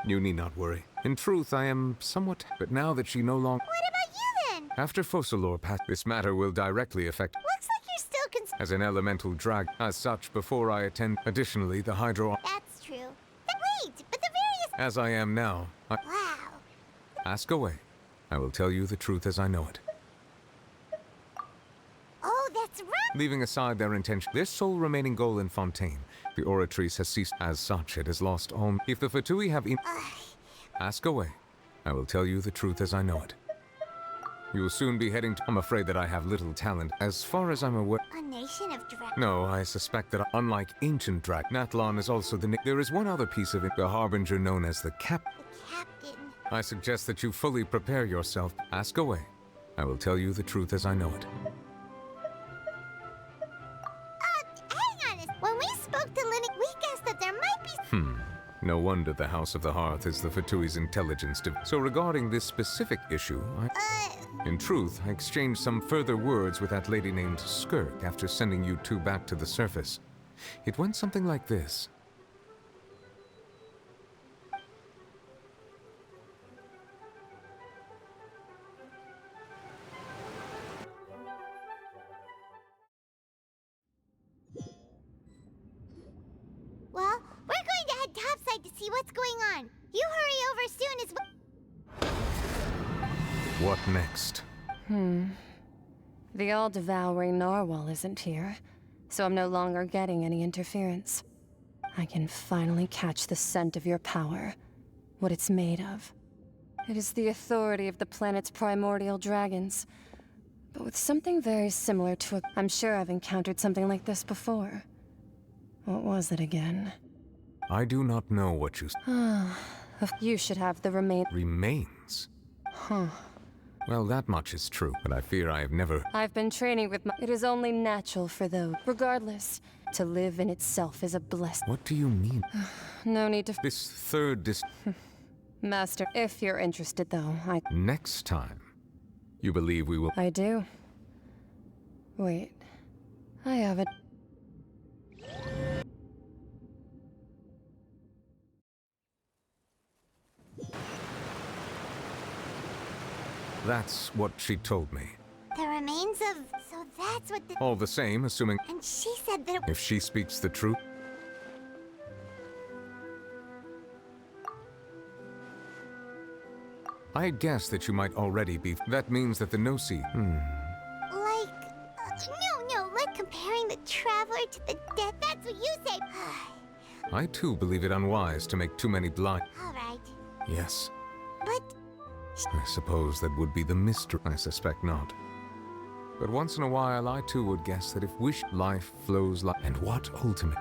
You need not worry. In truth, I am somewhat... But now that she no longer... What about you then? After Focalor passed, this matter will directly affect... Looks like you're still As an elemental drag. As such, before I attend... Additionally, the Hydro... That's true. Wait, but the various... As I am now, Wow. Ask away. I will tell you the truth as I know it. Oh, that's right. Leaving aside their intention, their sole remaining goal in Fontaine, the Oratrice has ceased. As such, it has lost all... If the Fatui have... Ask away. I will tell you the truth as I know it. You will soon be heading to... I'm afraid that I have little talent. As far as I'm aware... A nation of dragons. No, I suspect that unlike ancient drag, Nathlon is also the... There is one other piece of it, the Harbinger known as the Captain. I suggest that you fully prepare yourself. Ask away. I will tell you the truth as I know it. Hang on. When we spoke to Linux, we guessed that there might be... No wonder the House of the Hearth is the Fatui's intelligence So regarding this specific issue, In truth, I exchanged some further words with that lady named Skirk after sending you two back to the surface. It went something like this. Well, we're going to head topside to see what's going on. You hurry over soon as What next? The all-devouring narwhal isn't here, so I'm no longer getting any interference. I can finally catch the scent of your power, what it's made of. It is the authority of the planet's primordial dragons, but with something very similar to I'm sure I've encountered something like this before. What was it again? I do not know what you... You should have the Remains? Huh. Well, that much is true, but I fear I have never... I've been training with It is only natural for those. Regardless, to live in itself is a blessing. What do you mean? No need to... This third Master, if you're interested though, Next time, you believe we will... I do. Wait. I have it. That's what she told me. The remains of... So that's what the... All the same, assuming... And she said that... If she speaks the truth... I had guessed that you might already be... That means that the Gnosi... No, like comparing the Traveler to the Dead, that's what you say. I too believe it unwise to make too many blind... All right. Yes. But... I suppose that would be the mystery. I suspect not. But once in a while, I too would guess that if life flows like... And what ultimate...